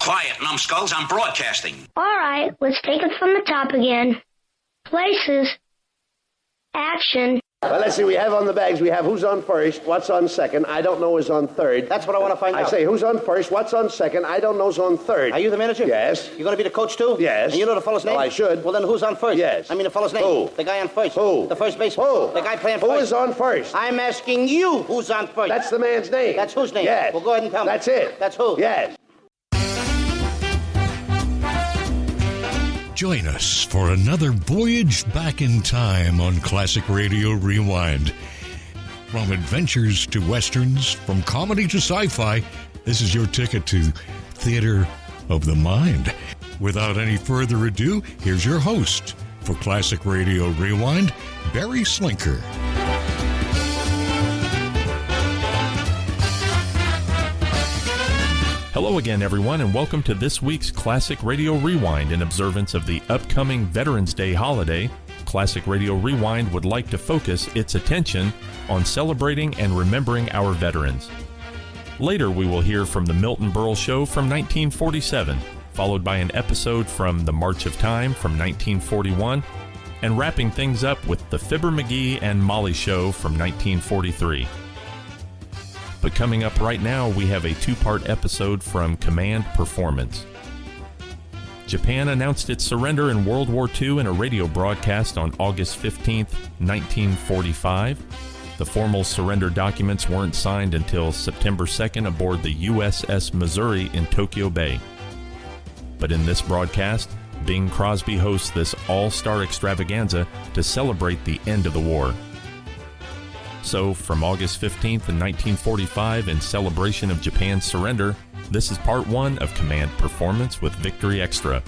Quiet, numbskulls, I'm broadcasting. All right, let's take it from the top again. Places. Action. Well, let's see, we have on the bags, we have who's on first, what's on second, I don't know is on third. That's what I want to find out. I say, who's on first, what's on second, I don't know's on third. Are you the manager? Yes. You're going to be the coach, too? Yes. And you know the fellow's name? Well, I should. Well, then who's on first? Yes. I mean the fellow's name. Who? The guy on first. Who? The first baseman. Who? The guy playing first. Who is on first? I'm asking you who's on first. That's the man's name. That's whose name? Yes. Well, go ahead and tell me. That's it. That's who? Yes. Join us for another voyage back in time on Classic Radio Rewind. From adventures to westerns, from comedy to sci-fi, this is your ticket to Theater of the Mind. Without any further ado, here's your host for Classic Radio Rewind, Barry Slinker. Hello again, everyone, and welcome to this week's Classic Radio Rewind. In observance of the upcoming Veterans Day holiday, Classic Radio Rewind would like to focus its attention on celebrating and remembering our veterans. Later, we will hear from the Milton Berle Show from 1947, followed by an episode from The March of Time from 1941, and wrapping things up with the Fibber McGee and Molly Show from 1943. But coming up right now, we have a two-part episode from Command Performance. Japan announced its surrender in World War II in a radio broadcast on August 15, 1945. The formal surrender documents weren't signed until September 2nd aboard the USS Missouri in Tokyo Bay. But in this broadcast, Bing Crosby hosts this all-star extravaganza to celebrate the end of the war. So, from August 15th in 1945, in celebration of Japan's surrender, this is part one of Command Performance with Victory Extra.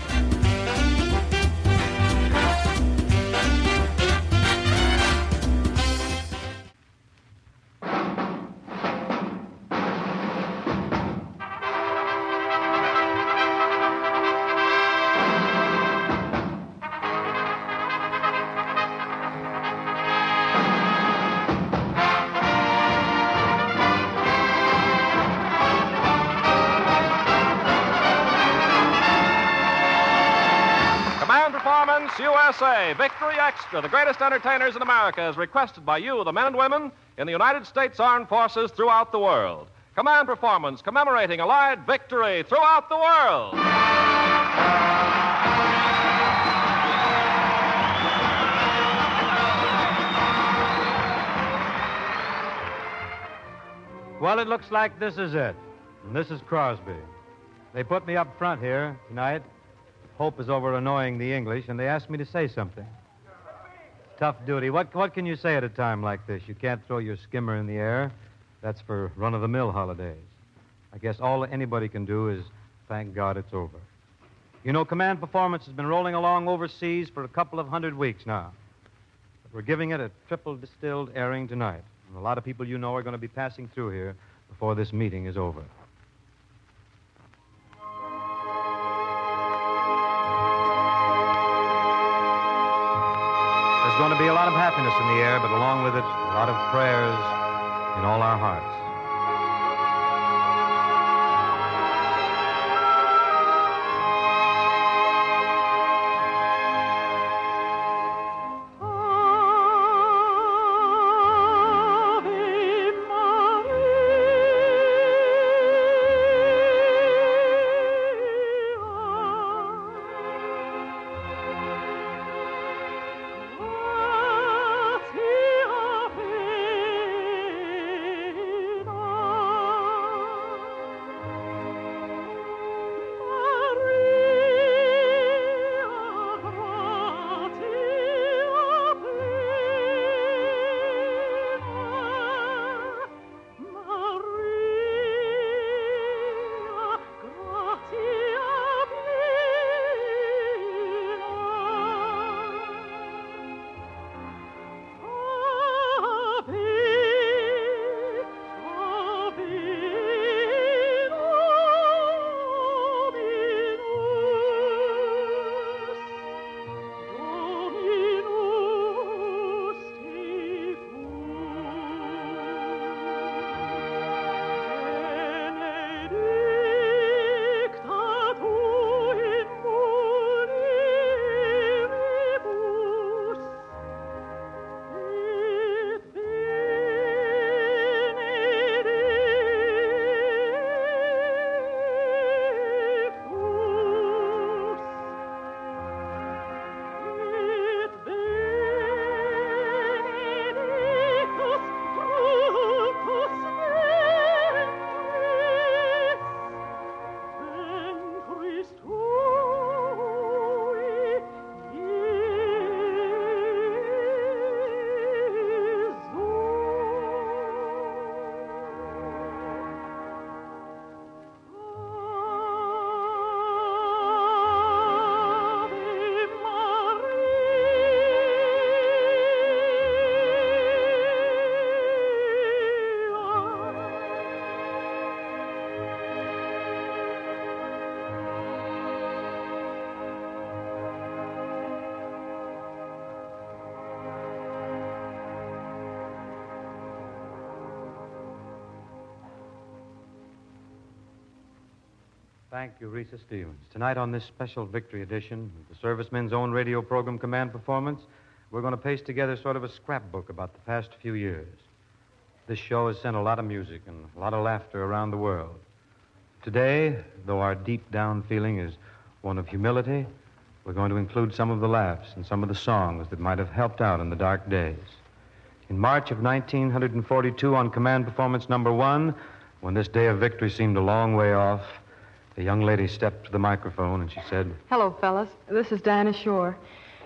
USA, Victory Extra, the greatest entertainers in America, is requested by you, the men and women in the United States Armed Forces throughout the world. Command Performance commemorating Allied victory throughout the world. Well, it looks like this is it. And this is Crosby. They put me up front here tonight. Hope is over annoying the English, and they asked me to say something. Tough duty. What can you say at a time like this? You can't throw your skimmer in the air. That's for run-of-the-mill holidays. I guess all anybody can do is thank God it's over. You know, Command Performance has been rolling along overseas for a couple of 100 weeks now. But we're giving it a triple distilled airing tonight. And a lot of people you know are going to be passing through here before this meeting is over. There's going to be a lot of happiness in the air, but along with it, a lot of prayers in all our hearts. Thank you, Risa Stevens. Tonight on this special victory edition of the Servicemen's Own radio program, Command Performance, we're going to paste together sort of a scrapbook about the past few years. This show has sent a lot of music and a lot of laughter around the world. Today, though our deep down feeling is one of humility, we're going to include some of the laughs and some of the songs that might have helped out in the dark days. In March of 1942, on Command Performance number 1, when this day of victory seemed a long way off, a young lady stepped to the microphone and she said, "Hello, fellas. This is Dinah Shore,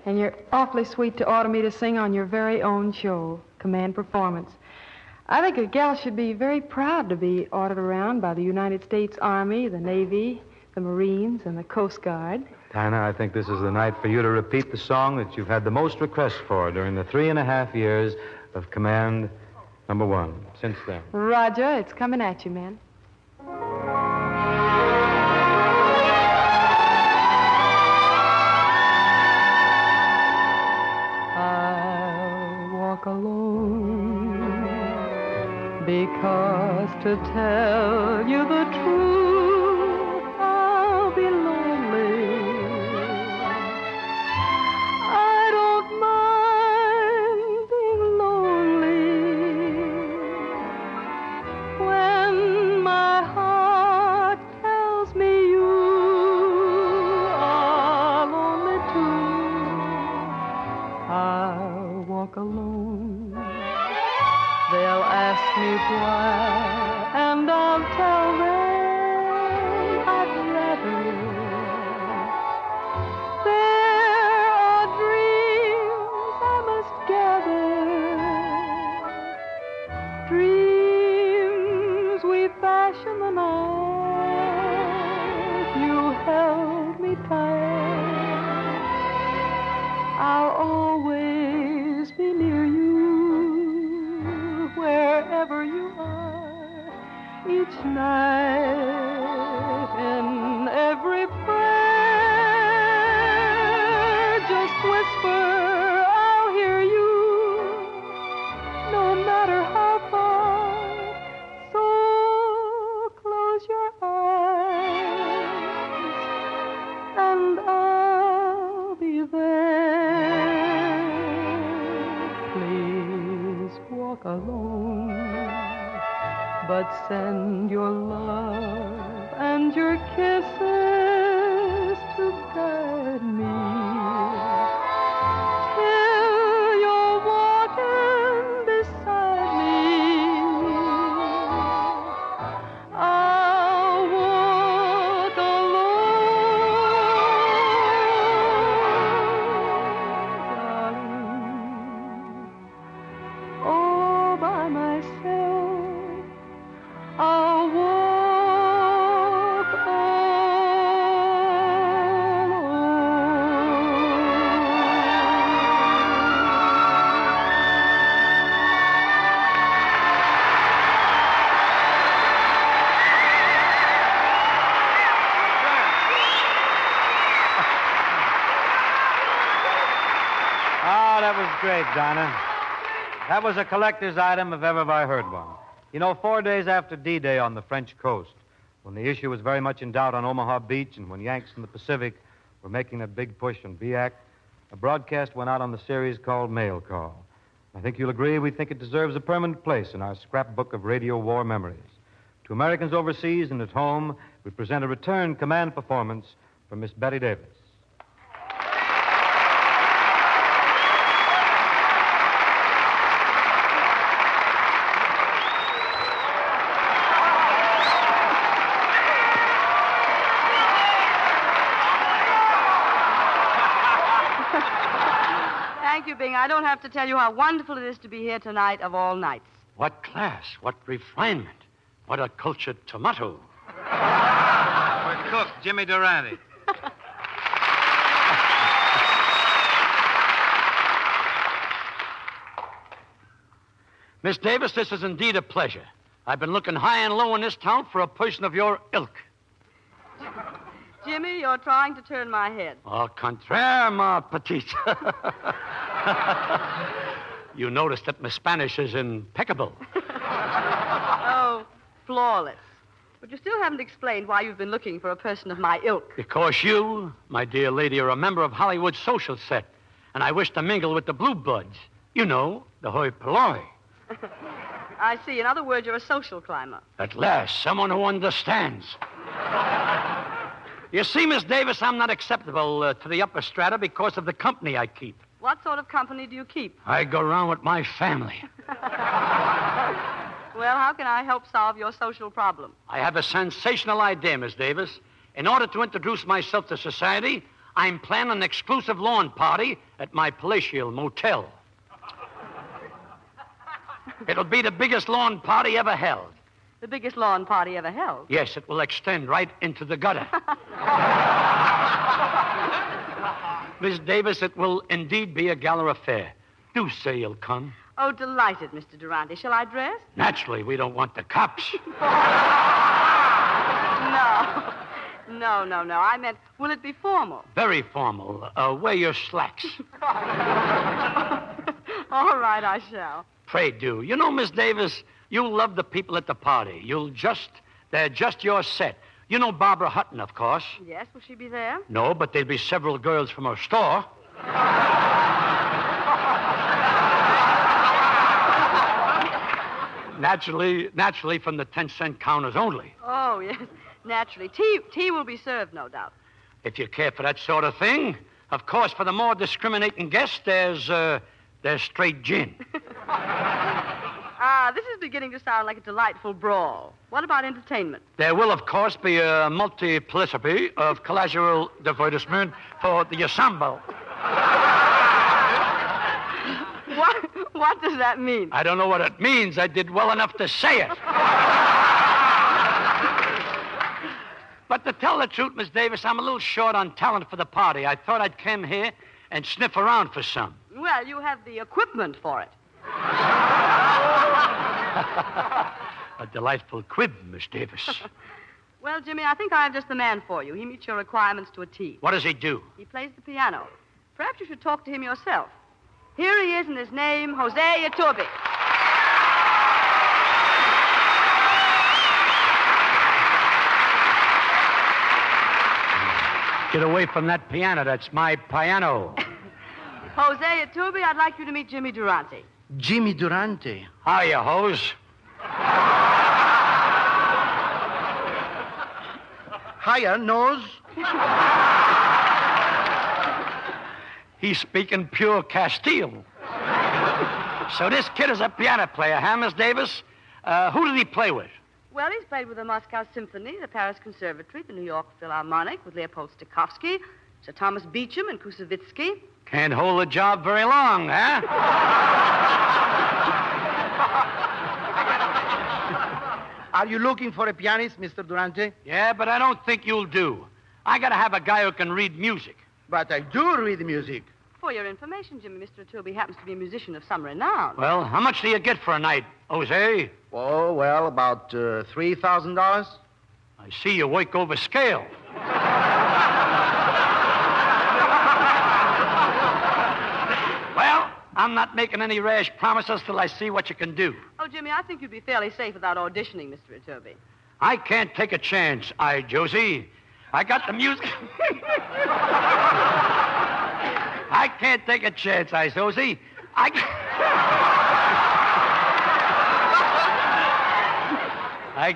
and you're awfully sweet to order me to sing on your very own show, Command Performance. I think a gal should be very proud to be ordered around by the United States Army, the Navy, the Marines, and the Coast Guard." Dinah, I think this is the night for you to repeat the song that you've had the most requests for during the 3.5 years of Command number 1 since then. Roger, it's coming at you, man. I'll walk alone because to tell you the truth, I'll be lonely. I don't mind being lonely when my heart tells me you are lonely too. I'll walk alone. They'll ask me why, and I'll tell them I'd rather. There are dreams I must gather, dreams we fashioned the night you held me tight. I'll always be near you, wherever you are, each night, in every prayer. Just whisper, I'll hear you, no matter how far. So close your eyes, and I'll be there. Please walk alone, but send your love and your kisses to guide me till you're walking beside me. I'll walk alone, darling, all by myself. I'll walk Oh, that was great, Dinah. That was a collector's item if ever I heard one. You know, 4 days after D-Day on the French coast, when the issue was very much in doubt on Omaha Beach and when Yanks in the Pacific were making a big push on VIAC, a broadcast went out on the series called Mail Call. I think you'll agree we think it deserves a permanent place in our scrapbook of radio war memories. To Americans overseas and at home, we present a return command performance from Miss Betty Davis. Thank you, Bing. I don't have to tell you how wonderful it is to be here tonight of all nights. What class, what refinement, what a cultured tomato. For cook, Jimmy Durante. Miss Davis, this is indeed a pleasure. I've been looking high and low in this town for a person of your ilk. Jimmy, you're trying to turn my head. Au contraire, ma petite. You notice that my Spanish is impeccable. Oh, flawless. But you still haven't explained why you've been looking for a person of my ilk. Because you, my dear lady, are a member of Hollywood's social set, and I wish to mingle with the blue bloods. You know, the hoi polloi. I see. In other words, you're a social climber. At last, someone who understands. You see, Miss Davis, I'm not acceptable to the upper strata because of the company I keep. What sort of company do you keep? I go around with my family. Well, how can I help solve your social problem? I have a sensational idea, Miss Davis. In order to introduce myself to society, I'm planning an exclusive lawn party at my palatial motel. It'll be the biggest lawn party ever held. The biggest lawn party ever held? Yes, it will extend right into the gutter. Miss Davis, it will indeed be a gala affair. Do say you'll come. Oh, delighted, Mr. Durante. Shall I dress? Naturally, we don't want the cops. No. I meant, will it be formal? Very formal. Wear your slacks. All right, I shall. Pray do. You know, Miss Davis, you'll love the people at the party. They're just your set. You know Barbara Hutton, of course. Yes, will she be there? No, but there'll be several girls from her store. Naturally from the 10-cent counters only. Oh, yes, naturally. Tea will be served, no doubt. If you care for that sort of thing. Of course, for the more discriminating guests, there's straight gin. This is beginning to sound like a delightful brawl. What about entertainment? There will, of course, be a multiplicity of collateral divertisement for the ensemble. What does that mean? I don't know what it means. I did well enough to say it. But to tell the truth, Miss Davis, I'm a little short on talent for the party. I thought I'd come here and sniff around for some. Well, you have the equipment for it. A delightful quib, Miss Davis. Well, Jimmy, I think I have just the man for you. He meets your requirements to a T. What does he do? He plays the piano. Perhaps you should talk to him yourself. Here he is, and his name, Jose Iturbe. Get away from that piano. That's my piano. Jose Iturbe, I'd like you to meet Jimmy Durante. Jimmy Durante. Hiya, hose. Hiya, nose. He's speaking pure Castile. So this kid is a piano player, huh, Miss Davis? Who did he play with? Well, he's played with the Moscow Symphony, the Paris Conservatory, the New York Philharmonic, with Leopold Stokowski, Sir Thomas Beecham, and Kusevitsky. Can't hold a job very long, huh? Are you looking for a pianist, Mr. Durante? Yeah, but I don't think you'll do. I gotta have a guy who can read music. But I do read music. For your information, Jimmy, Mr. Iturbe happens to be a musician of some renown. Well, how much do you get for a night, Jose? Oh, well, about $3,000. I see you work over scale. Well, I'm not making any rash promises till I see what you can do. Oh, Jimmy, I think you'd be fairly safe without auditioning, Mr. Iturbe. I can't take a chance, Josie. I got the music. I can't take a chance, Josie. I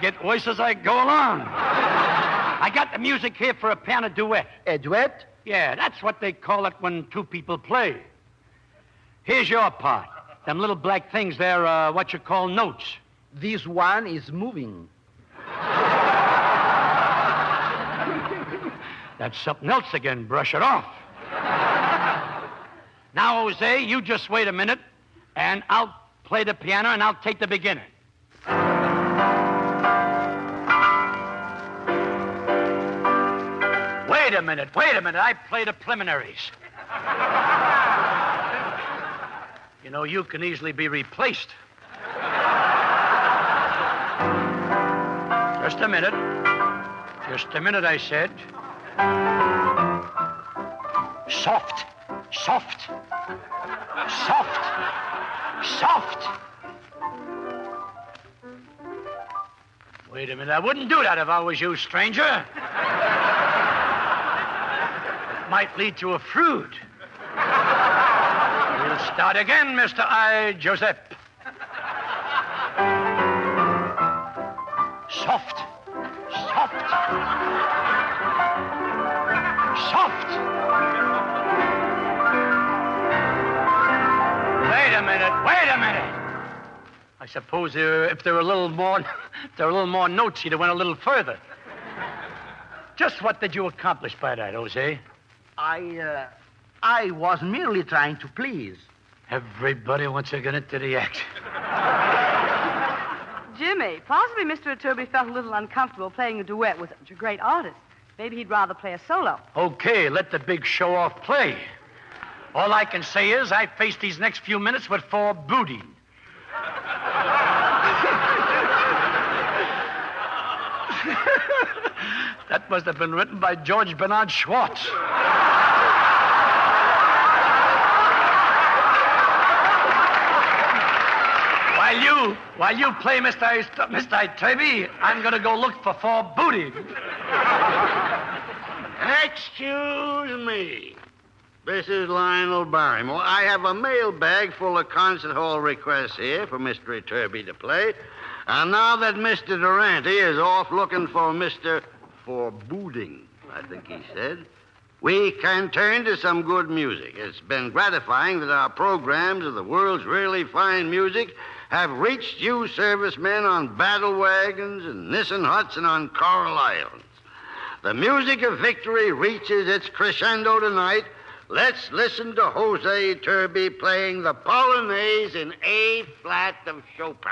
get worse as I go along. I got the music here for a piano duet. A duet? Yeah, that's what they call it when two people play. Here's your part. Them little black things, they're what you call notes. This one is moving. That's something else again. Brush it off. Now, Jose, you just wait a minute, and I'll play the piano, and I'll take the beginner. Wait a minute. I play the preliminaries. You know, you can easily be replaced. Just a minute, I said. Soft. Wait a minute. I wouldn't do that if I was you, stranger. It might lead to a feud. We'll start again, Mr. I. Joseph. Soft. Soft. Soft. Wait a minute. I suppose if there were a little more notes, he'd have went a little further. Just what did you accomplish by that, Jose? I was merely trying to please. Everybody wants to get into the act. Jimmy, possibly Mr. Iturbe felt a little uncomfortable playing a duet with such a great artist. Maybe he'd rather play a solo. Okay, let the big show-off play. All I can say is I face these next few minutes with foreboding. That must have been written by George Bernard Schwartz. While you play Mr. Iturbe, I'm going to go look for foreboding. Excuse me. This is Lionel Barrymore. I have a mail bag full of concert hall requests here for Mr. Iturbe to play. And now that Mr. Durante is off looking for Mr. Foreboding, I think he said, we can turn to some good music. It's been gratifying that our programs of the world's really fine music have reached you servicemen on battle wagons and Nissan huts and on Coral Islands. The music of victory reaches its crescendo tonight. Let's listen to Jose Iturbe playing the Polonaise in A-flat of Chopin.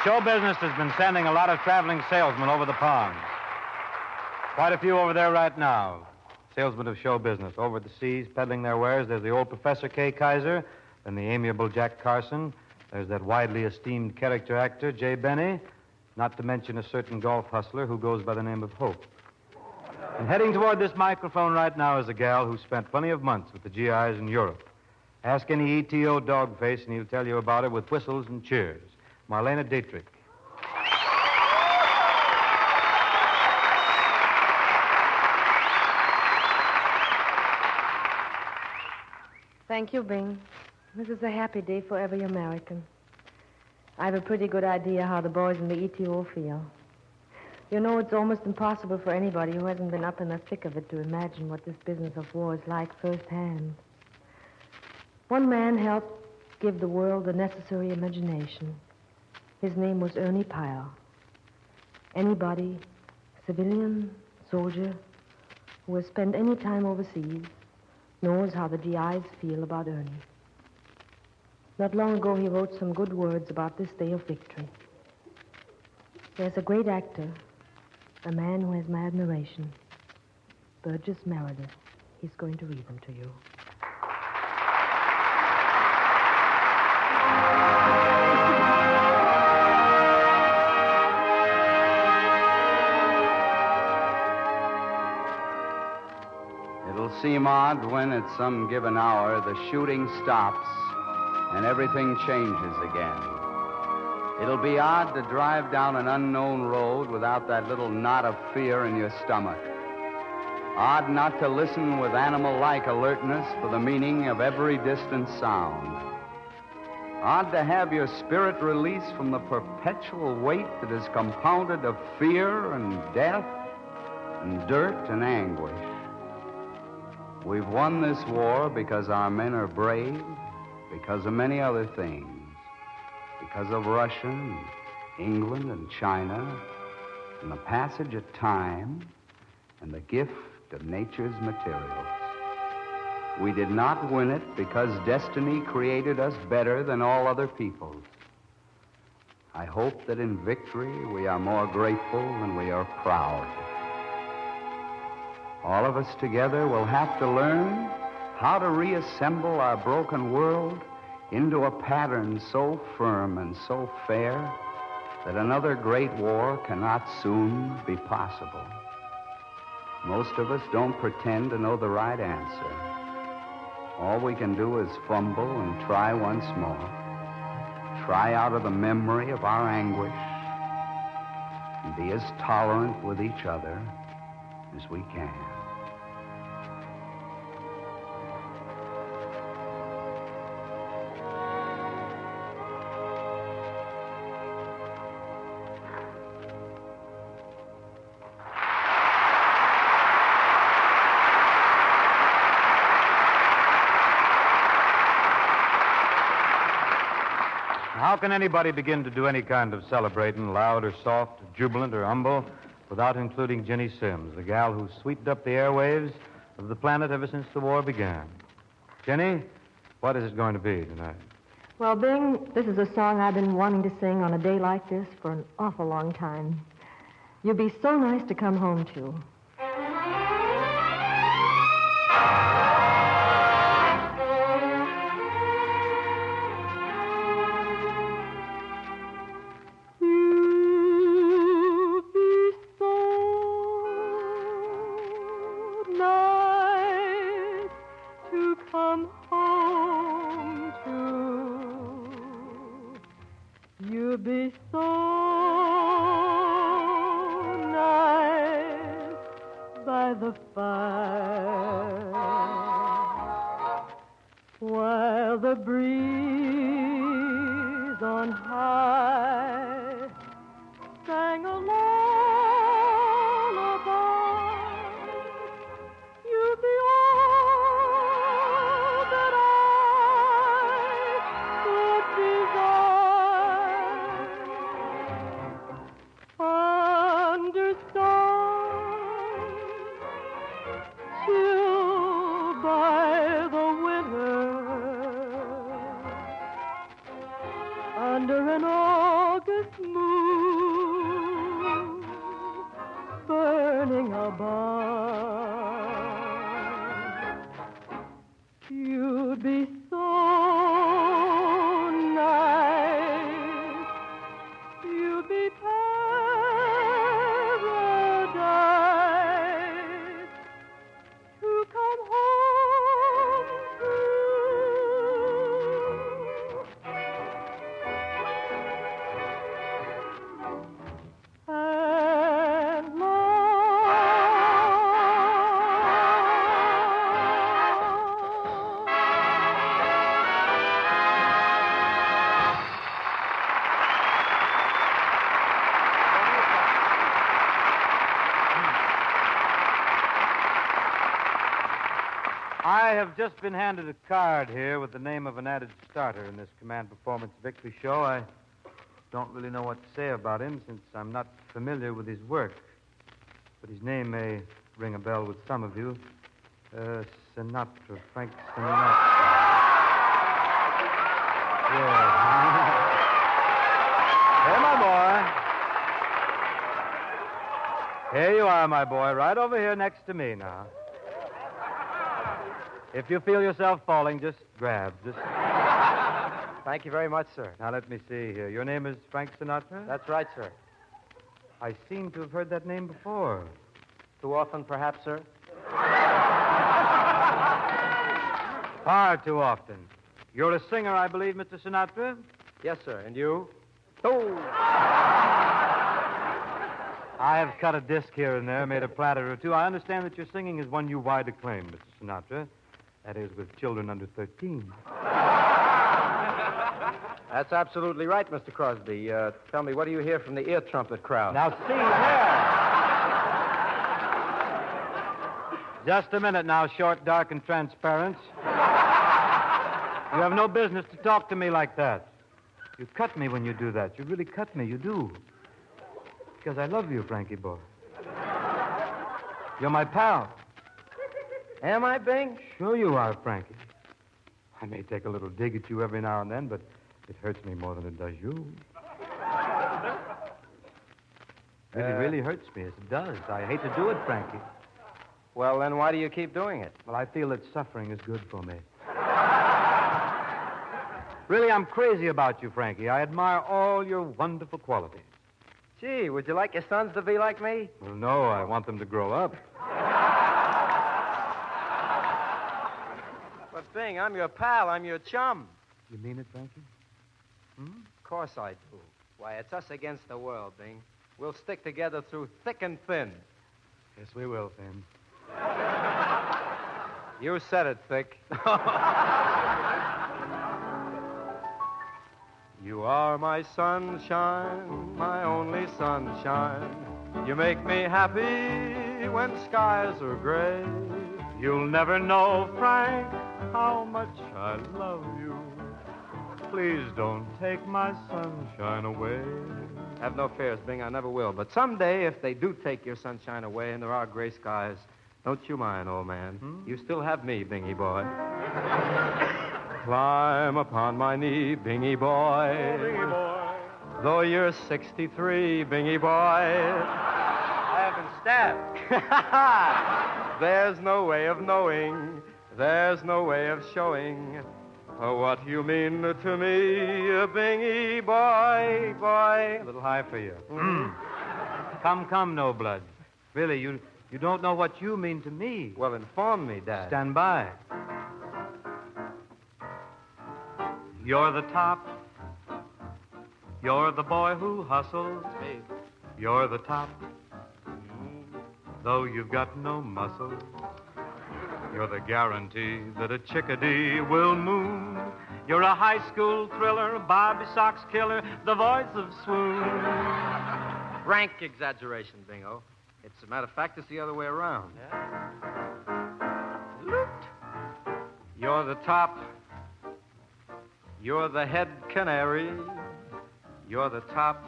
Show business has been sending a lot of traveling salesmen over the pond. Quite a few over there right now. Salesmen of show business over the seas peddling their wares. There's the old Professor K. Kaiser, and the amiable Jack Carson. There's that widely esteemed character actor, Jay Benny, not to mention a certain golf hustler who goes by the name of Hope. And heading toward this microphone right now is a gal who spent plenty of months with the GIs in Europe. Ask any ETO dogface, and he'll tell you about it with whistles and cheers. Marlena Dietrich. Thank you, Bing. This is a happy day for every American. I have a pretty good idea how the boys in the ETO feel. You know, it's almost impossible for anybody who hasn't been up in the thick of it to imagine what this business of war is like firsthand. One man helped give the world the necessary imagination. His name was Ernie Pyle. Anybody, civilian, soldier, who has spent any time overseas knows how the GIs feel about Ernie. Not long ago, he wrote some good words about this day of victory. There's a great actor, a man who has my admiration, Burgess Meredith. He's going to read them to you. It'll seem odd when at some given hour the shooting stops and everything changes again. It'll be odd to drive down an unknown road without that little knot of fear in your stomach. Odd not to listen with animal-like alertness for the meaning of every distant sound. Odd to have your spirit release from the perpetual weight that is compounded of fear and death and dirt and anguish. We've won this war because our men are brave, because of many other things, because of Russia and England and China, and the passage of time, and the gift of nature's materials. We did not win it because destiny created us better than all other peoples. I hope that in victory we are more grateful than we are proud. All of us together will have to learn how to reassemble our broken world into a pattern so firm and so fair that another great war cannot soon be possible. Most of us don't pretend to know the right answer. All we can do is fumble and try once more. Try out of the memory of our anguish and be as tolerant with each other as we can. How can anybody begin to do any kind of celebrating, loud or soft, jubilant or humble, without including Jenny Sims, the gal who sweetened up the airwaves of the planet ever since the war began? Jenny, what is it going to be tonight? Well, Bing, this is a song I've been wanting to sing on a day like this for an awful long time. You'd be so nice to come home to. Under an August moon burning above. You'd be so nice. You'd be paradise to come home to. And I have just been handed a card here with the name of an added starter in this Command Performance Victory show. I don't really know what to say about him since I'm not familiar with his work. But his name may ring a bell with some of you. Sinatra, Frank Sinatra. Yeah. Hey, my boy. Here you are, my boy, right over here next to me now. If you feel yourself falling, just grab. Thank you very much, sir. Now, let me see here. Your name is Frank Sinatra? That's right, sir. I seem to have heard that name before. Too often, perhaps, sir? Far too often. You're a singer, I believe, Mr. Sinatra? Yes, sir. And you? Oh! I have cut a disc here and there, made a platter or two. I understand that your singing is one you wide acclaim, Mr. Sinatra. That is, with children under 13. That's absolutely right, Mr. Crosby. Tell me, what do you hear from the ear trumpet crowd? Now, see there. Just a minute now, short, dark, and transparent. You have no business to talk to me like that. You cut me when you do that. You really cut me. You do. Because I love you, Frankie boy. You're my pal. Am I, Bing? Sure you are, Frankie. I may take a little dig at you every now and then, but it hurts me more than it does you. It really hurts me, as it does. I hate to do it, Frankie. Well, then why do you keep doing it? Well, I feel that suffering is good for me. Really, I'm crazy about you, Frankie. I admire all your wonderful qualities. Gee, would you like your sons to be like me? Well, no, I want them to grow up. But, Bing, I'm your pal. I'm your chum. You mean it, Frankie? Of course I do. Why, it's us against the world, Bing. We'll stick together through thick and thin. Yes, we will, Finn. You said it, Thick. You are my sunshine, my only sunshine. You make me happy when skies are gray. You'll never know, Frank, how much I love you. Please don't take my sunshine away. Have no fears, Bing, I never will. But someday, if they do take your sunshine away and there are gray skies, don't you mind, old man. You still have me, Bingy boy. Climb upon my knee, Bingy boy. Oh, Bingy boy. Though you're 63, Bingy boy. I haven't stabbed. There's no way of knowing, there's no way of showing what you mean to me, Bingy boy, boy. A little high for you. Come, no blood. Really, you don't know what you mean to me. Well, inform me, Dad. Stand by. You're the top. You're the boy who hustles. Hey. You're the top. Though you've got no muscle. You're the guarantee that a chickadee will moon. You're a high school thriller, a Bobby Sox killer, the voice of swoon. Rank exaggeration, Bingo. It's a matter of fact, it's the other way around. Yeah? You're the top. You're the head canary. You're the top.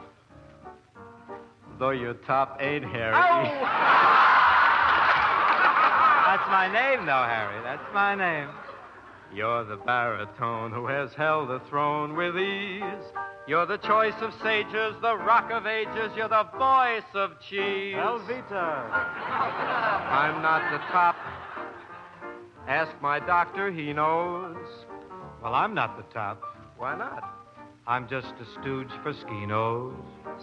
Though your top ain't hairy. Oh! That's my name, though, Harry. That's my name. You're the baritone who has held the throne with ease. You're the choice of sages, the rock of ages. You're the voice of cheese. Elvita. I'm not the top. Ask my doctor, he knows. Well, I'm not the top. Why not? I'm just a stooge for Skinos.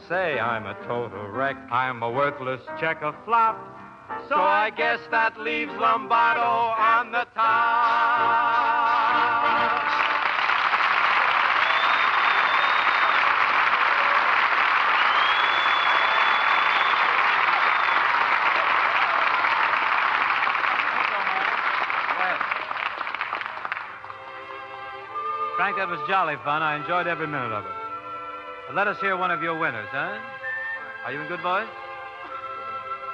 Say I'm a total wreck. I'm a worthless check of flop. So I guess that leaves Lombardo on the top. Frank, that was jolly fun. I enjoyed every minute of it. But let us hear one of your winners, huh? Are you in good voice?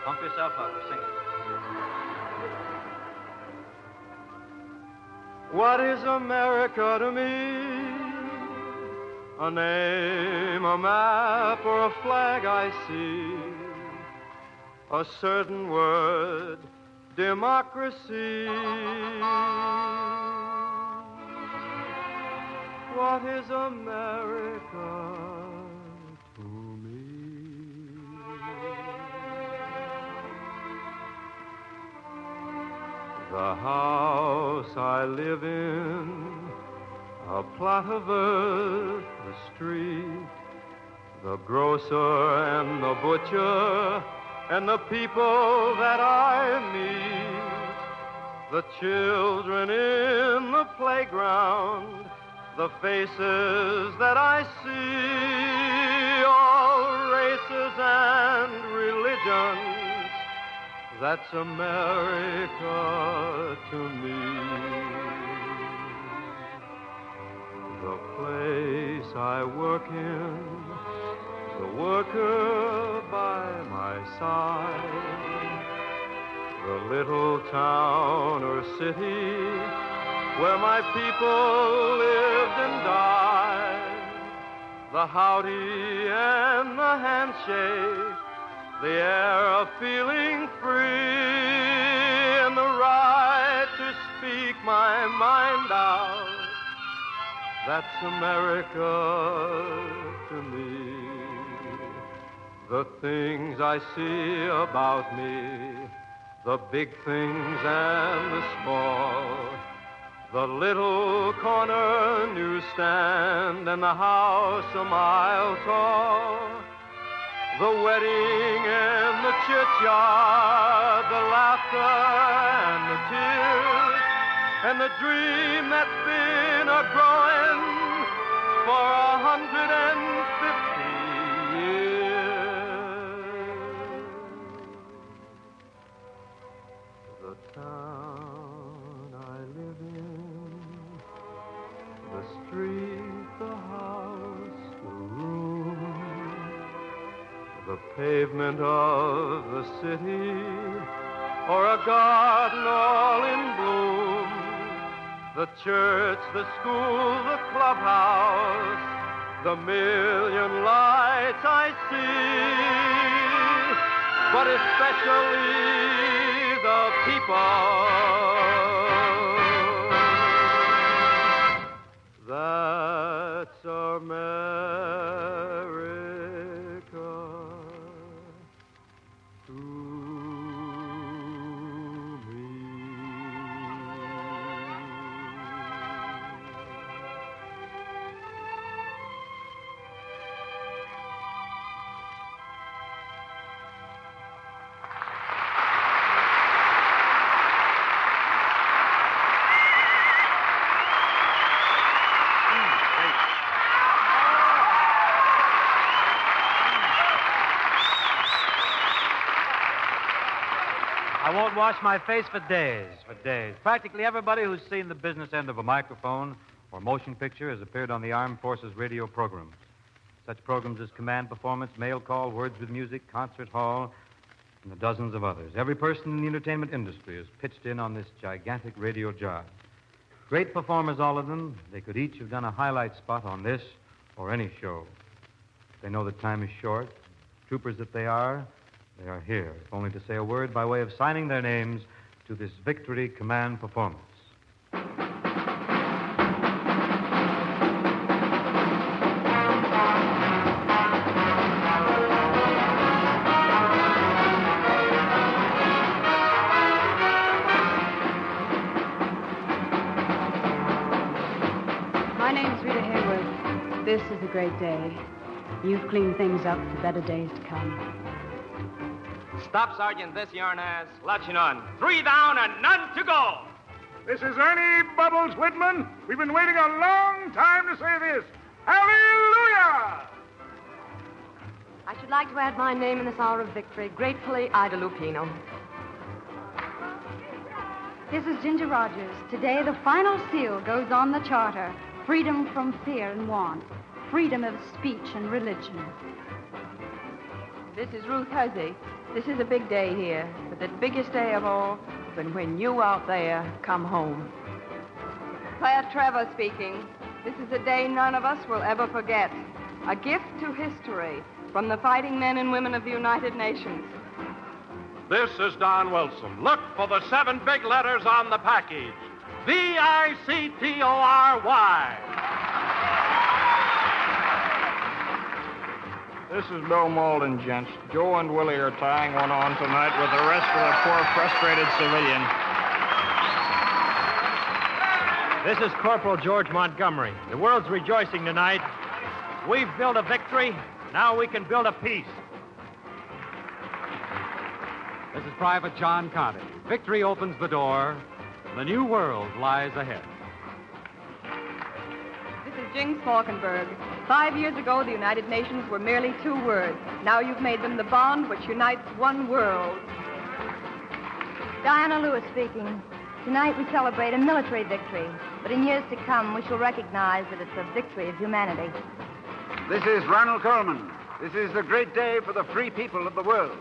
Pump yourself up. Sing it. What is America to me? A name, a map, or a flag I see. A certain word, democracy. What is America to me? The house I live in, a plot of earth, the street, the grocer and the butcher, and the people that I meet, the children in the playground, the faces that I see, all races and religions, that's America to me. The place I work in, the worker by my side, the little town or city where my people lived and died, the howdy and the handshake, the air of feeling free, and the right to speak my mind out, that's America to me. The things I see about me, the big things and the small, the little corner newsstand and the house a mile tall, the wedding and the churchyard, the laughter and the tears, and the dream that's been a-growing for 150 years. The town I live in, the street, the house, the room, the pavement of the city, or a garden all in bloom, the church, the school, the clubhouse, the million lights I see, but especially the people. That's America to me. I won't wash my face for days, Practically everybody who's seen the business end of a microphone or motion picture has appeared on the Armed Forces radio programs. Such programs as Command Performance, Mail Call, Words with Music, Concert Hall, and the dozens of others. Every person in the entertainment industry has pitched in on this gigantic radio job. Great performers, all of them. They could each have done a highlight spot on this or any show. They know that time is short. Troopers that they are here, if only to say a word by way of signing their names to this Victory Command Performance. My name's Rita Hayworth. This is a great day. You've cleaned things up for better days to come. Stop, Sergeant. This yarn has latching on. 3 down and none to go. This is Ernie Bubbles Whitman. We've been waiting a long time to say this. Hallelujah! I should like to add my name in this hour of victory. Gratefully, Ida Lupino. This is Ginger Rogers. Today, the final seal goes on the charter. Freedom from fear and want. Freedom of speech and religion. This is Ruth Huzzy. This is a big day here, but the biggest day of all is when you out there come home. Claire Trevor speaking. This is a day none of us will ever forget. A gift to history from the fighting men and women of the United Nations. This is Don Wilson. Look for the 7 big letters on the package. VICTORY. This is Bill Malden, gents. Joe and Willie are tying one on tonight with the rest of the poor, frustrated civilian. This is Corporal George Montgomery. The world's rejoicing tonight. We've built a victory. Now we can build a peace. This is Private John Conti. Victory opens the door. The new world lies ahead. This is Jing Falkenberg. 5 years ago, the United Nations were merely 2 words. Now you've made them the bond which unites one world. Diana Lewis speaking. Tonight we celebrate a military victory, but in years to come we shall recognize that it's a victory of humanity. This is Ronald Coleman. This is a great day for the free people of the world.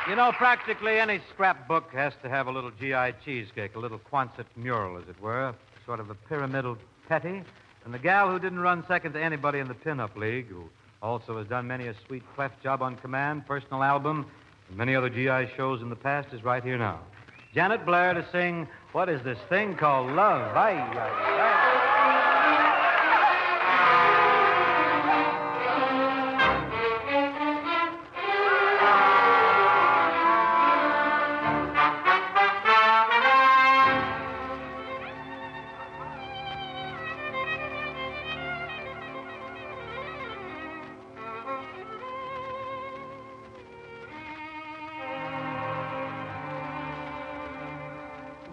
You know, practically any scrapbook has to have a little GI cheesecake, a little Quonset mural, as it were, sort of a pyramidal petty. And the gal who didn't run second to anybody in the Pin-Up League, who also has done many a sweet cleft job on Command, personal album, and many other GI shows in the past, is right here now. Janet Blair to sing, what is this thing called love? Aye, aye, aye.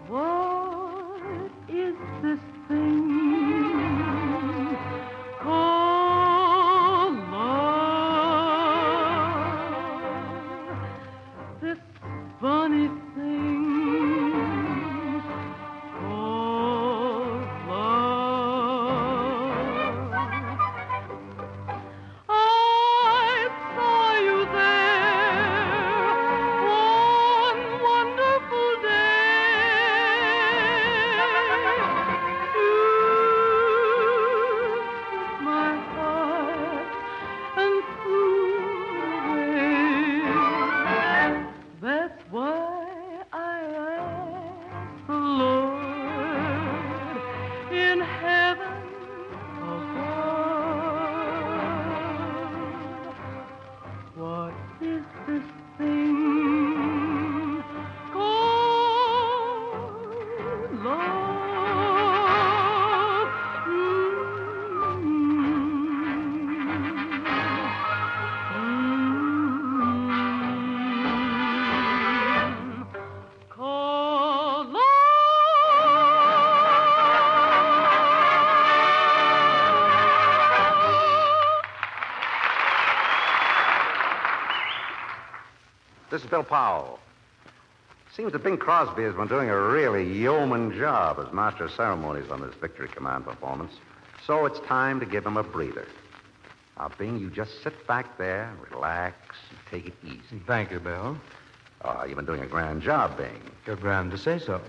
What is this thing This is Bill Powell. Seems that Bing Crosby has been doing a really yeoman job as master of ceremonies on this Victory Command performance. So it's time to give him a breather. Now, Bing, you just sit back there, relax, and take it easy. Thank you, Bill. You've been doing a grand job, Bing. You're grand to say so.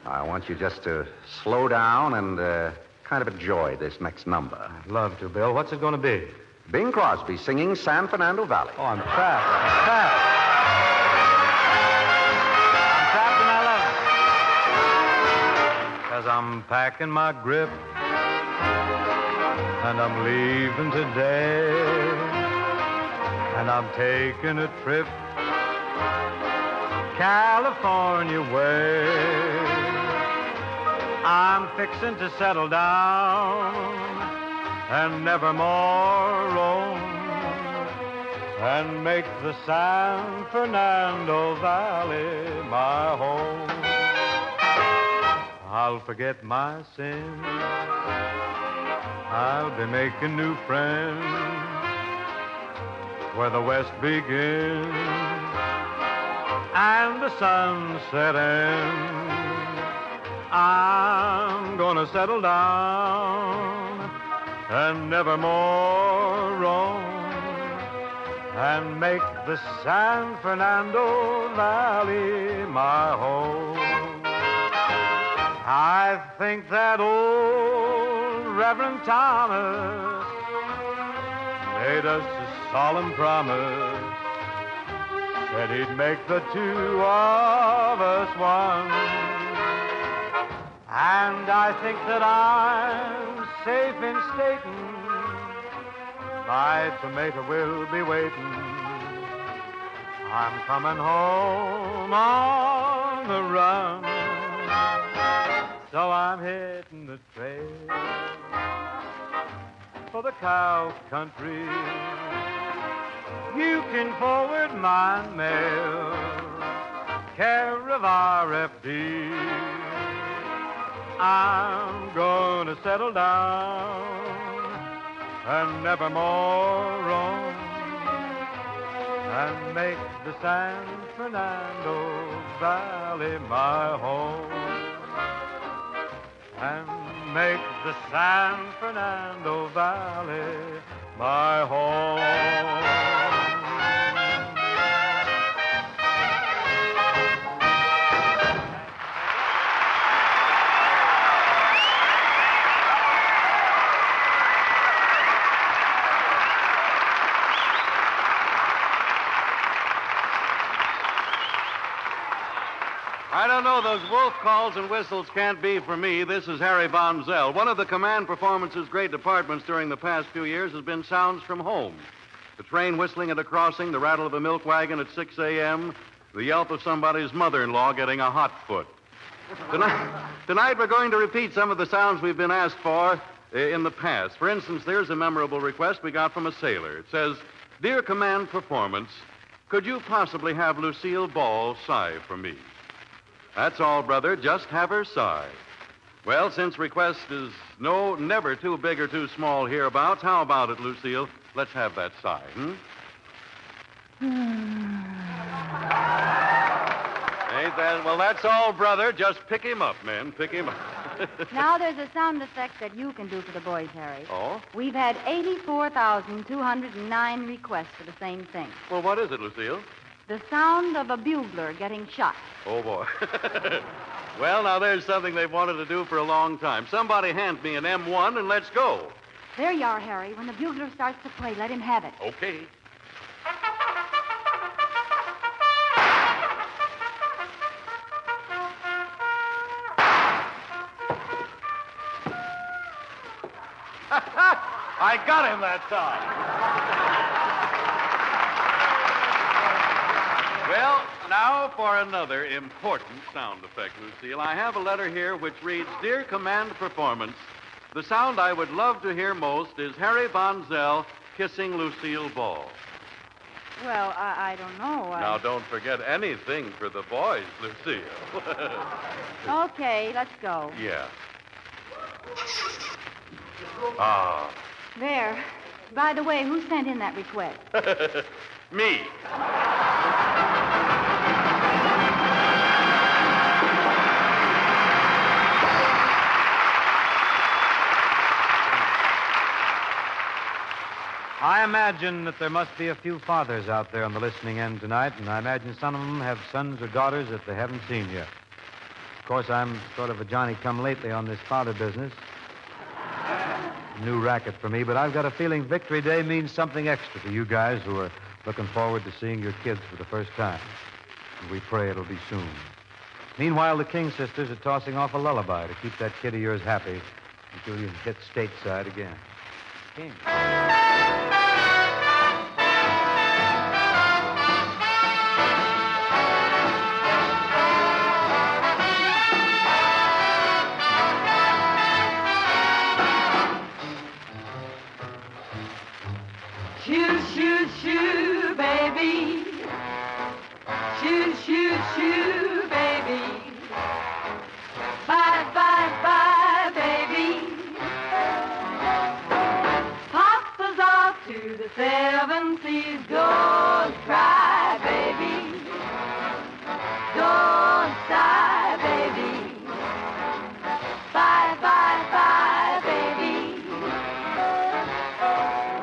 I want you just to slow down and kind of enjoy this next number. I'd love to, Bill. What's it going to be? Bing Crosby singing San Fernando Valley. Oh, I'm trapped. I'm trapped. I'm trapped and I love it. 'Cause I'm packing my grip and I'm leaving today and I'm taking a trip California way. I'm fixing to settle down and never more roam and make the San Fernando Valley my home. I'll forget my sins. I'll be making new friends where the West begins and the sunset ends. I'm gonna settle down and never more roam and make the San Fernando Valley my home. I think that old Reverend Thomas made us a solemn promise, said he'd make the two of us one. And I think that I'm safe in stating my tomato will be waiting. I'm coming home on the run, so I'm hitting the trail for the cow country. You can forward my mail, care of RFD. I'm gonna settle down and never more roam and make the San Fernando Valley my home and make the San Fernando Valley my home. I don't know. Those wolf calls and whistles can't be for me. This is Harry Von Zell. One of the command performance's great departments during the past few years has been sounds from home. The train whistling at a crossing, the rattle of a milk wagon at 6 a.m., the yelp of somebody's mother-in-law getting a hot foot. Tonight we're going to repeat some of the sounds we've been asked for in the past. For instance, there's a memorable request we got from a sailor. It says, "Dear command performance, could you possibly have Lucille Ball sigh for me?" That's all, brother. Just have her sigh. Well, since request is never too big or too small hereabouts, how about it, Lucille? Let's have that sigh, Ain't that? Well, that's all, brother. Just pick him up, man. Pick him up. Now there's a sound effect that you can do for the boys, Harry. Oh? We've had 84,209 requests for the same thing. Well, what is it, Lucille? The sound of a bugler getting shot. Oh, boy. Well, now there's something they've wanted to do for a long time. Somebody hand me an M1 and let's go. There you are, Harry. When the bugler starts to play, let him have it. Okay. I got him that time. Well, now for another important sound effect, Lucille. I have a letter here which reads, "Dear Command Performance, the sound I would love to hear most is Harry Von Zell kissing Lucille Ball." Well, I don't know. Now, don't forget anything for the boys, Lucille. Okay, let's go. Yeah. Ah. There. By the way, who sent in that request? Me. imagine that there must be a few fathers out there on the listening end tonight, and I imagine some of them have sons or daughters that they haven't seen yet. Of course, I'm sort of a Johnny-come-lately on this father business. New racket for me, but I've got a feeling Victory Day means something extra to you guys who are looking forward to seeing your kids for the first time. And we pray it'll be soon. Meanwhile, the King sisters are tossing off a lullaby to keep that kid of yours happy until you hit stateside again. King. Shoo, shoo, shoo, baby. Shoo, shoo, shoo, baby. Bye, bye, bye, baby. Papa's off to the 7 seas. Don't cry, baby. Don't sigh, baby. Bye, bye, bye, baby.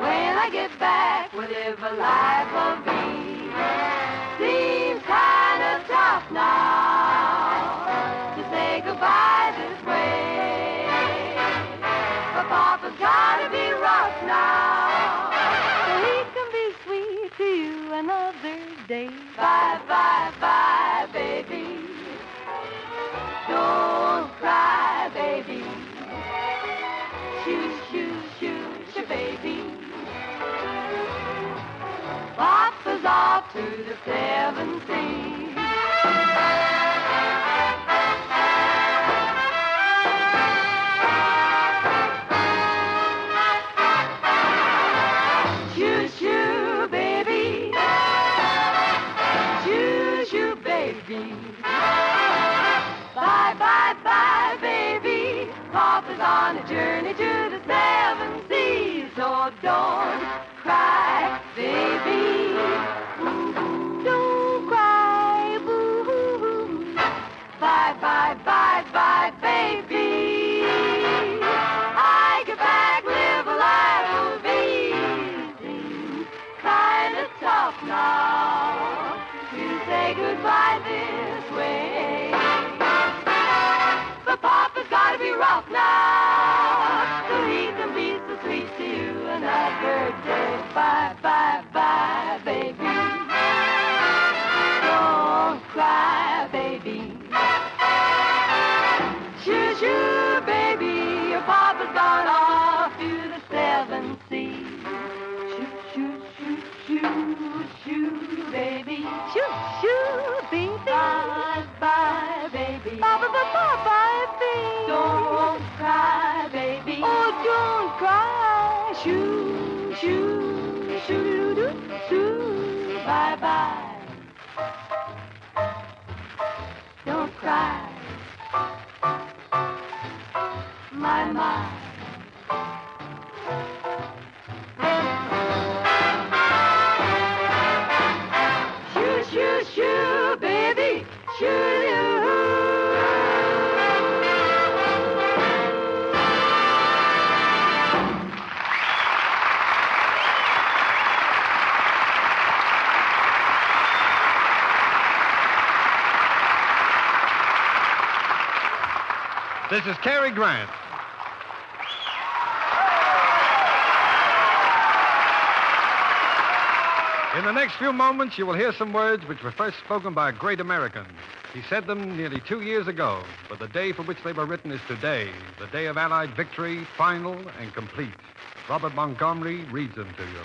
When I get back, whatever life will be, seems kind of tough now to say goodbye this way. But Papa's gotta be rough now, so he can be sweet to you another day. Bye, bye, bye, baby. Don't cry, baby. Shoo, shoo, shoo, shoo, baby. Papa's off to the 7 seas. Shoo, shoo, baby. Shoo, shoo, baby. Bye, bye, bye, baby. Papa's on a journey to the 7 seas, so don't cry, baby. Don't cry, boo. Bye, bye, bye, bye, baby. I get back, live a life of easy. Kind of tough now to say goodbye this way. But Papa's gotta be rough now, so he can be so sweet to you another day. Bye, bye, bye, baby. Don't cry, baby. Shoo, shoo, baby. Your Papa's gone off to the 7 seas. Shoo, shoo, shoo, shoo, shoo, baby. Shoo, shoo, baby. Bye, bye, baby. Bye, bye, bye, bye, baby. Don't cry, baby. Oh, don't cry. Shoo, shoo, shoo, doo, shoo. Bye, bye. Don't cry. My. Shoo, shoo, shoo, baby. Shoo. This is Cary Grant. In the next few moments, you will hear some words which were first spoken by a great American. He said them nearly 2 years ago, but the day for which they were written is today, the day of Allied victory, final and complete. Robert Montgomery reads them to you.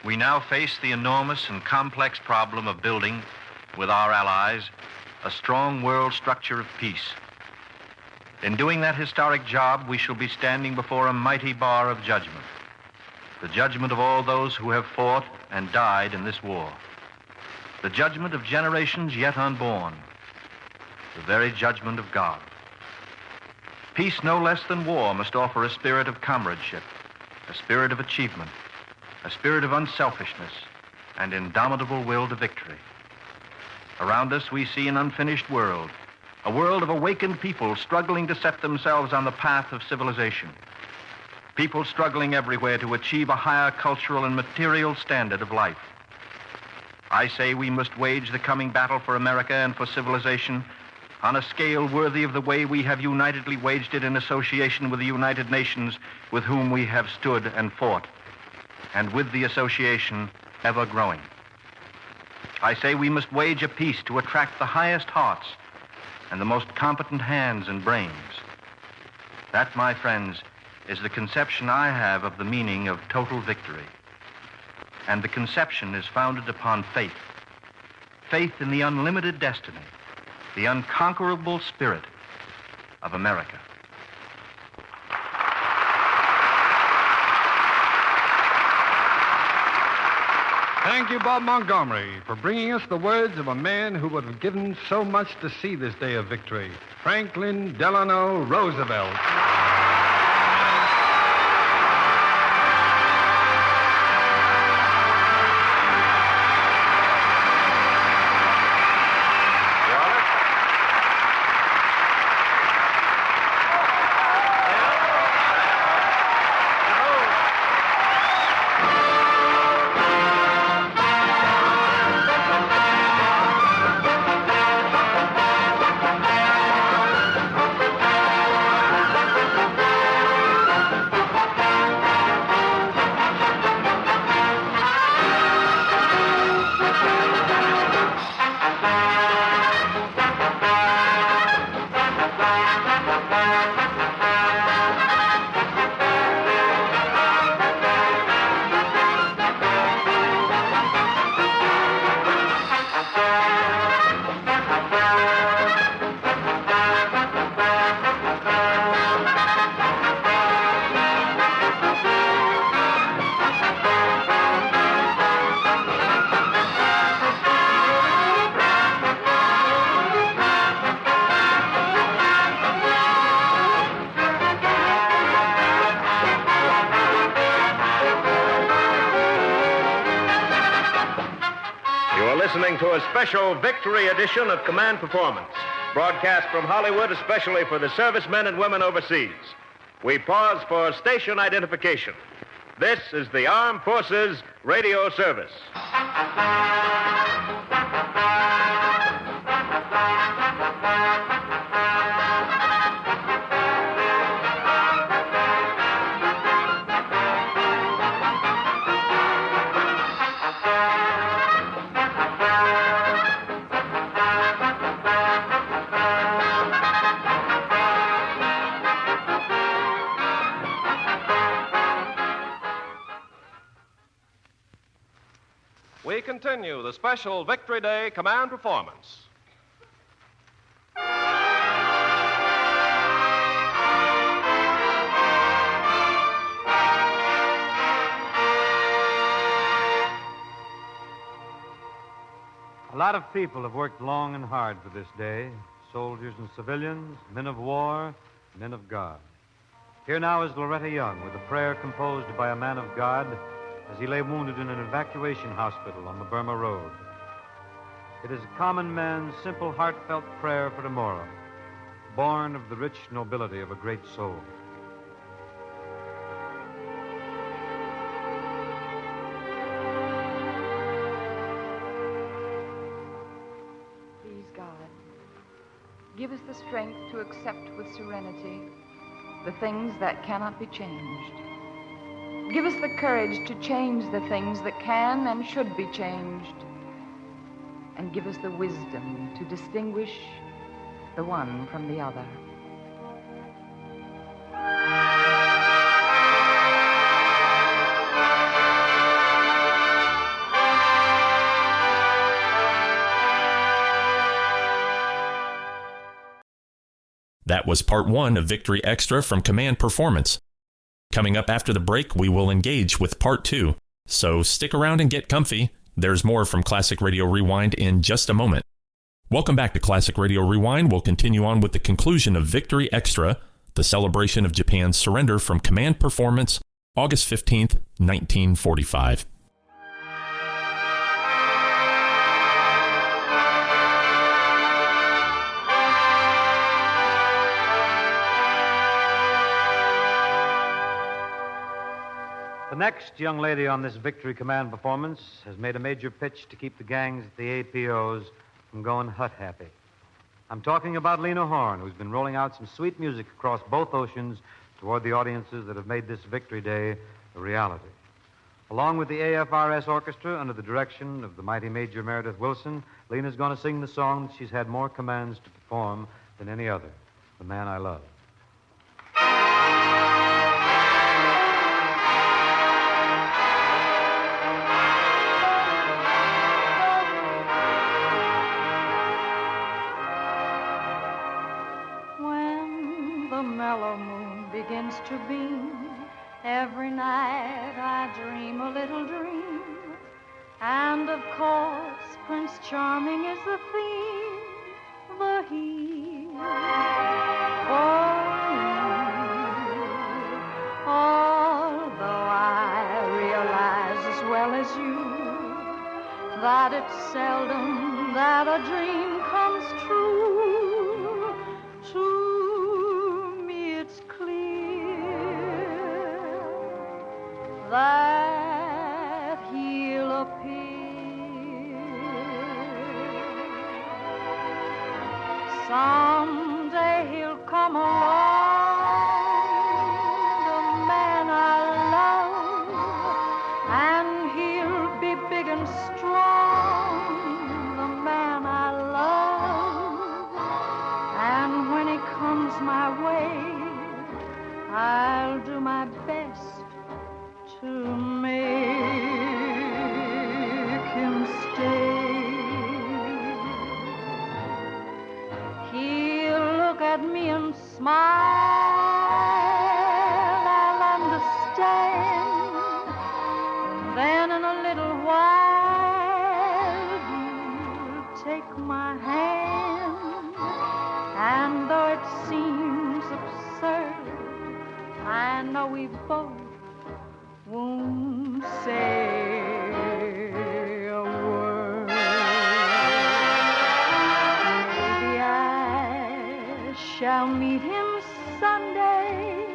We now face the enormous and complex problem of building, with our allies, a strong world structure of peace. In doing that historic job, we shall be standing before a mighty bar of judgment, the judgment of all those who have fought and died in this war, the judgment of generations yet unborn, the very judgment of God. Peace, no less than war, must offer a spirit of comradeship, a spirit of achievement, a spirit of unselfishness, and indomitable will to victory. Around us, we see an unfinished world, a world of awakened people struggling to set themselves on the path of civilization. People struggling everywhere to achieve a higher cultural and material standard of life. I say we must wage the coming battle for America and for civilization on a scale worthy of the way we have unitedly waged it in association with the United Nations, with whom we have stood and fought, and with the association ever growing. I say we must wage a peace to attract the highest hearts and the most competent hands and brains. That, my friends, is the conception I have of the meaning of total victory. And the conception is founded upon faith. Faith in the unlimited destiny, the unconquerable spirit of America. Thank you, Bob Montgomery, for bringing us the words of a man who would have given so much to see this day of victory, Franklin Delano Roosevelt. Listening to a special victory edition of Command Performance, broadcast from Hollywood especially for the servicemen and women overseas. We pause for station identification. This is the Armed Forces Radio Service. We continue the special Victory Day Command Performance. A lot of people have worked long and hard for this day. Soldiers and civilians, men of war, men of God. Here now is Loretta Young with a prayer composed by a man of God as he lay wounded in an evacuation hospital on the Burma Road. It is a common man's simple, heartfelt prayer for tomorrow, born of the rich nobility of a great soul. Please, God, give us the strength to accept with serenity the things that cannot be changed. Give us the courage to change the things that can and should be changed. And give us the wisdom to distinguish the one from the other. That was part 1 of Victory Extra from Command Performance. Coming up after the break, we will engage with part 2. So stick around and get comfy. There's more from Classic Radio Rewind in just a moment. Welcome back to Classic Radio Rewind. We'll continue on with the conclusion of Victory Extra, the celebration of Japan's surrender from Command Performance August 15th, 1945. The next young lady on this Victory Command performance has made a major pitch to keep the gangs at the APOs from going hut-happy. I'm talking about Lena Horne, who's been rolling out some sweet music across both oceans toward the audiences that have made this Victory Day a reality. Along with the AFRS Orchestra, under the direction of the mighty Major Meredith Wilson, Lena's going to sing the song that she's had more commands to perform than any other, The Man I Love. Begins to beam. Every night I dream a little dream. And of course, Prince Charming is the theme, the he for me. Although I realize as well as you that it's seldom that a dream comes true. To me it's that he'll appear. Someday he'll come along, the man I love, and he'll be big and strong, the man I love. And when he comes my way, I'll do my best to make him stay. He'll look at me and smile, I'll understand. Then in a little while he'll take my hand. And though it seems absurd, I know we both won't say a word. Maybe I shall meet him Sunday,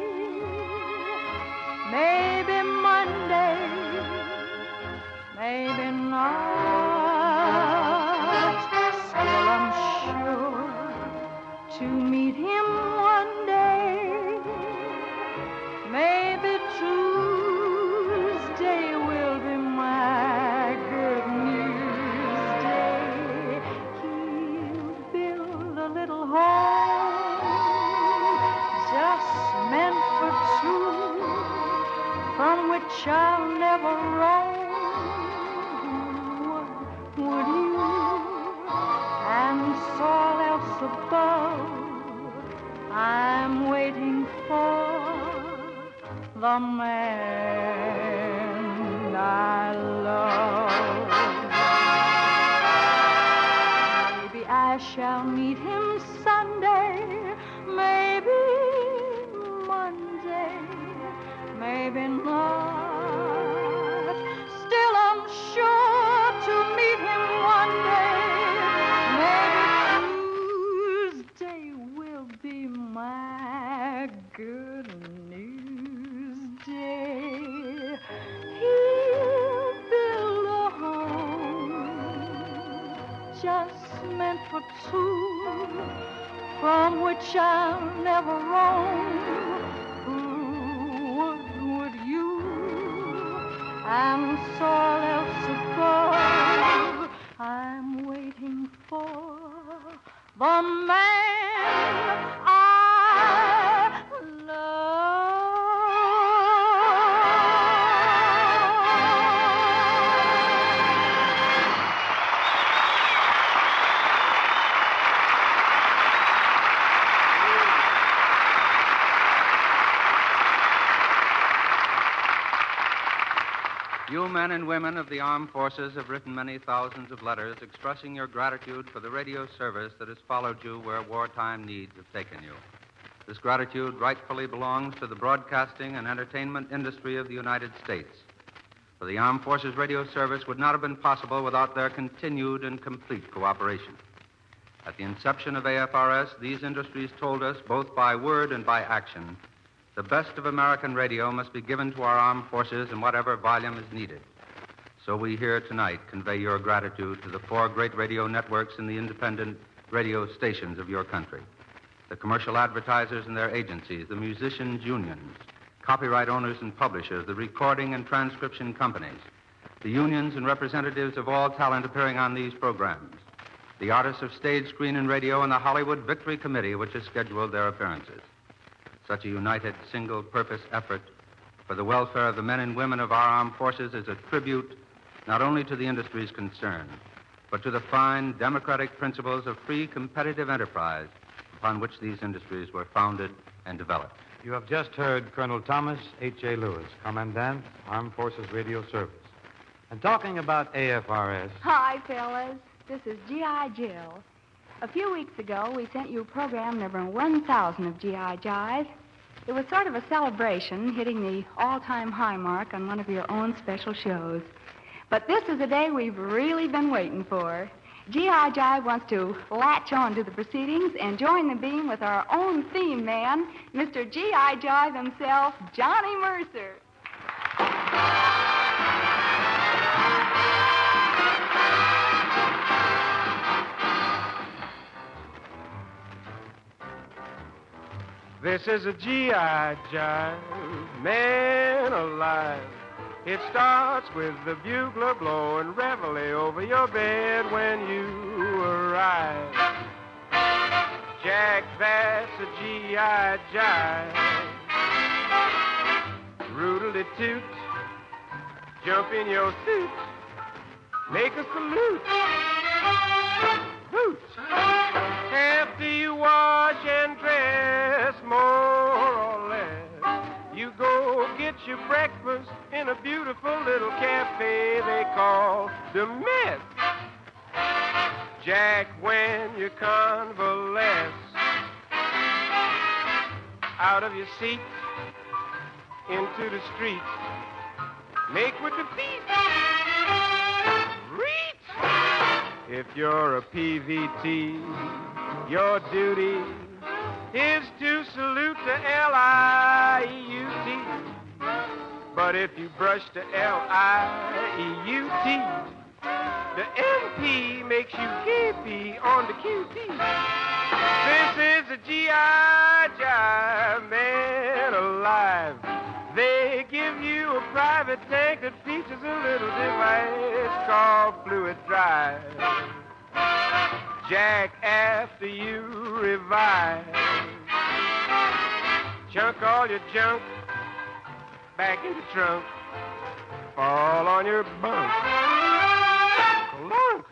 maybe Monday, maybe not. Still I'm sure to meet him one day, maybe Tuesday will be my good news day. He'll build a little home just meant for two, from which I'll never roam. Would you? And soil else above, I'm waiting for the man I love. Maybe I shall meet him Sunday, maybe Monday, maybe not. Still I'm sure to meet him one day. Maybe Tuesday will be my good news day. He'll build a home just meant for two, from which I'll never roam. Would you? And soil else above, I'm waiting for the man I love. You men and women of the armed forces have written many thousands of letters expressing your gratitude for the radio service that has followed you where wartime needs have taken you. This gratitude rightfully belongs to the broadcasting and entertainment industry of the United States. For the Armed Forces Radio Service would not have been possible without their continued and complete cooperation. At the inception of AFRS, these industries told us, both by word and by action, the best of American radio must be given to our armed forces in whatever volume is needed. So we here tonight convey your gratitude to the 4 great radio networks and the independent radio stations of your country, the commercial advertisers and their agencies, the musicians' unions, copyright owners and publishers, the recording and transcription companies, the unions and representatives of all talent appearing on these programs, the artists of stage, screen, and radio, and the Hollywood Victory Committee, which has scheduled their appearances. Such a united, single-purpose effort for the welfare of the men and women of our armed forces is a tribute not only to the industries concerned, but to the fine democratic principles of free competitive enterprise upon which these industries were founded and developed. You have just heard Colonel Thomas H.A. Lewis, Commandant, Armed Forces Radio Service. And talking about AFRS... Hi, fellas. This is G.I. Jill. A few weeks ago, we sent you program number 1,000 of G.I. Jive. It was sort of a celebration, hitting the all-time high mark on one of your own special shows. But this is a day we've really been waiting for. G.I. Jive wants to latch on to the proceedings and join the beam with our own theme man, Mr. G.I. Jive himself, Johnny Mercer. This is a G.I. Jive, man alive. It starts with the bugler blowing reveille over your bed when you arrive. Jack, that's a G.I. Jive. Roodle-de-toot, jump in your suit, make a salute. Hoot! After you wash and dress, more or less, you go get your breakfast in a beautiful little cafe they call the Mess. Jack, when you convalesce out of your seat into the street, make with the feet. Reach! If you're a PVT, your duty is to salute the L-I-E-U-T. But if you brush the L-I-E-U-T, the MP makes you KP on the QT. This is a G.I. Jive, man alive. They give you a private tank that features a little device called fluid drive. Jack, after you revive, chunk all your junk back in the trunk, fall on your bunk. Clunk.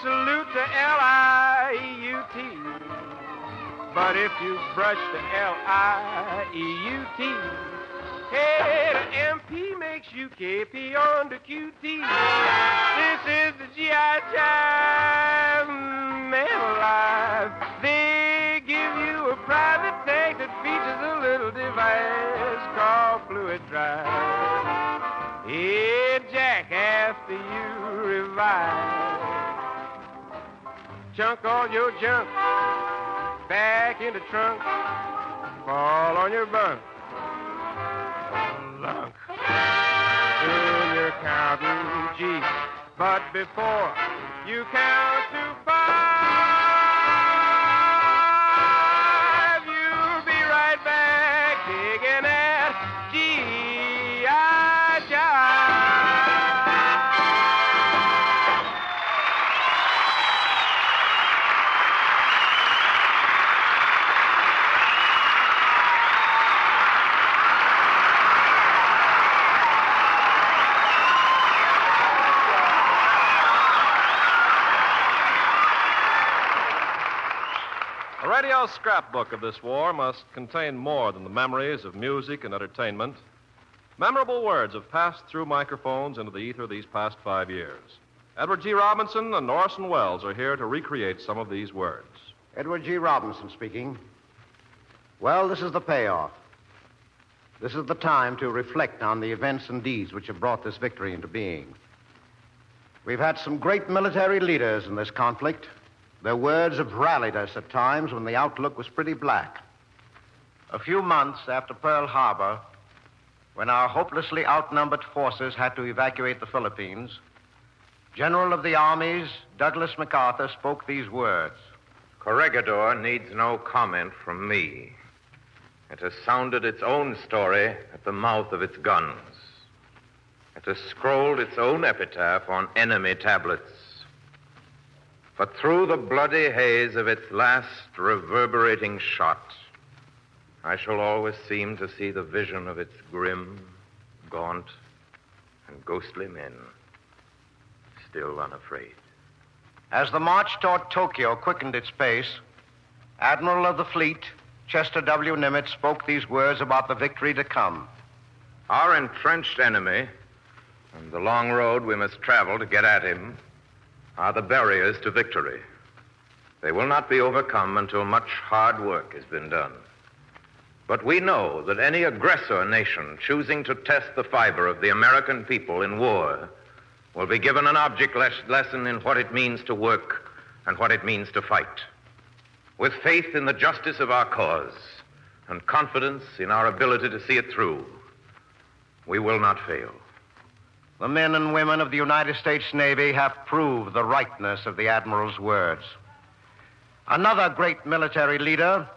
Salute the L-I-E-U-T. But if you brush the L-I-E-U-T, hey, the MP makes you KP on the QT. This is the G.I. Jive, man alive. They give you a private tank that features a little device called fluid drive. Hey, Jack, after you revive, chunk all your junk back in the trunk, fall on your bunk. Lunk. Soon you're counting G, but before you count to 5, you'll be right back digging at G.I. Jive. radio scrapbook of this war must contain more than the memories of music and entertainment. Memorable words have passed through microphones into the ether these past 5 years. Edward G. Robinson and Orson Welles are here to recreate some of these words. Edward G. Robinson speaking. Well, this is the payoff. This is the time to reflect on the events and deeds which have brought this victory into being. We've had some great military leaders in this conflict. Their words have rallied us at times when the outlook was pretty black. A few months after Pearl Harbor, when our hopelessly outnumbered forces had to evacuate the Philippines, General of the Armies Douglas MacArthur spoke these words. Corregidor needs no comment from me. It has sounded its own story at the mouth of its guns. It has scrolled its own epitaph on enemy tablets. But through the bloody haze of its last reverberating shot, I shall always seem to see the vision of its grim, gaunt, and ghostly men, still unafraid. As the march toward Tokyo quickened its pace, Admiral of the Fleet, Chester W. Nimitz, spoke these words about the victory to come. Our entrenched enemy, and the long road we must travel to get at him, are the barriers to victory. They will not be overcome until much hard work has been done. But we know that any aggressor nation choosing to test the fiber of the American people in war will be given an object lesson in what it means to work and what it means to fight. With faith in the justice of our cause and confidence in our ability to see it through, we will not fail. The men and women of the United States Navy have proved the rightness of the Admiral's words. Another great military leader,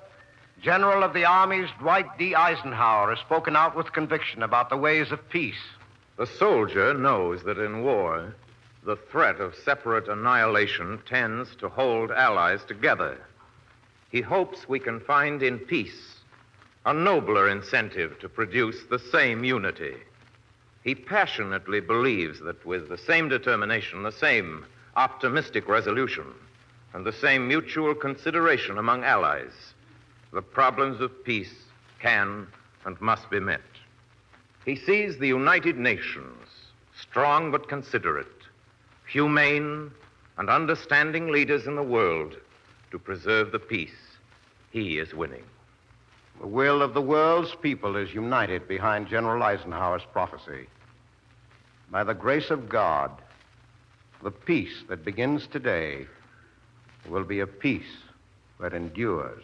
General of the Army's Dwight D. Eisenhower, has spoken out with conviction about the ways of peace. The soldier knows that in war, the threat of separate annihilation tends to hold allies together. He hopes we can find in peace a nobler incentive to produce the same unity. He passionately believes that with the same determination, the same optimistic resolution, and the same mutual consideration among allies, the problems of peace can and must be met. He sees the United Nations, strong but considerate, humane and understanding leaders in the world to preserve the peace he is winning. The will of the world's people is united behind General Eisenhower's prophecy. By the grace of God, the peace that begins today will be a peace that endures.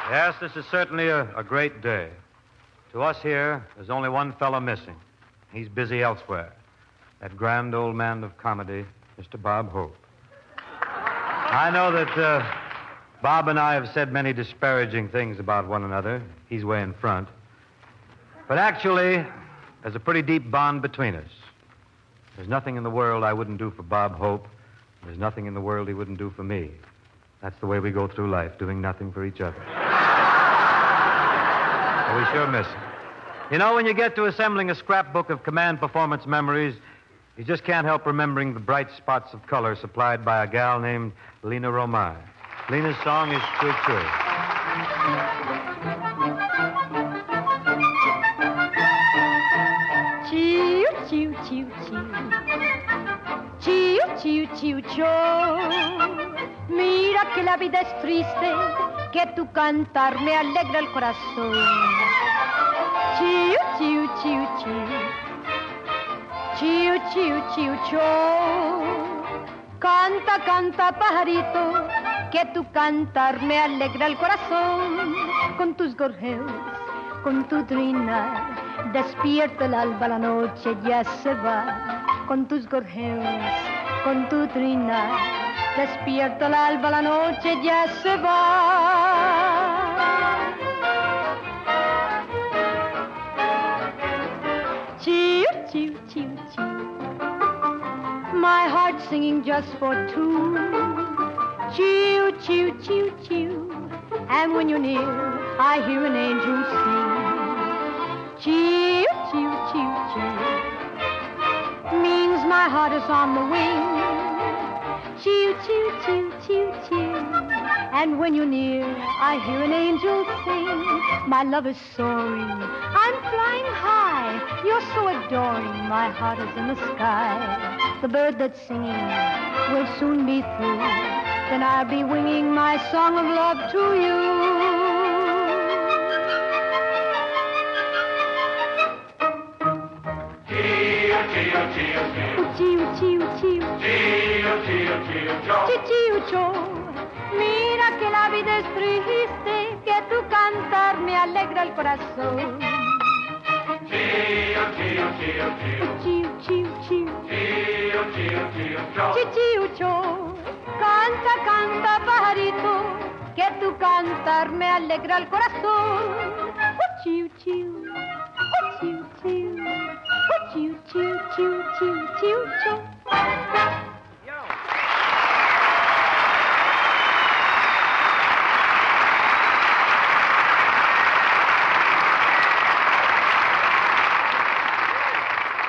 Yes, this is certainly a great day. To us here, there's only one fellow missing. He's busy elsewhere. That grand old man of comedy, Mr. Bob Hope. I know that Bob and I have said many disparaging things about one another. He's way in front. But actually, there's a pretty deep bond between us. There's nothing in the world I wouldn't do for Bob Hope. There's nothing in the world he wouldn't do for me. That's the way we go through life, doing nothing for each other. We sure miss him. You know, when you get to assembling a scrapbook of command performance memories, you just can't help remembering the bright spots of color supplied by a gal named Lena Romai. Lena's song is Choo Choo. Choo, choo, choo, choo. Choo, choo, choo, choo. Mira que la vida es triste, que tu cantar me alegra el corazón. Choo, choo, choo, choo. Choo, choo, choo, choo. Canta, canta, pajarito, que tu cantar me alegra el corazón. Con tus gorjeos, con tu trina, despierta el alba, la noche ya se va. Con tus gorjeos, con tu trina, despierta el alba, la noche ya se va. Choo, choo, choo, choo. My heart singing just for two. Choo, choo, choo, choo. And when you're near, I hear an angel sing. Chee, chee, chee, chee. Means my heart is on the wing. Chee, chee, chee, chee, chee. And when you're near, I hear an angel sing. My love is soaring, I'm flying high. You're so adoring, my heart is in the sky. The bird that's singing will soon be through. Then I'll be winging my song of love to you. Mira que la vida es triste, que tu cantar me alegra el corazón. Canta, canta, pajarito, que tu cantar me alegra el corazón. Chiu, chiu, chiu, chiu, chiu, chiu, chiu, chiu, chiu, chiu.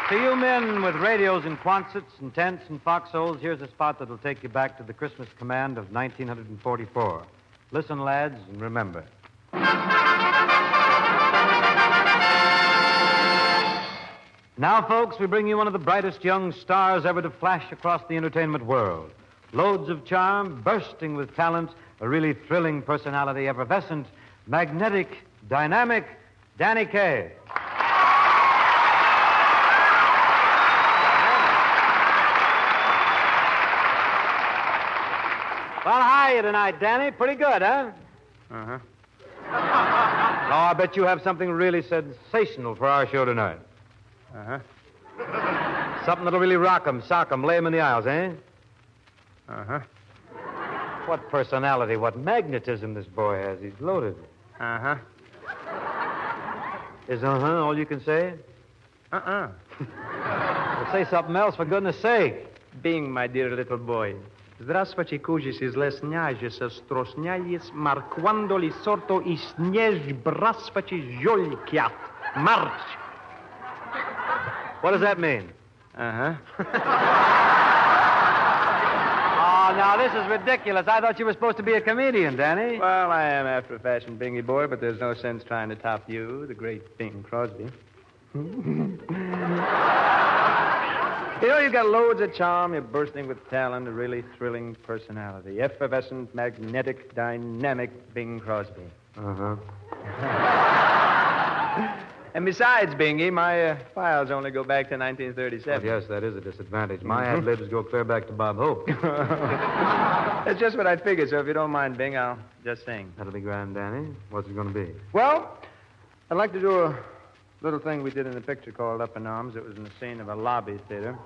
To you men with radios and Quonsets and tents and foxholes, here's a spot that'll take you back to the Christmas command of 1944. Listen, lads, and remember. Now, folks, we bring you one of the brightest young stars ever to flash across the entertainment world. Loads of charm, bursting with talent, a really thrilling personality, effervescent, magnetic, dynamic, Danny Kaye. Well, how are you tonight, Danny? Pretty good, huh? Uh-huh. Oh, I bet you have something really sensational for our show tonight. Uh-huh. Something that'll really rock 'em, sock 'em, lay 'em in the aisles, eh? Uh-huh. What personality, what magnetism this boy has. He's loaded. Uh-huh. Is uh-huh all you can say? Uh-uh. Well, say something else, for goodness sake. Bing, my dear little boy. Здравствуйте, кужись из лесняжи со стросняис, марквандо ли сорто и снеж браспачи жолькят. Марч. What does that mean? Uh-huh. Oh, now, this is ridiculous. I thought you were supposed to be a comedian, Danny. Well, I am after a fashion, Bingy boy, but there's no sense trying to top you, the great Bing Crosby. You know, you've got loads of charm. You're bursting with talent, a really thrilling personality. Effervescent, magnetic, dynamic Bing Crosby. Uh-huh. And besides, Bingy, my files only go back to 1937. Well, yes, that is a disadvantage. My ad-libs go clear back to Bob Hope. That's just what I figured, so if you don't mind, Bing, I'll just sing. That'll be grand, Danny. What's it going to be? Well, I'd like to do a little thing we did in the picture called Up in Arms. It was in the scene of a lobby theater.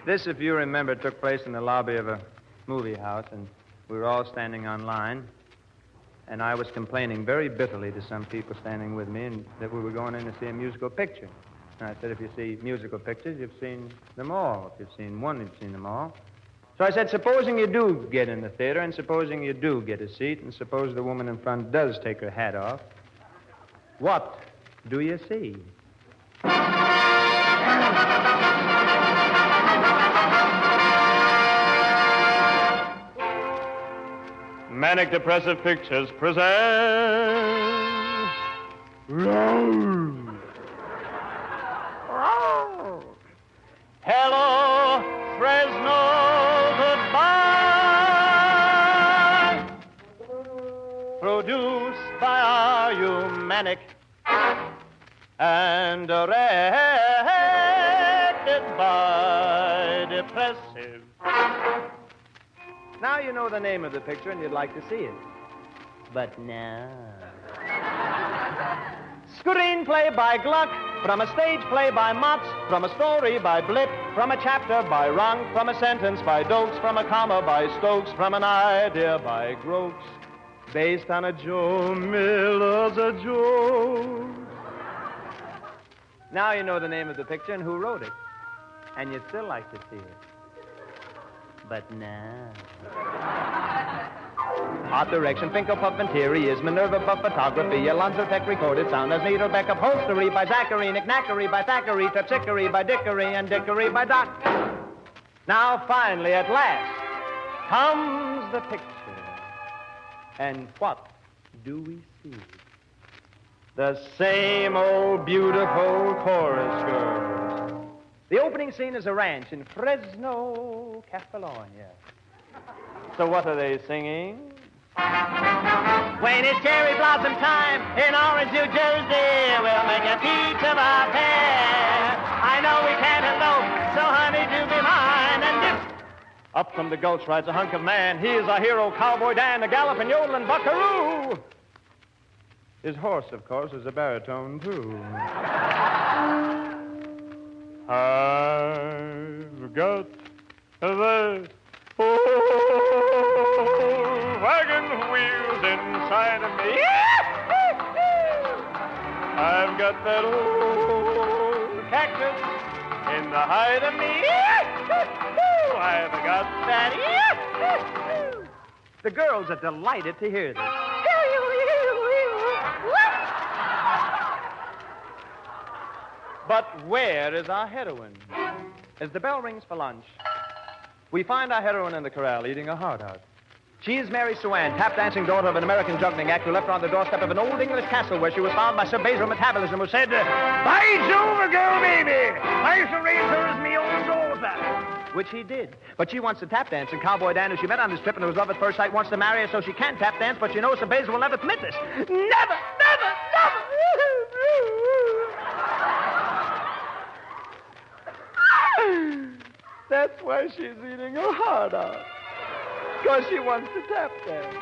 This, if you remember, took place in the lobby of a movie house, and we were all standing on line. And I was complaining very bitterly to some people standing with me and that we were going in to see a musical picture. And I said, if you see musical pictures, you've seen them all. If you've seen one, you've seen them all. So I said, supposing you do get in the theater, and supposing you do get a seat, and suppose the woman in front does take her hat off, what do you see? Manic Depressive Pictures present Roar. Hello, Fresno, goodbye. Produced by our humanic and directed by Depressive. Now you know the name of the picture and you'd like to see it. But no. Screenplay by Gluck, from a stage play by Motz, from a story by Blip, from a chapter by Runk, from a sentence by Dokes, from a comma by Stokes, from an idea by Groks, based on a Joe Miller's a joke. Now you know the name of the picture and who wrote it. And you'd still like to see it. But now. Art direction, Finkel Puff and Thierry is Minerva Buff photography, Alonzo Peck recorded sound as Needle Beck upholstery by Zachary, Nick Knackery by Thackeray, Terpsichore by Dickory, and Dickory by Doc. Now, finally, at last, comes the picture. And what do we see? The same old beautiful chorus girls. The opening scene is a ranch in Fresno, California. So what are they singing? When it's cherry blossom time in Orange, New Jersey, we'll make a peach of our pear. I know we can't elope, so honey, do be mine. And dip. Up from the gulch rides a hunk of man. He is our hero, Cowboy Dan, a galloping yodeling buckaroo. His horse, of course, is a baritone, too. I've got the wagon wheels inside of me. I've got that old cactus in the hide of me. I've got that. The girls are delighted to hear this. But where is our heroine? As the bell rings for lunch, we find our heroine in the corral eating her heart out. She is Mary Swan, tap-dancing daughter of an American juggling act who left her on the doorstep of an old English castle where she was found by Sir Basil Metabolism, who said, "By Jove, girl, baby, I shall raise her as me own daughter." Which he did. But she wants to tap dance, and Cowboy Dan, who she met on this trip and who was love at first sight, wants to marry her so she can tap dance, but she knows Sir Basil will never permit this. Never, never, never! That's why she's eating her heart out. Because she wants to tap dance.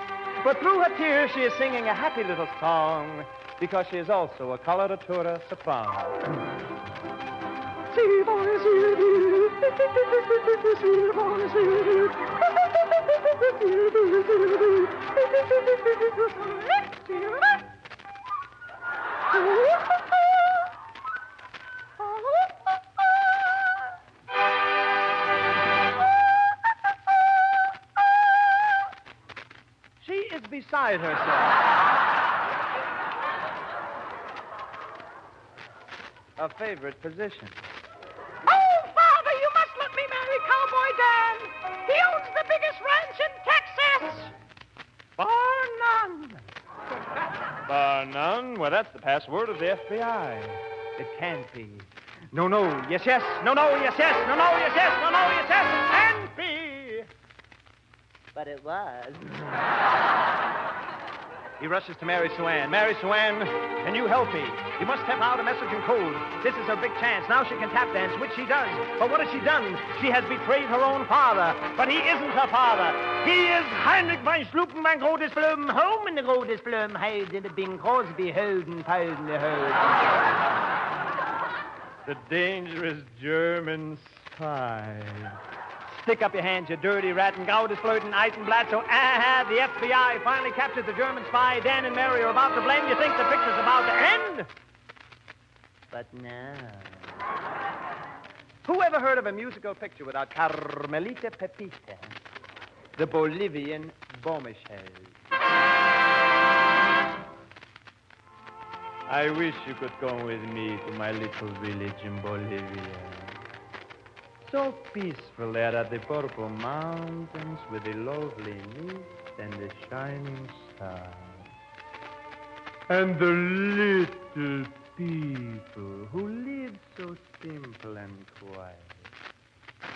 But through her tears, she is singing a happy little song because she is also a coloratura soprano. She is beside herself. A favorite position. Oh, Father, you must let me marry Cowboy Dan. He owns the biggest ranch in Texas. Bar none. Bar none? Well, that's the password of the FBI. It can't be. No, no, yes, yes. No, no, yes, yes. No, no, yes, yes. No, no, yes, yes. It can't be. But it was. He rushes to Mary Swan. Mary Swan, can you help me? You must step out a message in code. This is her big chance. Now she can tap dance, which she does. But what has she done? She has betrayed her own father. But he isn't her father. He is Heinrich von Schlupenbank Rodesblum, home in the Rodesblum, hides in the Bing Crosby, Hoden, Poden, the Hode. The dangerous German spy. Stick up your hands, you dirty rat, and Gaud is flirting, Eisenblatt, so the FBI finally captured the German spy. Dan and Mary are about to blame. You think the picture's about to end? But no. Who ever heard of a musical picture without Carmelita Pepita, the Bolivian Bombshell? I wish you could come with me to my little village in Bolivia. So peaceful there at the purple mountains with the lovely mist and the shining stars. And the little people who live so simple and quiet.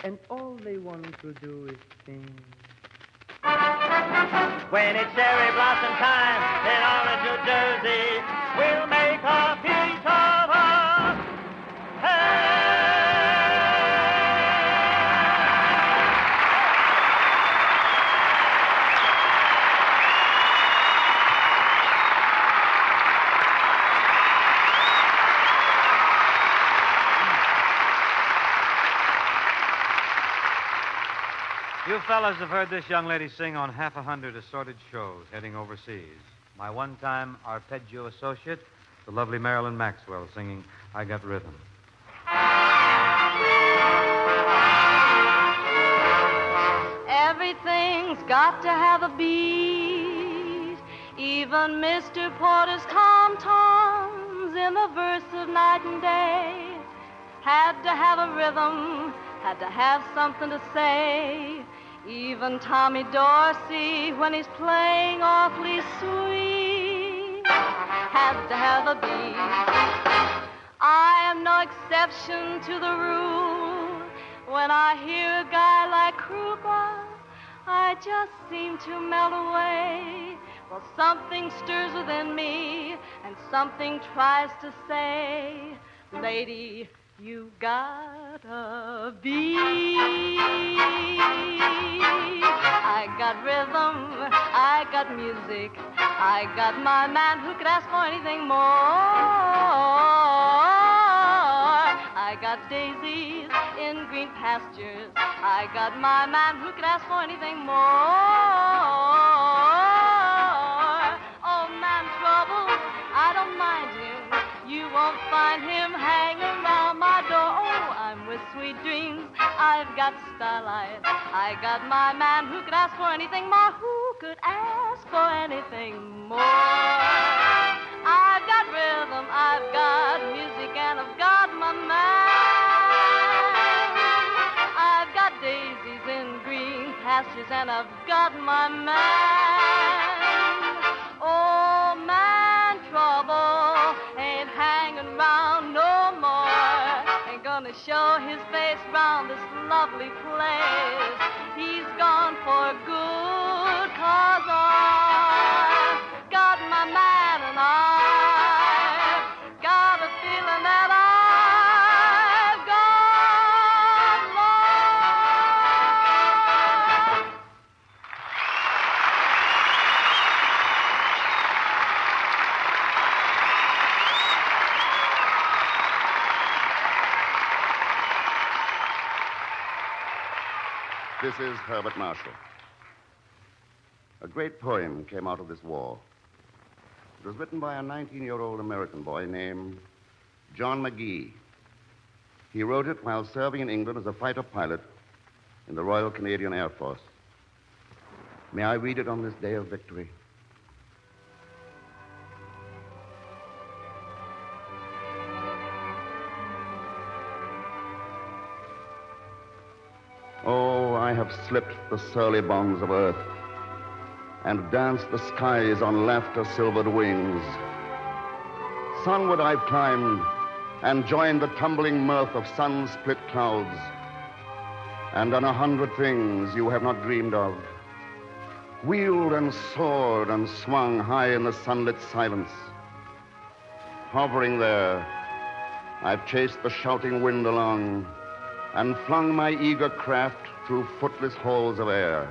And all they want to do is sing. When it's cherry blossom time in Orange, New Jersey, we'll make a peach of our hair. You fellas have heard this young lady sing on 100 assorted shows heading overseas. My one-time arpeggio associate, the lovely Marilyn Maxwell, singing I Got Rhythm. got to have a beat. Even Mr. Porter's tom-toms in the verse of Night and Day had to have a rhythm, had to have something to say. Even Tommy Dorsey, when he's playing awfully sweet, had to have a beat. I am no exception to the rule. When I hear a guy like Krupa, I just seem to melt away. Well, something stirs within me, and something tries to say, lady, you got a beat. I got rhythm, I got music, I got my man who could ask for anything more. I got daisies in green pastures, I got my man who could ask for anything more. Oh, man, trouble, I don't mind him. You won't find him hanging around my door. Oh, I'm with sweet dreams. I've got starlight. I got my man who could ask for anything more. Who could ask for anything more? I've got rhythm. I've got music, and I've got my man. I've got daisies in green pastures, and I've got my man. Oh, man, trouble ain't hanging around no more. Ain't gonna show his face round this lovely place. He's gone for good, 'cause I've got my man, and I've got a feeling that I've got love. This is Herbert Marshall. A great poem came out of this war. It was written by a 19-year-old American boy named John McGee. He wrote it while serving in England as a fighter pilot in the Royal Canadian Air Force. May I read it on this day of victory? Oh, I have slipped the surly bonds of earth and danced the skies on laughter-silvered wings. Sunward I've climbed and joined the tumbling mirth of sun-split clouds, and done 100 things you have not dreamed of. Wheeled and soared and swung high in the sunlit silence. Hovering there, I've chased the shouting wind along and flung my eager craft through footless halls of air.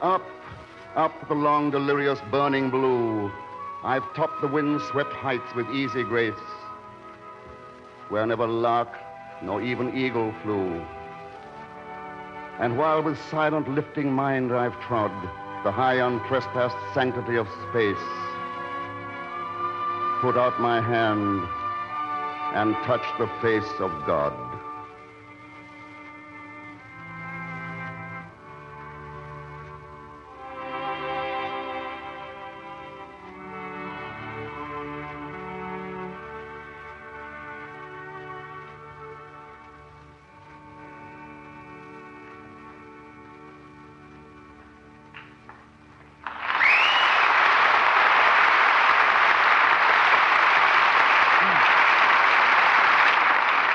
Up, up the long, delirious, burning blue, I've topped the wind-swept heights with easy grace, where never lark nor even eagle flew. And while with silent, lifting mind I've trod the high, untrespassed sanctity of space, put out my hand and touched the face of God.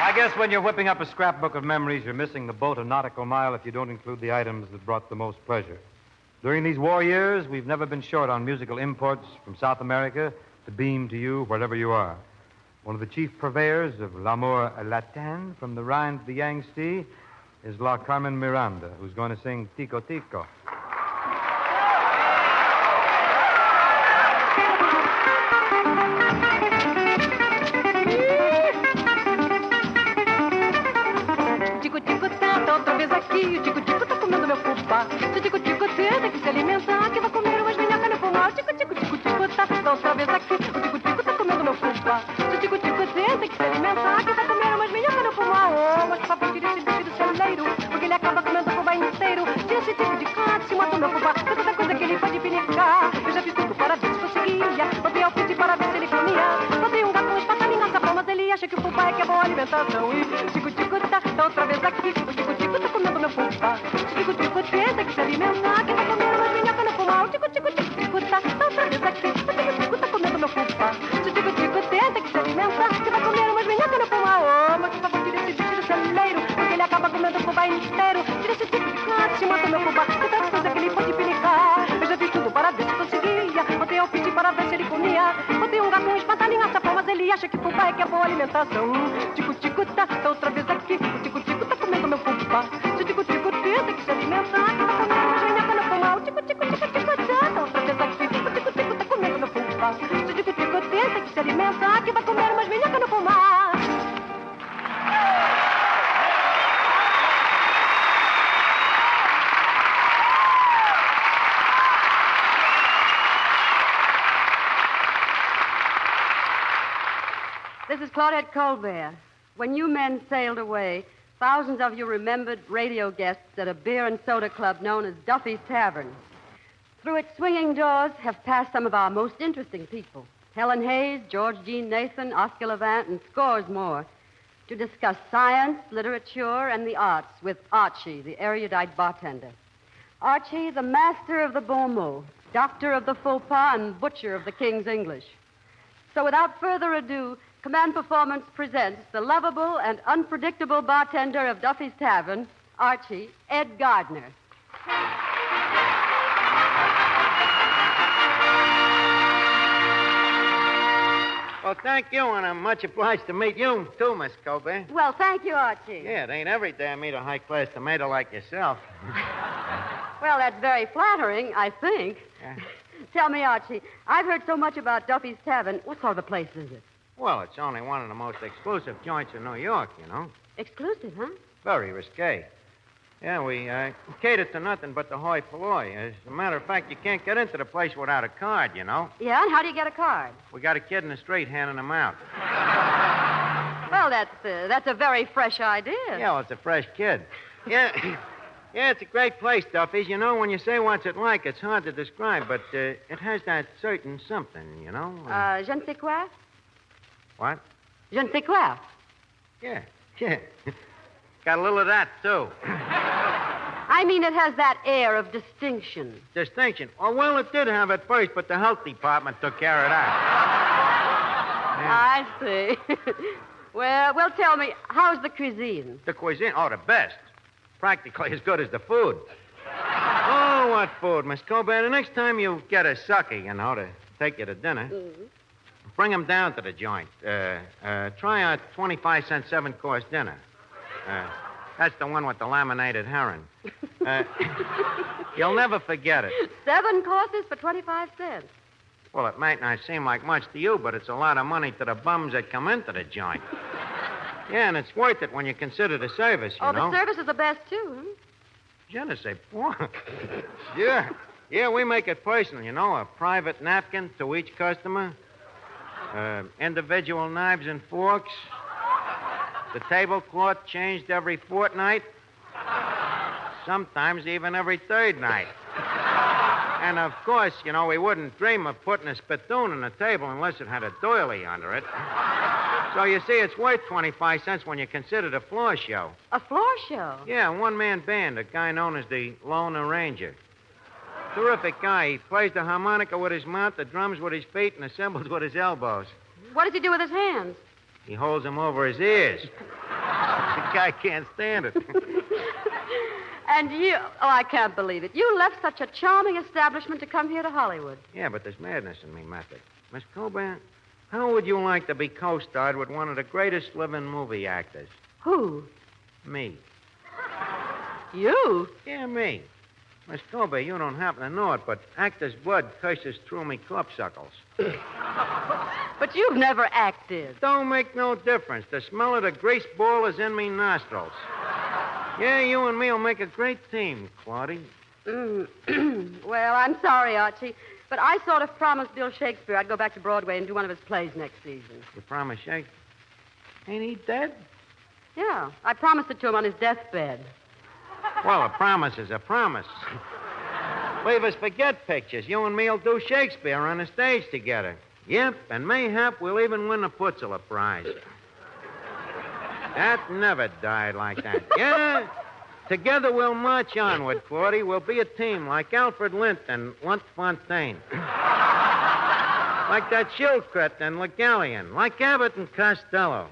I guess when you're whipping up a scrapbook of memories, you're missing the boat a nautical mile if you don't include the items that brought the most pleasure. During these war years, we've never been short on musical imports from South America to beam to you wherever you are. One of the chief purveyors of l'amour latin from the Rhine to the Yangtze is La Carmen Miranda, who's going to sing Tico Tico. Outra vez aqui, o tico-tico tá comendo meu fubá. Se o tico-tico tem que se alimentar, que vai comer umas minhocas no pomar. Tico-tico-tico tá outra vez aqui, o tico-tico tá comendo meu fubá. Se o tico-tico tem que se alimentar, que vai comer umas minhocas no pomar. Oh, mas só pra tirar esse bicho do celeiro, porque ele acaba comendo o fubá inteiro. Tira esse tipo de canto, é boa alimentação. E tico-tico tá outra vez aqui. O tico-tico tá comendo meu fubá. Tico-tico tenta que se alimentar. Quem tá comendo mais minhoca no fumar. O tico-tico tá outra vez aqui. O tico-tico tá comendo meu fubá. Tico-tico tenta que se alimentar. Quem tá comendo mais minhoca no fumar. Ô, mas por favor, tira esse bicho do celeiro. Porque ele acaba comendo o fubá inteiro. Tira esse tico de cá, te mata meu fubá. Que tantas coisas que ele pode pinicar. Eu já fiz tudo para ver se conseguia. Ontem eu pedi para ver se ele comia. Ontem um gato, um espantalho, um açapão. Mas ele acha que fubá é que é boa alimentação. Tico-tico tá outra vez aqui. O tico-tico tá comendo meu fubá. Tico-tico tenta que se alimentar. Quem tá comendo mais minhoca no fumar. O tico-tico tá outra vez aqui. O tico-tico tá comendo meu fubá. Tico-tico tenta que se alimentar. Quem vai comer mais minhoca no fumar. This is Claudette Colbert. When you men sailed away, thousands of you remembered radio guests at a beer and soda club known as Duffy's Tavern. Through its swinging doors have passed some of our most interesting people. Helen Hayes, George Jean Nathan, Oscar Levant, and scores more, to discuss science, literature, and the arts with Archie, the erudite bartender. Archie, the master of the bon mot, doctor of the faux pas, and butcher of the King's English. So without further ado, Command Performance presents the lovable and unpredictable bartender of Duffy's Tavern, Archie, Ed Gardner. Well, thank you, and I'm much obliged to meet you, too, Miss Colbert. Well, thank you, Archie. Yeah, it ain't every day I meet a high-class tomato like yourself. Well, that's very flattering, I think. Yeah. Tell me, Archie, I've heard so much about Duffy's Tavern. What sort of a place is it? Well, it's only one of the most exclusive joints in New York, you know. Exclusive, huh? Very risque. Yeah, we cater to nothing but the hoi polloi. As a matter of fact, you can't get into the place without a card, you know. Yeah, and how do you get a card? We got a kid in the street handing them out. Well, that's a very fresh idea. Yeah, well, it's a fresh kid. Yeah, yeah, it's a great place, Duffy's. You know, when you say what's it like, it's hard to describe, but it has that certain something, you know. Je ne sais quoi? What? Je ne sais quoi? Yeah. Got a little of that, too. I mean, it has that air of distinction. Distinction? Oh, well, it did have at first, but the health department took care of that. I see. Well, tell me, how's the cuisine? The cuisine? Oh, the best. Practically as good as the food. Oh, what food, Miss Colbert? The next time you get a sucker, you know, to take you to dinner, bring him down to the joint. Try a 25-cent 7-course dinner. That's the one with the laminated herring. You'll never forget it. 7 courses for 25 cents. Well, it might not seem like much to you, but it's a lot of money to the bums that come into the joint. Yeah, and it's worth it when you consider the service, you know. Oh, the service is the best, too, huh? Je ne sais point. Yeah, we make it personal, you know. A private napkin to each customer. Individual knives and forks. The tablecloth changed every fortnight. Sometimes even every third night. And, of course, you know, we wouldn't dream of putting a spittoon on the table unless it had a doily under it. So, you see, it's worth 25 cents when you consider the floor show. A floor show? Yeah, a one-man band, a guy known as the Lone Arranger. Terrific guy. He plays the harmonica with his mouth, the drums with his feet, and the cymbals with his elbows. What does he do with his hands? He holds them over his ears. The guy can't stand it. And you... Oh, I can't believe it. You left such a charming establishment to come here to Hollywood. Yeah, but there's madness in me method. Miss Colbert, how would you like to be co-starred with one of the greatest living movie actors? Who? Me. You? Yeah, me. Miss Colbert, you don't happen to know it, but actor's blood curses through me clubsuckles. But you've never acted. Don't make no difference. The smell of the grease ball is in me nostrils. Yeah, you and me will make a great team, Claudie. Well, I'm sorry, Archie, but I sort of promised Bill Shakespeare I'd go back to Broadway and do one of his plays next season. You promised Shakespeare? Ain't he dead? Yeah, I promised it to him on his deathbed. Well, a promise is a promise. Leave us forget pictures. You and me'll do Shakespeare on the stage together. Yep, and mayhap we'll even win the Putzler Prize. That never died like that. Yeah. Together we'll march onward, 40. We'll be a team like Alfred Lint and Lunt Fontaine. Like that Schildkret and Le Gallion. Like Abbott and Costello.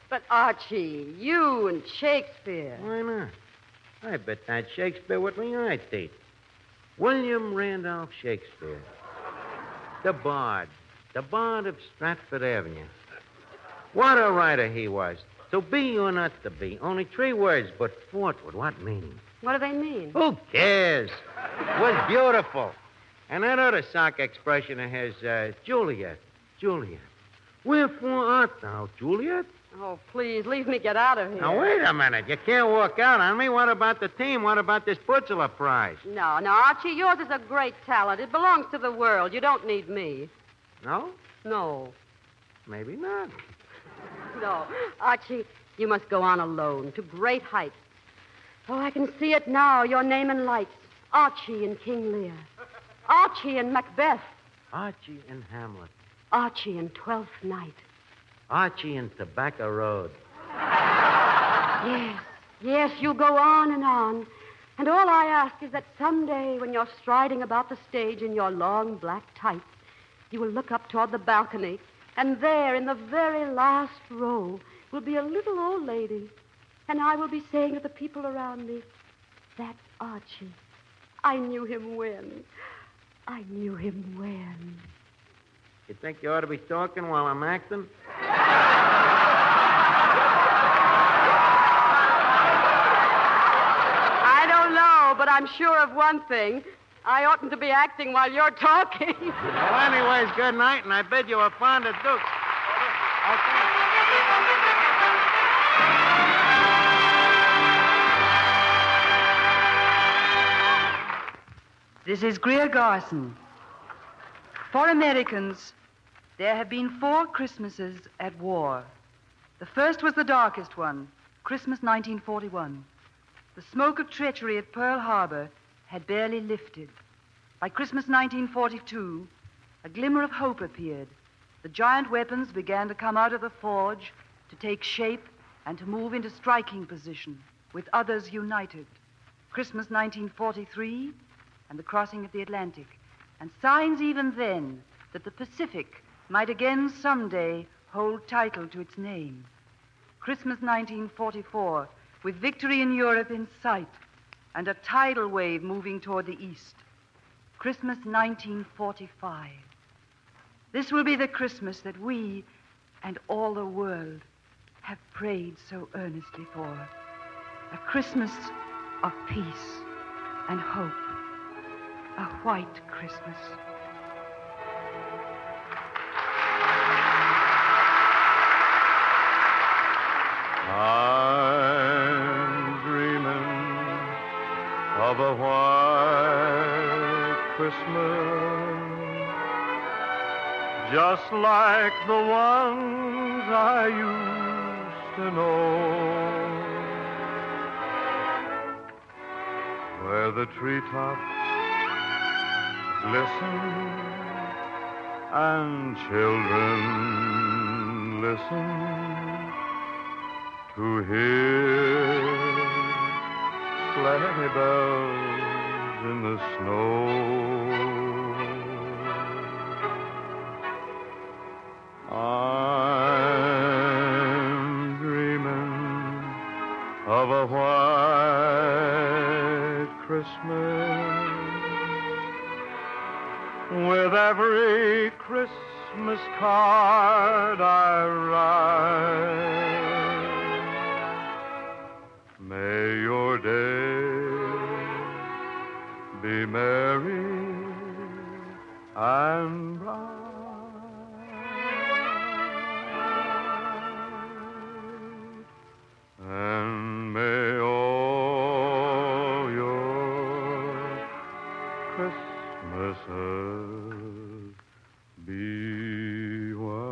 But, Archie, you and Shakespeare. Why not? I bet that Shakespeare with me eye teeth. William Randolph Shakespeare. The Bard of Stratford Avenue. What a writer he was. To be or not to be. Only 3 words, but 4 with what meaning? What do they mean? Who cares? It was beautiful. And that other sock expression of his, Juliet. Wherefore art thou, Juliet? Oh, please, leave me get out of here. Now, wait a minute. You can't walk out on me. What about the team? What about this Putzler prize? No, Archie, yours is a great talent. It belongs to the world. You don't need me. No? No. Maybe not. No. Archie, you must go on alone to great heights. Oh, I can see it now, your name in lights. Archie in King Lear. Archie in Macbeth. Archie in Hamlet. Archie in Twelfth Night. Archie in Tobacco Road. Yes, you go on. And all I ask is that someday when you're striding about the stage in your long black tights, you will look up toward the balcony, and there in the very last row will be a little old lady, and I will be saying to the people around me, that's Archie. I knew him when. You think you ought to be talking while I'm acting? I don't know, but I'm sure of one thing. I oughtn't to be acting while you're talking. Well, anyways, good night, and I bid you a fond adieu. This is Greer Garson. For Americans, there have been 4 Christmases at war. The first was the darkest one, Christmas 1941. The smoke of treachery at Pearl Harbor had barely lifted. By Christmas 1942, a glimmer of hope appeared. The giant weapons began to come out of the forge, to take shape, and to move into striking position, with others united. Christmas 1943, and the crossing of the Atlantic, and signs even then that the Pacific might again someday hold title to its name. Christmas 1944, with victory in Europe in sight, and a tidal wave moving toward the east. Christmas 1945. This will be the Christmas that we and all the world have prayed so earnestly for. A Christmas of peace and hope. A white Christmas. I'm dreaming of a white Christmas, just like the ones I used to know, where the treetops glisten and children listen to hear sleigh bells in the snow. I'm dreaming of a white Christmas, with every Christmas card I write. May your day be merry and bright, and may all your Christmases be white.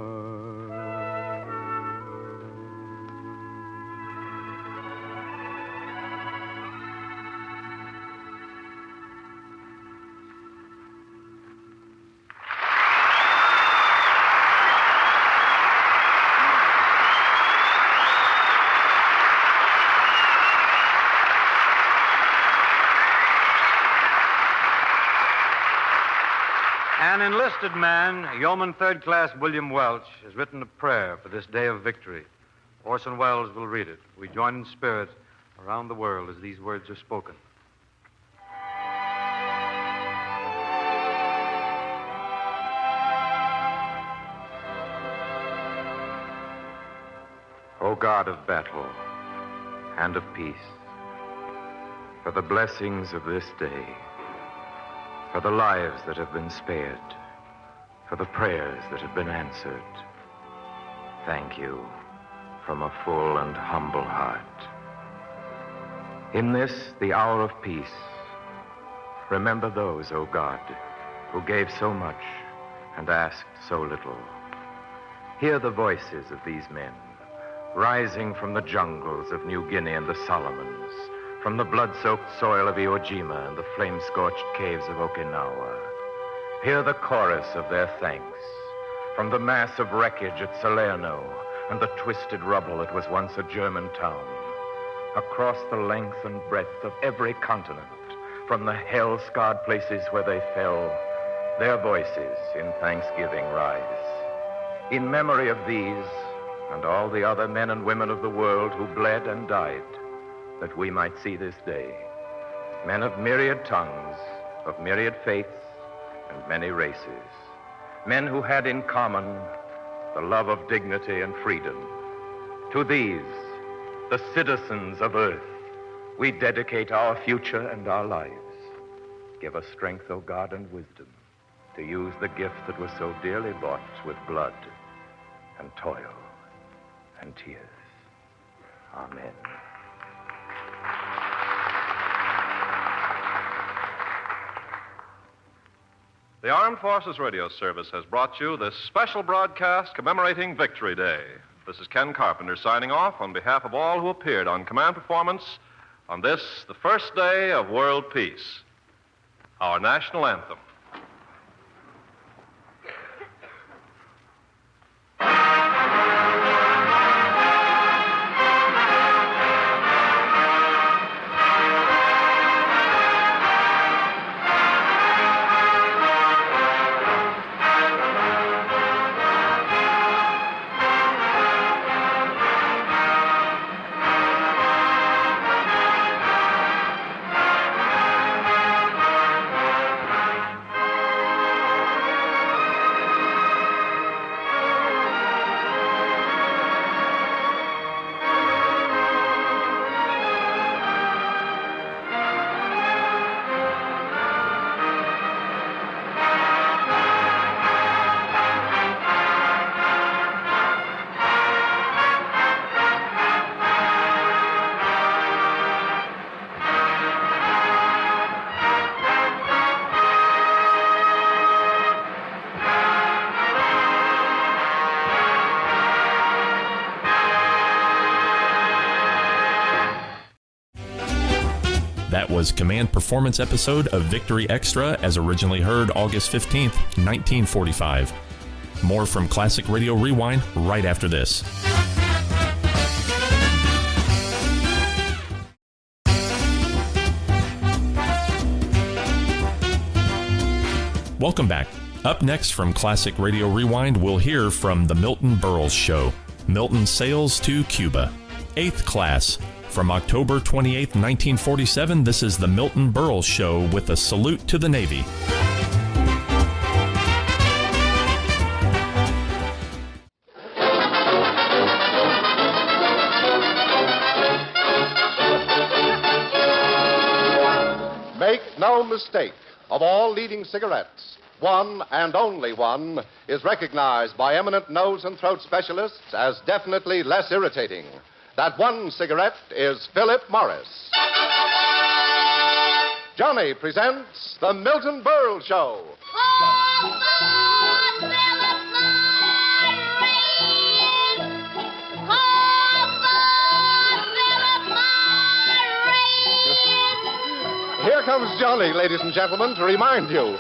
An enlisted man, Yeoman Third Class William Welch, has written a prayer for this day of victory. Orson Welles will read it. We join in spirit around the world as these words are spoken. O God of battle and of peace, for the blessings of this day, for the lives that have been spared, for the prayers that have been answered, thank you from a full and humble heart. In this, the hour of peace, remember those, O God, who gave so much and asked so little. Hear the voices of these men, rising from the jungles of New Guinea and the Solomons, from the blood-soaked soil of Iwo Jima and the flame-scorched caves of Okinawa. Hear the chorus of their thanks, from the mass of wreckage at Salerno and the twisted rubble that was once a German town, across the length and breadth of every continent, from the hell-scarred places where they fell, their voices in thanksgiving rise. In memory of these and all the other men and women of the world who bled and died, that we might see this day, men of myriad tongues, of myriad faiths, and many races, men who had in common the love of dignity and freedom. To these, the citizens of Earth, we dedicate our future and our lives. Give us strength, O God, and wisdom to use the gift that was so dearly bought with blood and toil and tears. Amen. The Armed Forces Radio Service has brought you this special broadcast commemorating Victory Day. This is Ken Carpenter signing off on behalf of all who appeared on Command Performance on this, the first day of world peace. Our national anthem. That was Command Performance episode of Victory Extra, as originally heard August 15th, 1945. More from Classic Radio Rewind right after this. Welcome back. Up next from Classic Radio Rewind, we'll hear from the Milton Berle Show. Milton sails to Cuba. 8th class. From October 28, 1947, this is the Milton Berle Show with a salute to the Navy. Make no mistake, of all leading cigarettes, one and only one is recognized by eminent nose and throat specialists as definitely less irritating. That one cigarette is Philip Morris. Johnny presents the Milton Berle Show. Here comes Johnny, ladies and gentlemen, to remind you.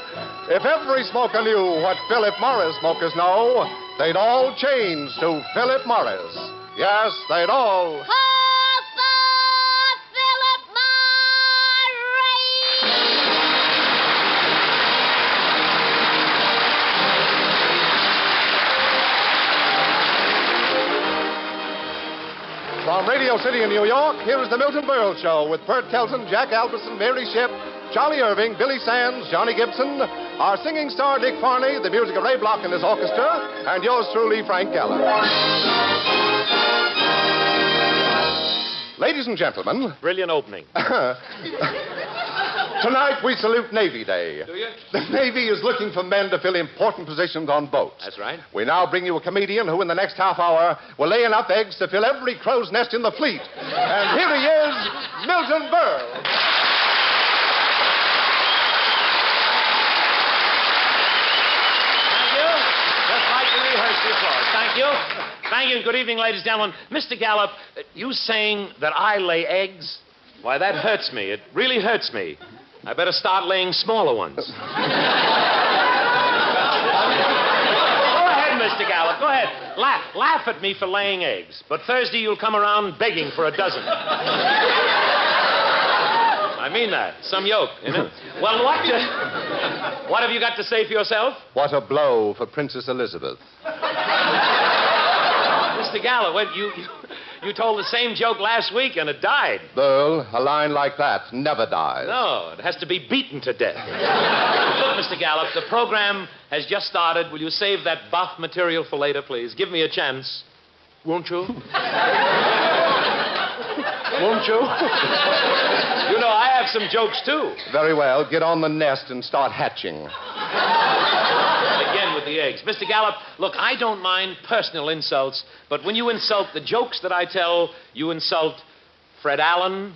If every smoker knew what Philip Morris smokers know, they'd all change to Philip Morris. Yes, they'd all. Radio City in New York, here is the Milton Berle Show with Bert Kelton, Jack Alberson, Mary Shipp, Charlie Irving, Billy Sands, Johnny Gibson, our singing star Dick Farney, the music of Ray Block and his orchestra, and yours truly, Frank Geller. Ladies and gentlemen. Brilliant opening. Tonight we salute Navy Day. Do you? The Navy is looking for men to fill important positions on boats. That's right. We now bring you a comedian who in the next half hour will lay enough eggs to fill every crow's nest in the fleet. And here he is, Milton Berle. Thank you. Just like to rehearse the applause. Thank you. Thank you, and good evening, ladies and gentlemen. Mr. Gallup, you saying that I lay eggs? Why, that hurts me. It really hurts me. I better start laying smaller ones. Go ahead, Mr. Gallup. Go ahead. Laugh at me for laying eggs. But Thursday you'll come around begging for a dozen. I mean that. Some yoke, you know. Well, what have you got to say for yourself? What a blow for Princess Elizabeth. Mr. Gallup, you told the same joke last week and it died. Berle, a line like that never dies. No, it has to be beaten to death. Look, Mr. Gallup, the program has just started. Will you save that buff material for later, please? Give me a chance. Won't you? Won't you? You know, I have some jokes, too. Very well. Get on the nest and start hatching. Again with the eggs. Mr. Gallup, look, I don't mind personal insults, but when you insult the jokes that I tell, you insult Fred Allen,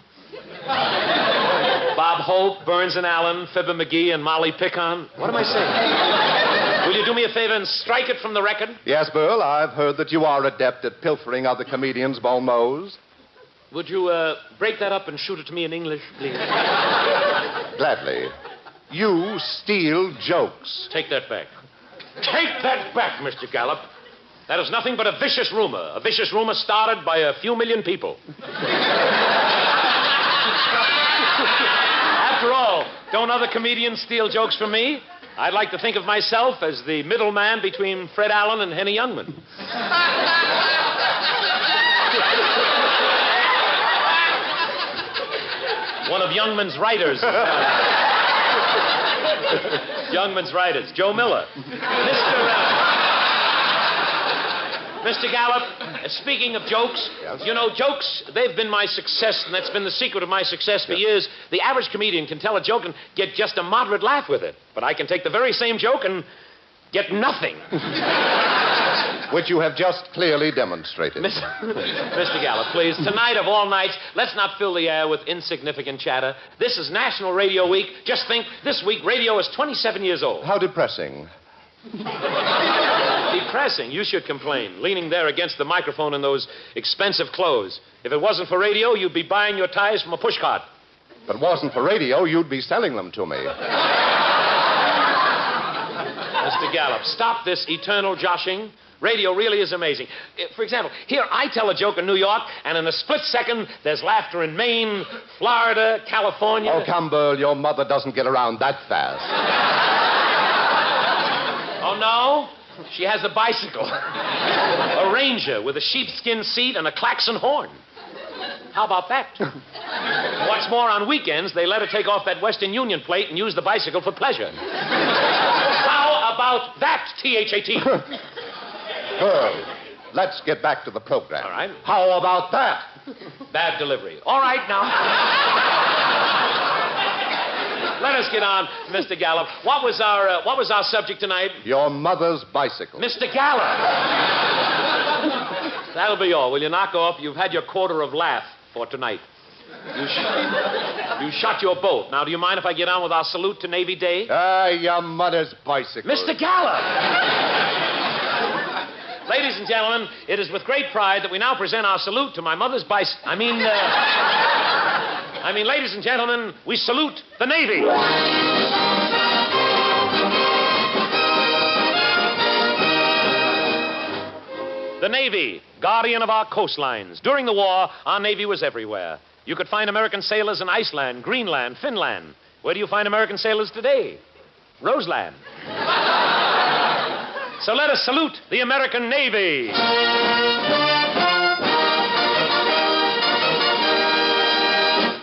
Bob Hope, Burns and Allen, Fibber McGee, and Molly Picon. What am I saying? Will you do me a favor and strike it from the record? Yes, Berle, I've heard that you are adept at pilfering other comedians' bon mots. Would you break that up and shoot it to me in English, please? Gladly. You steal jokes. Take that back. Take that back, Mr. Gallup. That is nothing but a vicious rumor. A vicious rumor started by a few million people. After all, don't other comedians steal jokes from me? I'd like to think of myself as the middleman between Fred Allen and Henny Youngman. One of Youngman's writers. Youngman's writers. Joe Miller. Mr. Gallup, speaking of jokes, yes. You know, jokes, they've been my success, and that's been the secret of my success for years. The average comedian can tell a joke and get just a moderate laugh with it. But I can take the very same joke and get nothing. Which you have just clearly demonstrated. Mr. Gallup, please, tonight of all nights, let's not fill the air with insignificant chatter. This is National Radio Week. Just think, this week radio is 27 years old. How depressing. Depressing? You should complain, leaning there against the microphone in those expensive clothes. If it wasn't for radio, you'd be buying your ties from a pushcart. If it wasn't for radio, you'd be selling them to me. Mr. Gallup, stop this eternal joshing. Radio really is amazing. For example, here I tell a joke in New York, and in a split second, there's laughter in Maine, Florida, California. Oh, come, Berle, your mother doesn't get around that fast. Oh, no? She has a bicycle. A Ranger with a sheepskin seat and a klaxon horn. How about that? What's more, on weekends, they let her take off that Western Union plate and use the bicycle for pleasure. How about that, T-H-A-T? Berle, let's get back to the program. All right. How about that? Bad delivery. All right, now. Let us get on, Mr. Gallup. What was our subject tonight? Your mother's bicycle. Mr. Gallup! That'll be all. Will you knock off? You've had your quarter of laugh for tonight. You shot your bolt. Now, do you mind if I get on with our salute to Navy Day? Your mother's bicycle. Mr. Gallup! Ladies and gentlemen, it is with great pride that we now present our salute to my mother's bicycle. I mean, ladies and gentlemen, we salute the Navy. The Navy, guardian of our coastlines. During the war, our Navy was everywhere. You could find American sailors in Iceland, Greenland, Finland. Where do you find American sailors today? Roseland. So let us salute the American Navy.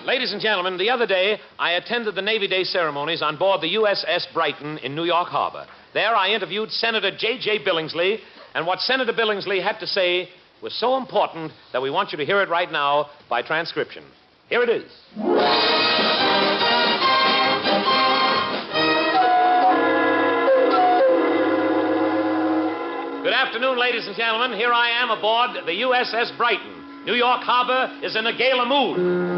Ladies and gentlemen, the other day, I attended the Navy Day ceremonies on board the USS Brighton in New York Harbor. There, I interviewed Senator J.J. Billingsley, and what Senator Billingsley had to say was so important that we want you to hear it right now by transcription. Here it is. Good afternoon, ladies and gentlemen. Here I am aboard the USS Brighton. New York Harbor is in a gala mood.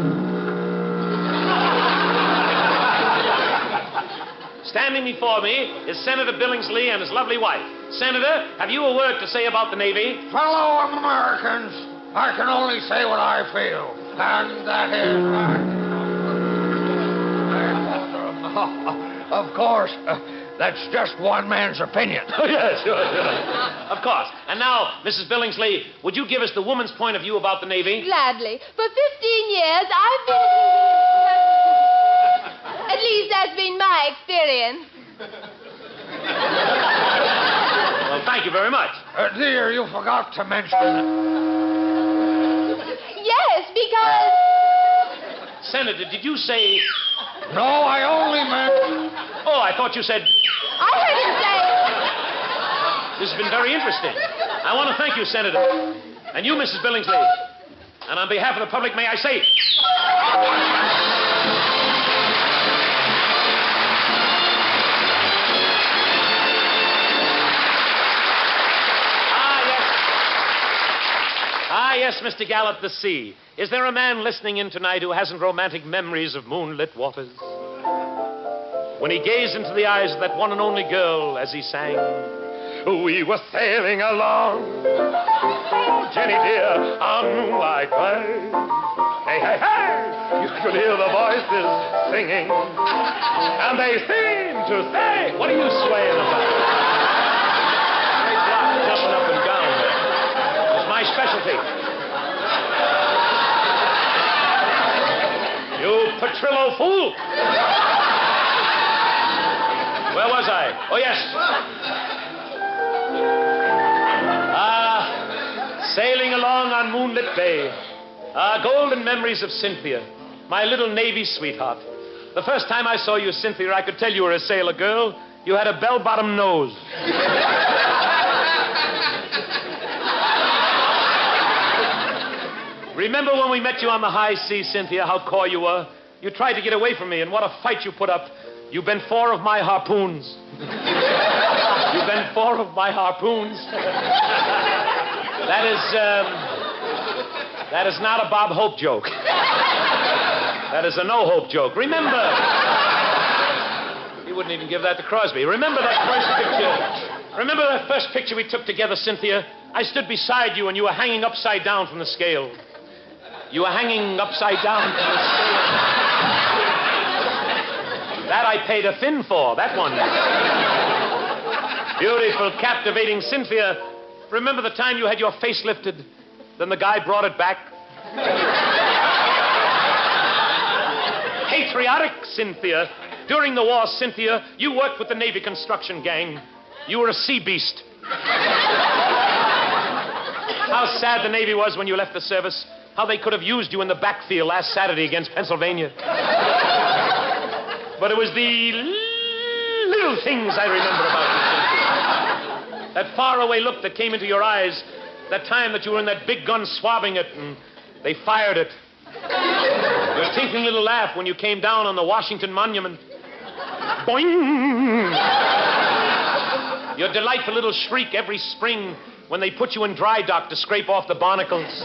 Standing before me is Senator Billingsley and his lovely wife. Senator, have you a word to say about the Navy? Fellow Americans, I can only say what I feel, and that is... Of course, that's just one man's opinion. Yes, sure. Of course. And now, Mrs. Billingsley, would you give us the woman's point of view about the Navy? Gladly. For 15 years, I've been... At least that's been my experience. Well, thank you very much. Dear, you forgot to mention... Yes, because... Senator, did you say... No, I only meant... Oh, I thought you said... I heard him say... This has been very interesting. I want to thank you, Senator. And you, Mrs. Billingsley. And on behalf of the public, may I say... Ah, yes, Mr. Gallup, the sea. Is there a man listening in tonight who hasn't romantic memories of moonlit waters? When he gazed into the eyes of that one and only girl as he sang, we were sailing along, oh, Jenny dear, on moonlight way. Hey, hey, hey! You could hear the voices singing, and they seemed to say, what are you swaying about? Great block jumping up and down there. It's my specialty. You Petrillo fool! Where was I? Oh, yes. Sailing along on moonlit bay. Golden memories of Cynthia, my little Navy sweetheart. The first time I saw you, Cynthia, I could tell you were a sailor girl. You had a bell-bottom nose. Remember when we met you on the high seas, Cynthia, how coy you were? You tried to get away from me, and what a fight you put up. You bent 4 of my harpoons. You bent 4 of my harpoons. That is not a Bob Hope joke. That is a no-hope joke. Remember... He wouldn't even give that to Crosby. Remember that first picture we took together, Cynthia? I stood beside you, and you were hanging upside down from the scale. You were hanging upside down from the scale. That I paid a fin for, that one. Beautiful, captivating Cynthia. Remember the time you had your face lifted, then the guy brought it back? Patriotic Cynthia. During the war, Cynthia, you worked with the Navy construction gang. You were a sea beast. How sad the Navy was when you left the service. How they could have used you in the backfield last Saturday against Pennsylvania. But it was the little things I remember about you, Cynthia. That faraway look that came into your eyes, that time that you were in that big gun swabbing it, and they fired it. Your tinkling little laugh when you came down on the Washington Monument. Boing! Your delightful little shriek every spring when they put you in dry dock to scrape off the barnacles.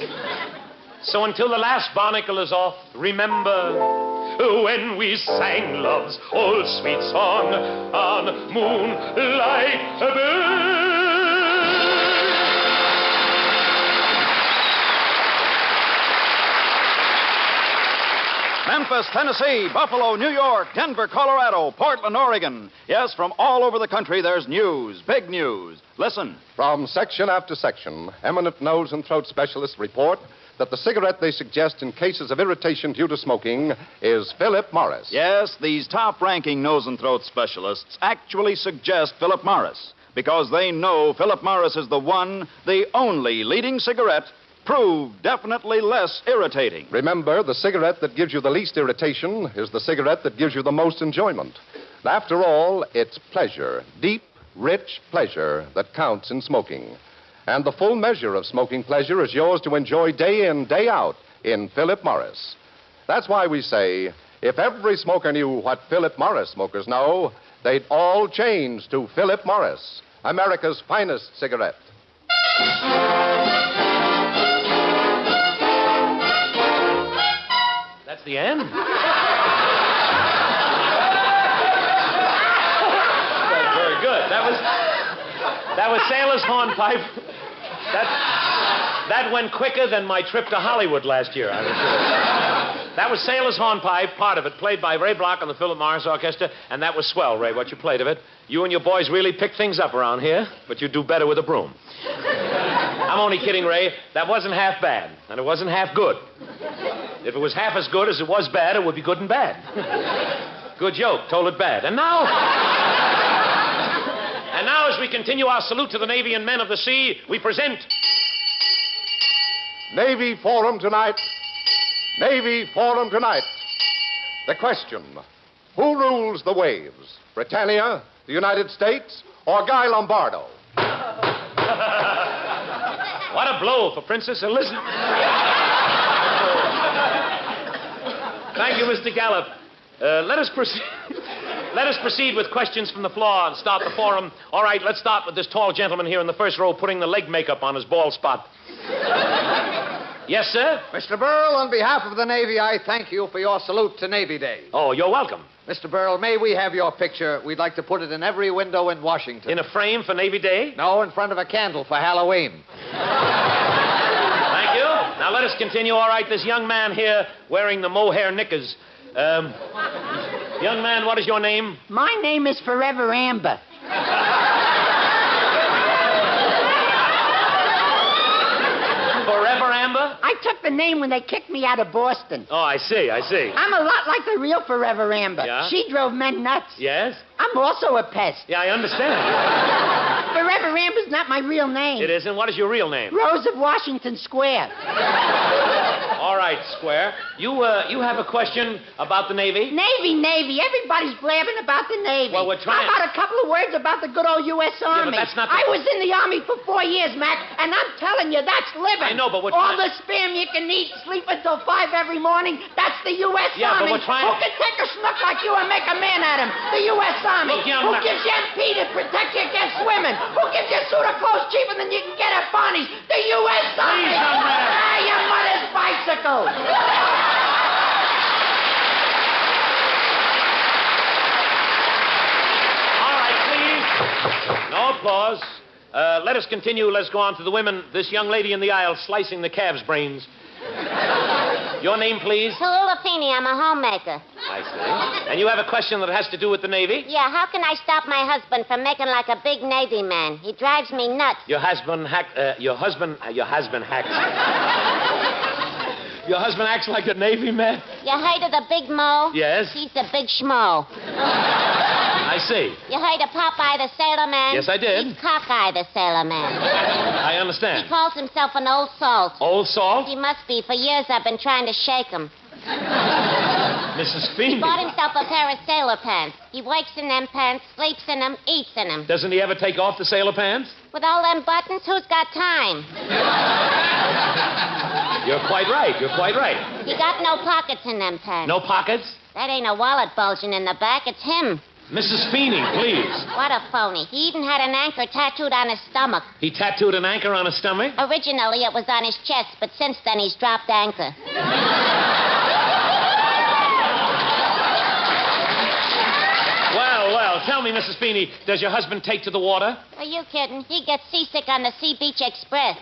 So until the last barnacle is off, remember when we sang love's old sweet song on moonlight bay. Memphis, Tennessee, Buffalo, New York, Denver, Colorado, Portland, Oregon. Yes, from all over the country, there's news, big news. Listen. From section after section, eminent nose and throat specialists report that the cigarette they suggest in cases of irritation due to smoking is Philip Morris. Yes, these top-ranking nose and throat specialists actually suggest Philip Morris because they know Philip Morris is the one, the only leading cigarette proved definitely less irritating. Remember, the cigarette that gives you the least irritation is the cigarette that gives you the most enjoyment. After all, it's pleasure, deep, rich pleasure, that counts in smoking. And the full measure of smoking pleasure is yours to enjoy day in, day out in Philip Morris. That's why we say, if every smoker knew what Philip Morris smokers know, they'd all change to Philip Morris, America's finest cigarette. That's the end? That's very good. That was Sailor's Hornpipe. That went quicker than my trip to Hollywood last year, I was sure. That was Sailor's Hornpipe, part of it, played by Ray Block on the Philip Morris Orchestra, and that was swell, Ray, what you played of it. You and your boys really pick things up around here, but you do better with a broom. I'm only kidding, Ray. That wasn't half bad, and it wasn't half good. If it was half as good as it was bad, it would be good and bad. Good joke, told it bad. And now, as we continue our salute to the Navy and men of the sea, we present... Navy Forum tonight. Navy Forum tonight. The question, who rules the waves? Britannia, the United States, or Guy Lombardo? What a blow for Princess Elizabeth. Thank you, Mr. Gallup. Let us proceed with questions from the floor and start the forum. All right, let's start with this tall gentleman here in the first row putting the leg makeup on his bald spot. Yes, sir? Mr. Berle, on behalf of the Navy, I thank you for your salute to Navy Day. Oh, you're welcome. Mr. Berle, may we have your picture? We'd like to put it in every window in Washington. In a frame for Navy Day? No, in front of a candle for Halloween. Thank you. Now let us continue. All right, this young man here wearing the mohair knickers. Young man, what is your name? My name is Forever Amber. Forever Amber? I took the name when they kicked me out of Boston. Oh, I see. I'm a lot like the real Forever Amber. Yeah? She drove men nuts. Yes? I'm also a pest. Yeah, I understand. Forever Amber's not my real name. It isn't? What is your real name? Rose of Washington Square. All right, Square. You have a question about the Navy? Navy. Everybody's blabbing about the Navy. Well, we're trying... How about a couple of words about the good old U.S. Army? but that's not... I was in the Army for 4 years, Mac, and I'm telling you, that's living. I know, but we're All the spam you can eat, sleep until 5 every morning, that's the U.S. Yeah, Army. but we're trying... Who can take a schmuck like you and make a man out of him? The U.S. Army. Look, young Who man... gives you MP to protect you against women? Who gives you a suit of clothes cheaper than you can get at Barney's? The U.S. Army. Please, young man. Your mother's bicycle. No applause. Let us continue. Let's go on to the women. This young lady in the aisle slicing the calves' brains. Your name, please? Tallulah Feeney. I'm a homemaker. I see. And you have a question that has to do with the Navy? Yeah, how can I stop my husband from making like a big Navy man? He drives me nuts. Your husband hacks. Your husband acts like a Navy man? You heard of the Big Mo? Yes. He's the Big Schmo. I see. You heard of Popeye the Sailor Man? Yes, I did. He's Cockeye the Sailor Man. I understand. He calls himself an old salt. Old salt? He must be. For years I've been trying to shake him. Mrs. Feeney. He bought himself a pair of sailor pants. He wakes in them pants, sleeps in them, eats in them. Doesn't he ever take off the sailor pants? With all them buttons, who's got time? You're quite right. He got no pockets in them pants. No pockets? That ain't a wallet bulging in the back. It's him. Mrs. Feeney, please. What a phony. He even had an anchor tattooed on his stomach. He tattooed an anchor on his stomach? Originally, it was on his chest, but since then, he's dropped anchor. Well, tell me, Mrs. Feeney, does your husband take to the water? Are you kidding? He gets seasick on the Sea Beach Express.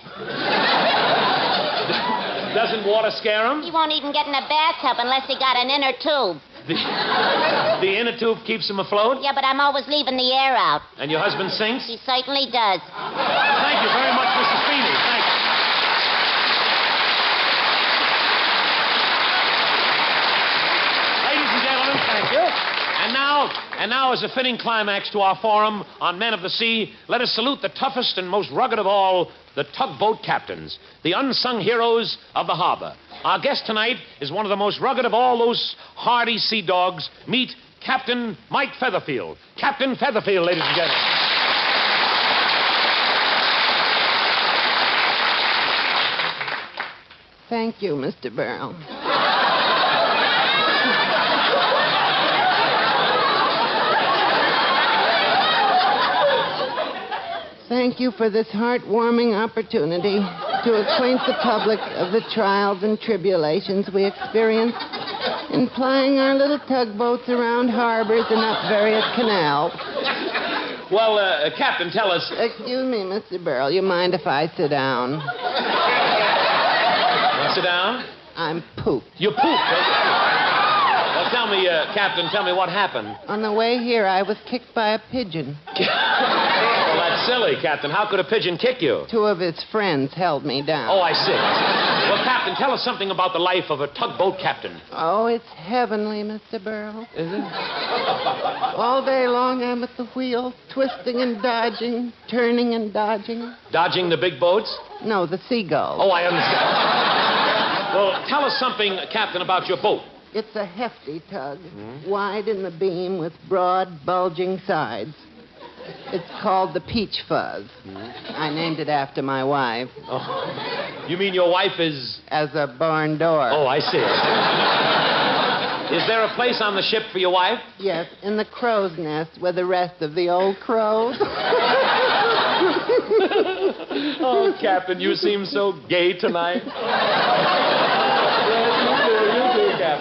Doesn't water scare him? He won't even get in a bathtub unless he got an inner tube. The inner tube keeps him afloat? Yeah, but I'm always leaving the air out. And your husband sinks? He certainly does. Thank you very much, Mrs. Feeney. Thank you. Ladies and gentlemen, thank you. And now, as a fitting climax to our forum on Men of the Sea, let us salute the toughest and most rugged of all, the tugboat captains, the unsung heroes of the harbor. Our guest tonight is one of the most rugged of all those hardy sea dogs. Meet Captain Mike Featherfield. Captain Featherfield, ladies and gentlemen. Thank you, Mr. Berle. Thank you for this heartwarming opportunity to acquaint the public of the trials and tribulations we experience in plying our little tugboats around harbors and up various canals. Well, Captain, tell us... Excuse me, Mr. Berle. You mind if I sit down? Want to sit down? I'm pooped. You pooped? Well, tell me, Captain, tell me what happened. On the way here, I was kicked by a pigeon. Well, that's silly, Captain. How could a pigeon kick you? Two of his friends held me down. Oh, I see. Well, Captain, tell us something about the life of a tugboat captain. Oh, it's heavenly, Mr. Berle. Is it? All day long, I'm at the wheel, twisting and dodging, turning and dodging. Dodging the big boats? No, the seagulls. Oh, I understand. Well, tell us something, Captain, about your boat. It's a hefty tug, wide in the beam with broad, bulging sides. It's called the Peach Fuzz. I named it after my wife. Oh. You mean your wife is... As a barn door. Oh, I see. Is there a place on the ship for your wife? Yes, in the crow's nest with the rest of the old crows. Oh, Captain, you seem so gay tonight.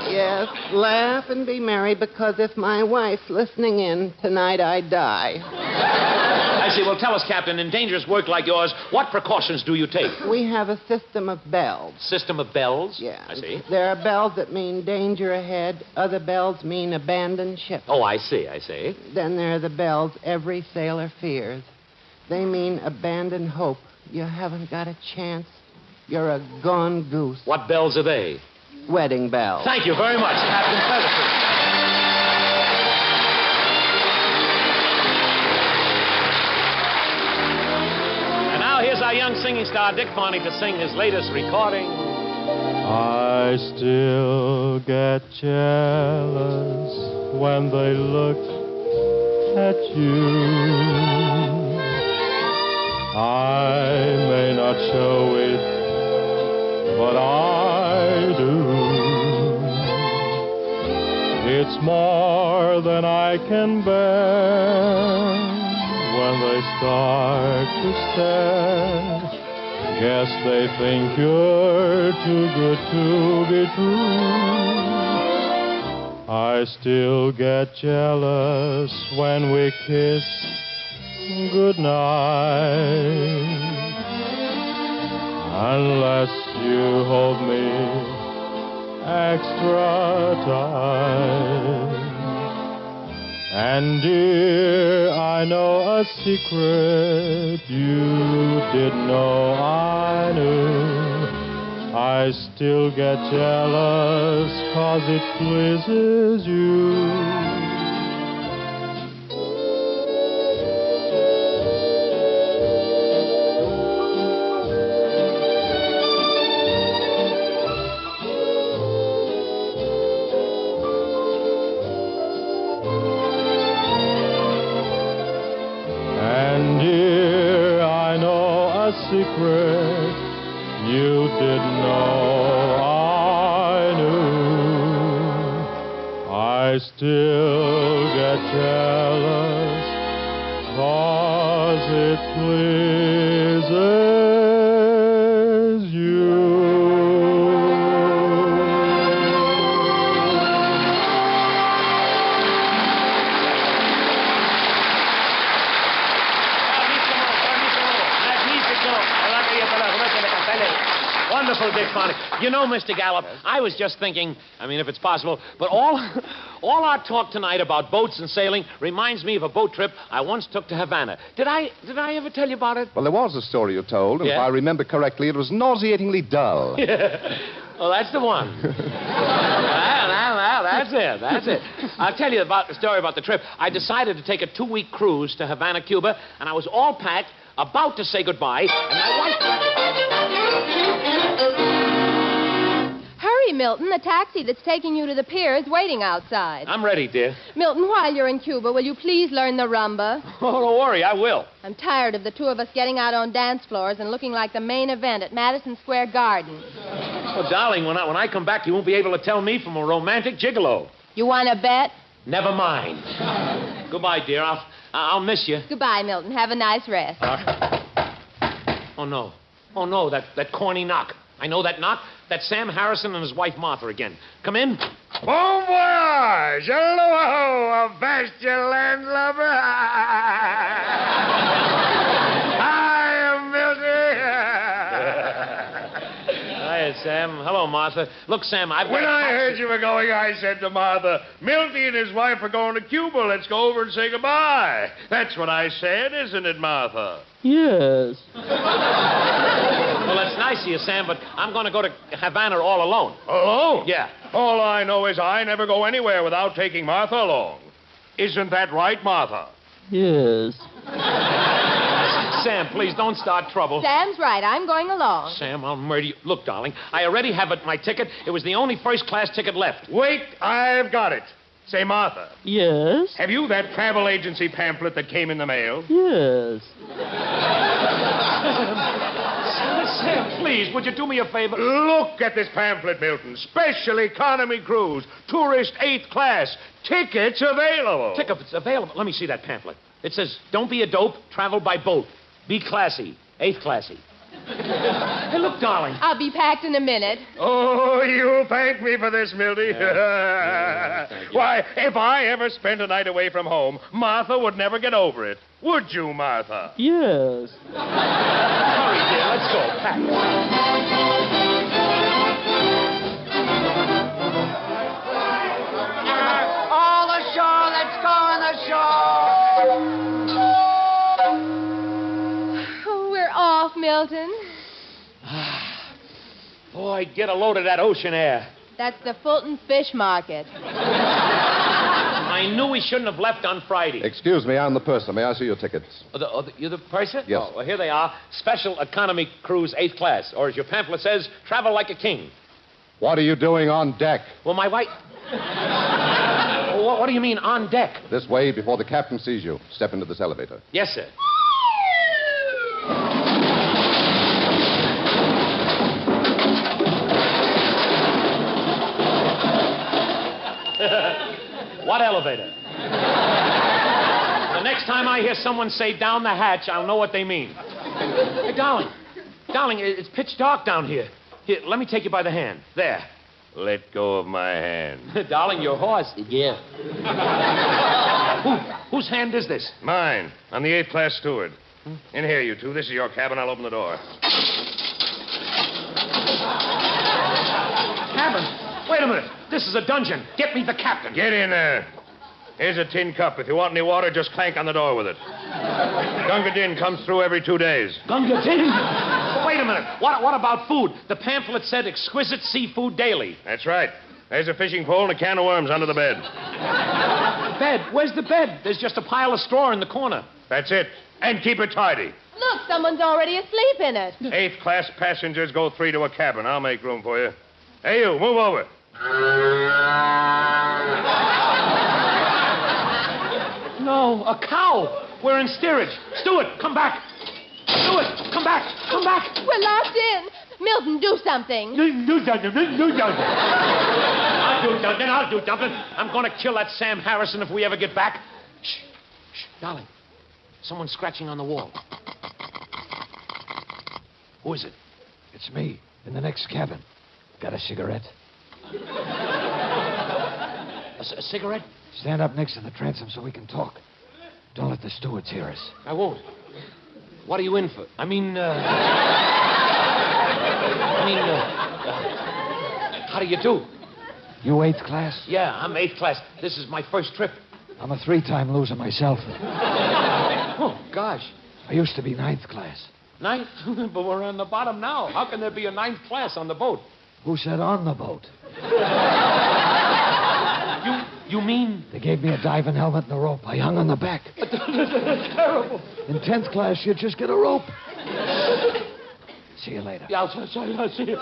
Yes, laugh and be merry, because if my wife's listening in, tonight I die. I see. Well, tell us, Captain, in dangerous work like yours, what precautions do you take? We have a system of bells. System of bells? Yeah. I see. There are bells that mean danger ahead. Other bells mean abandoned ship. Oh, I see, I see. Then there are the bells every sailor fears. They mean abandoned hope. You haven't got a chance. You're a gone goose. What bells are they? Wedding bells. Thank you very much, Captain Featherfield. And now here's our young singing star, Dick Barney, to sing his latest recording. I still get jealous when they look at you. I may not show it, but I do. It's more than I can bear when they start to stare. Guess they think you're too good to be true. I still get jealous when we kiss goodnight. Unless you hold me extra tight. And dear, I know a secret you didn't know I knew. I still get jealous 'cause it pleases you. Secret you didn't know I knew. I still get jealous 'cause it pleases you. Wonderful, Dick Barney. You know, Mr. Gallup, I was just thinking, I mean, if it's possible, but all our talk tonight about boats and sailing reminds me of a boat trip I once took to Havana. Did I ever tell you about it? Well, there was a story you told, and if I remember correctly, it was nauseatingly dull. Well, that's the one. Well, that's it. That's it. I'll tell you about the story about the trip. I decided to take a 2-week cruise to Havana, Cuba, and I was all packed, about to say goodbye, and my wife... Hurry, Milton. The taxi that's taking you to the pier is waiting outside. I'm ready, dear. Milton, while you're in Cuba, will you please learn the rumba? Oh, don't worry, I will. I'm tired of the two of us getting out on dance floors and looking like the main event at Madison Square Garden. Oh, darling, when I come back, you won't be able to tell me from a romantic gigolo. You want to bet? Never mind. Goodbye, dear. I'll miss you. Goodbye, Milton. Have a nice rest. Oh, no. Oh, no, that corny knock. I know that knock. That's Sam Harrison and his wife, Martha, again. Come in. Bon voyage! Hello, avast your landlubber! I am Milton! Hiya, Sam. Hello, Martha. Look, Sam, When I heard you were going, I said to Martha, Milty and his wife are going to Cuba. Let's go over and say goodbye. That's what I said, isn't it, Martha? Yes. Well, that's nice of you, Sam, but I'm going to go to Havana all alone. Alone? Yeah. All I know is I never go anywhere without taking Martha along. Isn't that right, Martha? Yes. Sam, please don't start trouble. Sam's right. I'm going along. Sam, I'll murder you. Look, darling, I already have my ticket. It was the only first-class ticket left. Wait, I've got it. Say, Martha. Yes? Have you that travel agency pamphlet that came in the mail? Yes. Sam, please, would you do me a favor? Look at this pamphlet, Milton. Special economy cruise. Tourist 8th class. Tickets available. Tickets available? Let me see that pamphlet. It says, don't be a dope, travel by boat. Be classy. 8th classy. Hey, look, darling. I'll be packed in a minute. Oh, you'll thank me for this, Milty. Thank you. Why, if I ever spent a night away from home, Martha would never get over it. Would you, Martha? Yes. Hurry, dear. Let's go. Pack. All ashore, let's go on the shore. Oh, we're off, Milton. Boy, get a load of that ocean air. That's the Fulton Fish Market. I knew we shouldn't have left on Friday. Excuse me, I'm the purser. May I see your tickets? You're the purser? Yes. Oh, well, here they are. Special economy cruise 8th class. Or as your pamphlet says, travel like a king. What are you doing on deck? Well, my wife... What do you mean, on deck? This way before the captain sees you. Step into this elevator. Yes, sir. What elevator? The next time I hear someone say down the hatch, I'll know what they mean. Hey, darling. Darling, it's pitch dark down here. Here, let me take you by the hand. There. Let go of my hand. Darling, your horse. Yeah. Whose hand is this? Mine. I'm the 8th class steward. In here, you two. This is your cabin. I'll open the door. Cabin? Wait a minute. This is a dungeon. Get me the captain. Get in there. Here's a tin cup. If you want any water, just clank on the door with it. Gunga Din comes through every 2 days. Gunga Din? Wait a minute. What about food? The pamphlet said exquisite seafood daily. That's right. There's a fishing pole and a can of worms under the bed. Bed? Where's the bed? There's just a pile of straw in the corner. That's it. And keep it tidy. Look, someone's already asleep in it. 8th class passengers go 3 to a cabin. I'll make room for you. Hey, you, move over. No, a cow. We're in steerage. Steward, come back. Steward, come back. Come back. We're locked in. Milton, do something. Do something. I'll do something. I'm going to kill that Sam Harrison if we ever get back. Shh, darling. Someone's scratching on the wall. Who is it? It's me, in the next cabin. Got a cigarette? A cigarette? Stand up next to the transom so we can talk. Don't let the stewards hear us. I won't. What are you in for? How do you do? You 8th class? Yeah, I'm 8th class. This is my first trip. I'm a 3-time loser myself. Oh, gosh. I used to be 9th class. 9th? But we're on the bottom now. How can there be a 9th class on the boat? Who said on the boat? You gave me a diving helmet and a rope. I hung on the back. That's terrible. In 10th class, you just get a rope. See you later. Yeah, I'll see you.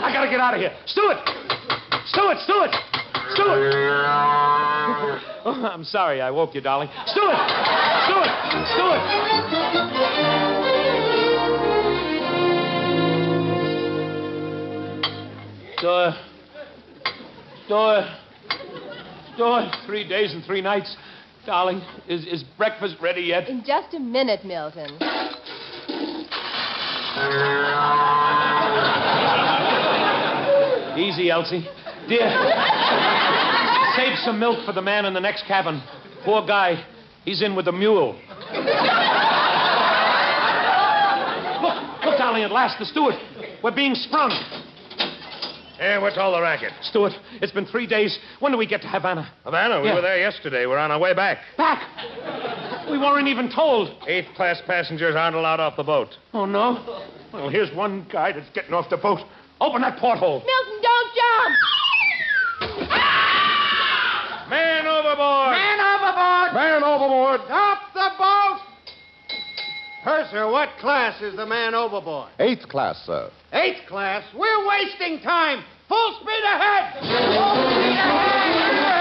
I gotta get out of here. Stewart! Oh, I'm sorry I woke you, darling. Stewart! Stewart, 3 days and 3 nights. Darling, is breakfast ready yet? In just a minute, Milton. Easy, Elsie. Dear, save some milk for the man in the next cabin. Poor guy. He's in with the mule. Look, darling, at last, the steward. We're being sprung. Hey, what's all the racket? Stewart, it's been 3 days. When do we get to Havana? Havana? We were there yesterday. We're on our way back. Back? We weren't even told. 8th class passengers aren't allowed off the boat. Oh, no? Well, here's one guy that's getting off the boat. Open that porthole. Milton, don't jump! Man overboard! Man overboard! Man overboard! Stop the boat! Purser, what class is the man overboard? 8th class, sir. 8th class? We're wasting time! Full speed ahead! Full speed ahead!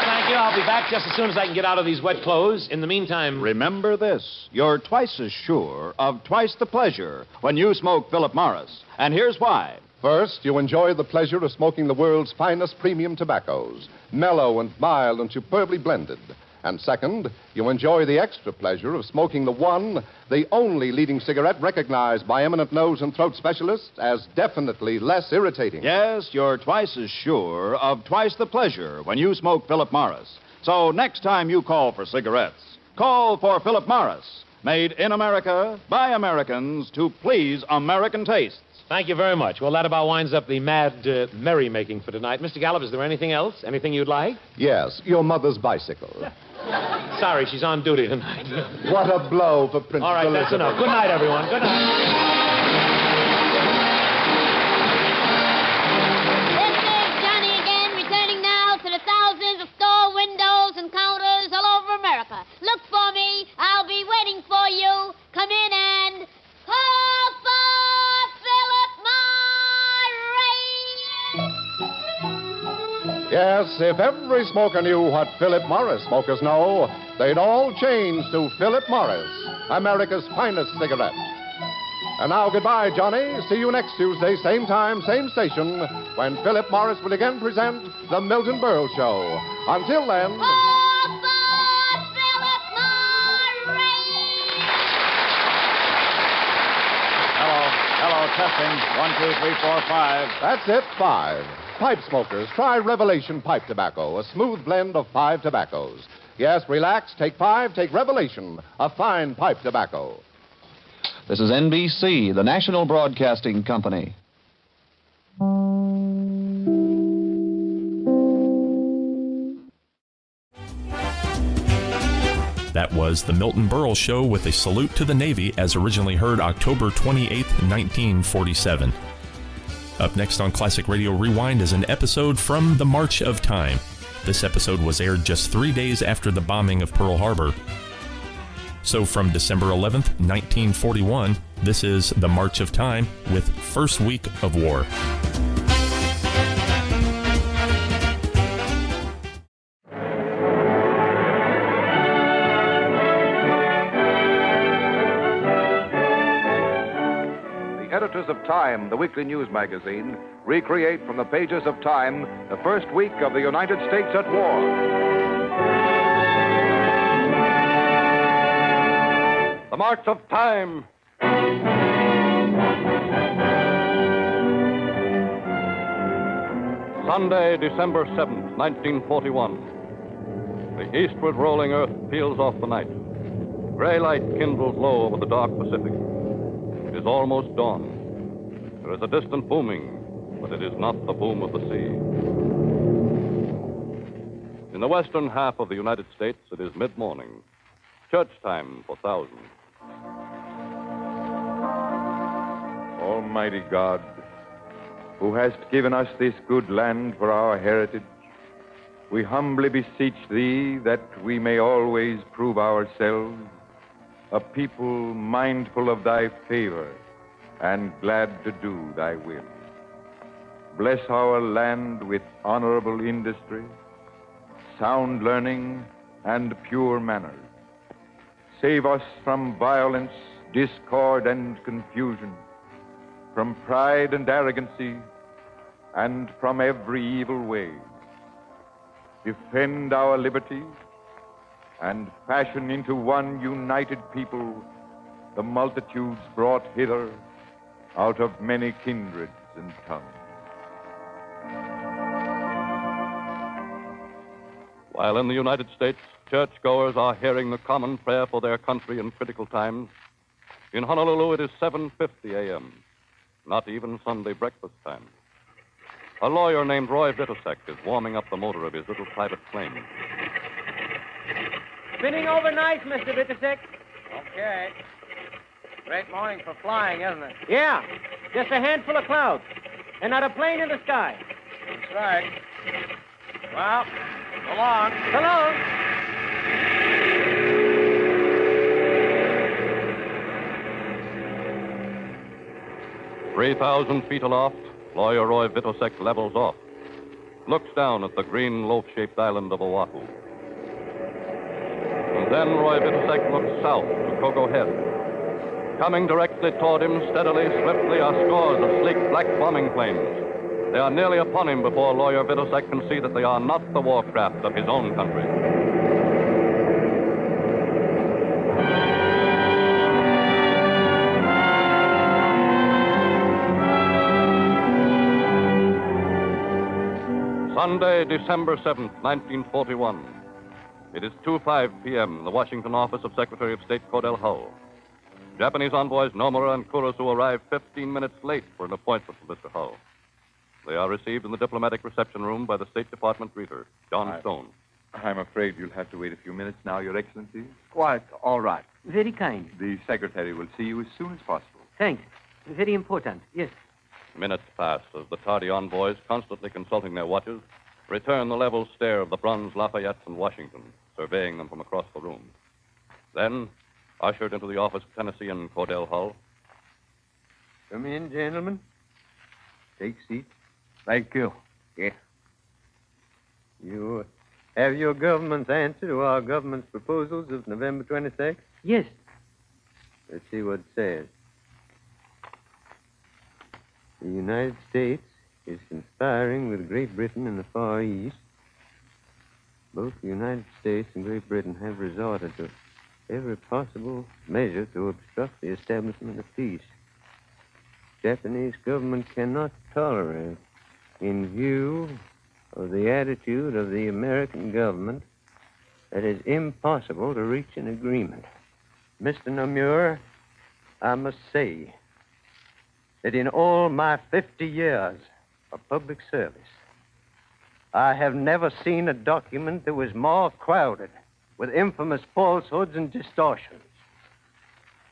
Thank you. I'll be back just as soon as I can get out of these wet clothes. In the meantime... Remember this. You're twice as sure of twice the pleasure when you smoke Philip Morris. And here's why. First, you enjoy the pleasure of smoking the world's finest premium tobaccos, mellow and mild and superbly blended. And second, you enjoy the extra pleasure of smoking the one, the only leading cigarette recognized by eminent nose and throat specialists as definitely less irritating. Yes, you're twice as sure of twice the pleasure when you smoke Philip Morris. So next time you call for cigarettes, call for Philip Morris, made in America by Americans to please American tastes. Thank you very much. Well, that about winds up the mad merrymaking for tonight. Mr. Gallup, is there anything else? Anything you'd like? Yes, your mother's bicycle. Sorry, she's on duty tonight. What a blow for Princess All right, Elizabeth. that's enough. Good night, everyone. Good night. This is Johnny again, returning now to the thousands of store windows and counters all over America. Look for me. I'll be waiting for you. Come in and call for Philip Morris. Yes, if every smoker knew what Philip Morris smokers know, they'd all change to Philip Morris, America's finest cigarette. And now, goodbye, Johnny. See you next Tuesday, same time, same station, when Philip Morris will again present The Milton Berle Show. Until then... Hello, testing. 1, 2, 3, 4, 5. That's it, 5. Pipe smokers, try Revelation pipe tobacco, a smooth blend of 5 tobaccos. Yes, relax, take 5, take Revelation, a fine pipe tobacco. This is NBC, the National Broadcasting Company. That was The Milton Berle Show with a salute to the Navy as originally heard October 28, 1947. Up next on Classic Radio Rewind is an episode from The March of Time. This episode was aired just 3 days after the bombing of Pearl Harbor. So from December 11th, 1941, this is The March of Time with First Week of War. Editors of Time, the weekly news magazine, recreate from the pages of Time the first week of the United States at war. The March of Time. Sunday, December 7th, 1941. The eastward rolling earth peels off the night. Gray light kindles low over the dark Pacific. It is almost dawn. There is a distant booming, but it is not the boom of the sea. In the western half of the United States, it is mid-morning. Church time for thousands. Almighty God, who hast given us this good land for our heritage, we humbly beseech thee that we may always prove ourselves a people mindful of thy favor and glad to do thy will. Bless our land with honorable industry, sound learning, and pure manners. Save us from violence, discord, and confusion, from pride and arrogancy, and from every evil way. Defend our liberties, and fashion into one united people the multitudes brought hither out of many kindreds and tongues. While in the United States, churchgoers are hearing the common prayer for their country in critical times, in Honolulu it is 7:50 a.m., not even Sunday breakfast time. A lawyer named Roy Vitosek is warming up the motor of his little private plane. Spinning over nice, Mr. Vitosek. Okay. Great morning for flying, isn't it? Yeah. Just a handful of clouds. And not a plane in the sky. That's right. Well, so long. So long. 3,000 feet aloft, lawyer Roy Vitosek levels off, looks down at the green loaf-shaped island of Oahu. And then Roy Vitosek looks south to Coco Head. Coming directly toward him, steadily, swiftly, are scores of sleek black bombing planes. They are nearly upon him before lawyer Vitosek can see that they are not the warcraft of his own country. Sunday, December 7th, 1941. It is 2:05 p.m. in the Washington office of Secretary of State Cordell Hull. Japanese envoys Nomura and Kurosu arrive 15 minutes late for an appointment with Mr. Hull. They are received in the diplomatic reception room by the State Department greeter, John Stone. I'm afraid you'll have to wait a few minutes now, Your Excellency. Quite all right. Very kind. The secretary will see you as soon as possible. Thanks. Very important. Yes. Minutes pass as the tardy envoys, constantly consulting their watches, return the level stare of the bronze Lafayettes and Washington, surveying them from across the room. Then, ushered into the office of Tennessean Cordell Hull. Come in, gentlemen. Take seat. Thank you. Yeah. You have your government's answer to our government's proposals of November 26th? Yes. Let's see what it says. The United States is conspiring with Great Britain in the Far East. Both the United States and Great Britain have resorted to every possible measure to obstruct the establishment of peace. Japanese government cannot tolerate, in view of the attitude of the American government, that it is impossible to reach an agreement. Mr. Nomura, I must say that in all my 50 years of public service, I have never seen a document that was more crowded with infamous falsehoods and distortions.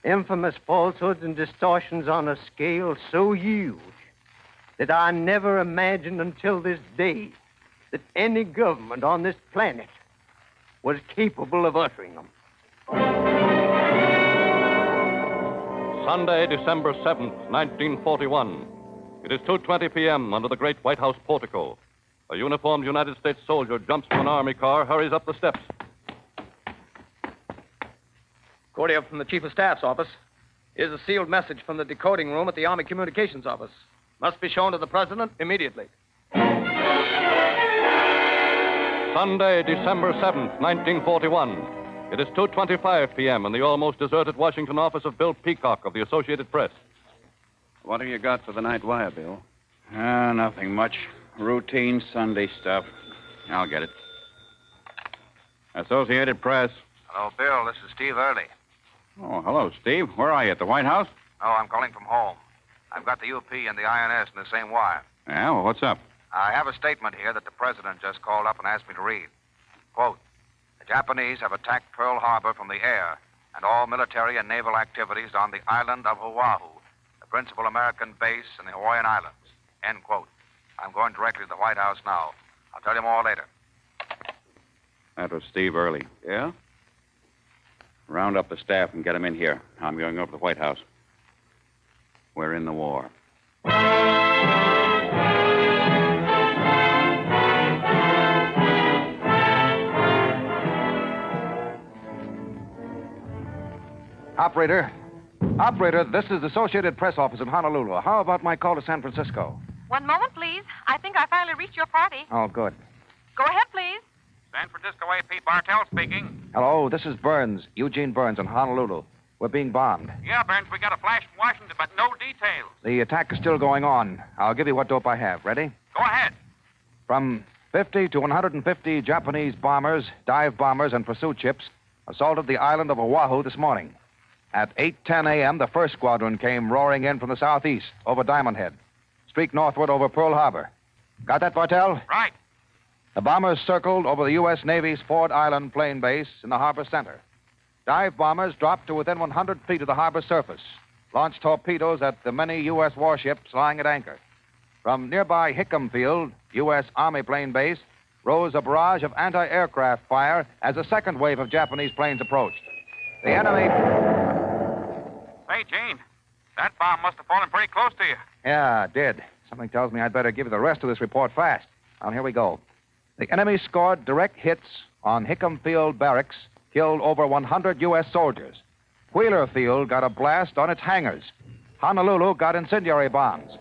Infamous falsehoods and distortions on a scale so huge that I never imagined until this day that any government on this planet was capable of uttering them. Sunday, December 7th, 1941. It is 2:20 p.m. under the great White House portico. A uniformed United States soldier jumps from an army car, hurries up the steps. Courier from the Chief of Staff's office. Here's a sealed message from the decoding room at the Army Communications Office. Must be shown to the President immediately. Sunday, December 7th, 1941. It is 2:25 p.m. in the almost deserted Washington office of Bill Peacock of the Associated Press. What have you got for the night wire, Bill? Nothing much. Routine Sunday stuff. I'll get it. Associated Press. Hello, Bill. This is Steve Early. Oh, hello, Steve. Where are you, at the White House? Oh, I'm calling from home. I've got the UP and the INS in the same wire. Yeah, well, what's up? I have a statement here that the President just called up and asked me to read. Quote, the Japanese have attacked Pearl Harbor from the air, and all military and naval activities on the island of Oahu, the principal American base in the Hawaiian Islands. End quote. I'm going directly to the White House now. I'll tell you more later. That was Steve Early. Yeah? Round up the staff and get them in here. I'm going over to the White House. We're in the war. Operator, this is the Associated Press office in Honolulu. How about my call to San Francisco? One moment, please. I think I finally reached your party. Oh, good. Go ahead, please. San Francisco AP Bartell speaking. Hello, this is Burns, Eugene Burns in Honolulu. We're being bombed. Yeah, Burns, we got a flash from Washington, but no details. The attack is still going on. I'll give you what dope I have. Ready? Go ahead. From 50 to 150 Japanese bombers, dive bombers, and pursuit ships assaulted the island of Oahu this morning. At 8:10 a.m., the first squadron came roaring in from the southeast over Diamond Head, streaked northward over Pearl Harbor. Got that, Bartell? Right. The bombers circled over the U.S. Navy's Ford Island plane base in the harbor center. Dive bombers dropped to within 100 feet of the harbor surface, launched torpedoes at the many U.S. warships lying at anchor. From nearby Hickam Field, U.S. Army plane base, rose a barrage of anti-aircraft fire as a second wave of Japanese planes approached. The enemy... Hey, Gene, that bomb must have fallen pretty close to you. Yeah, it did. Something tells me I'd better give you the rest of this report fast. Now, here we go. The enemy scored direct hits on Hickam Field Barracks, killed over 100 U.S. soldiers. Wheeler Field got a blast on its hangars. Honolulu got incendiary bombs.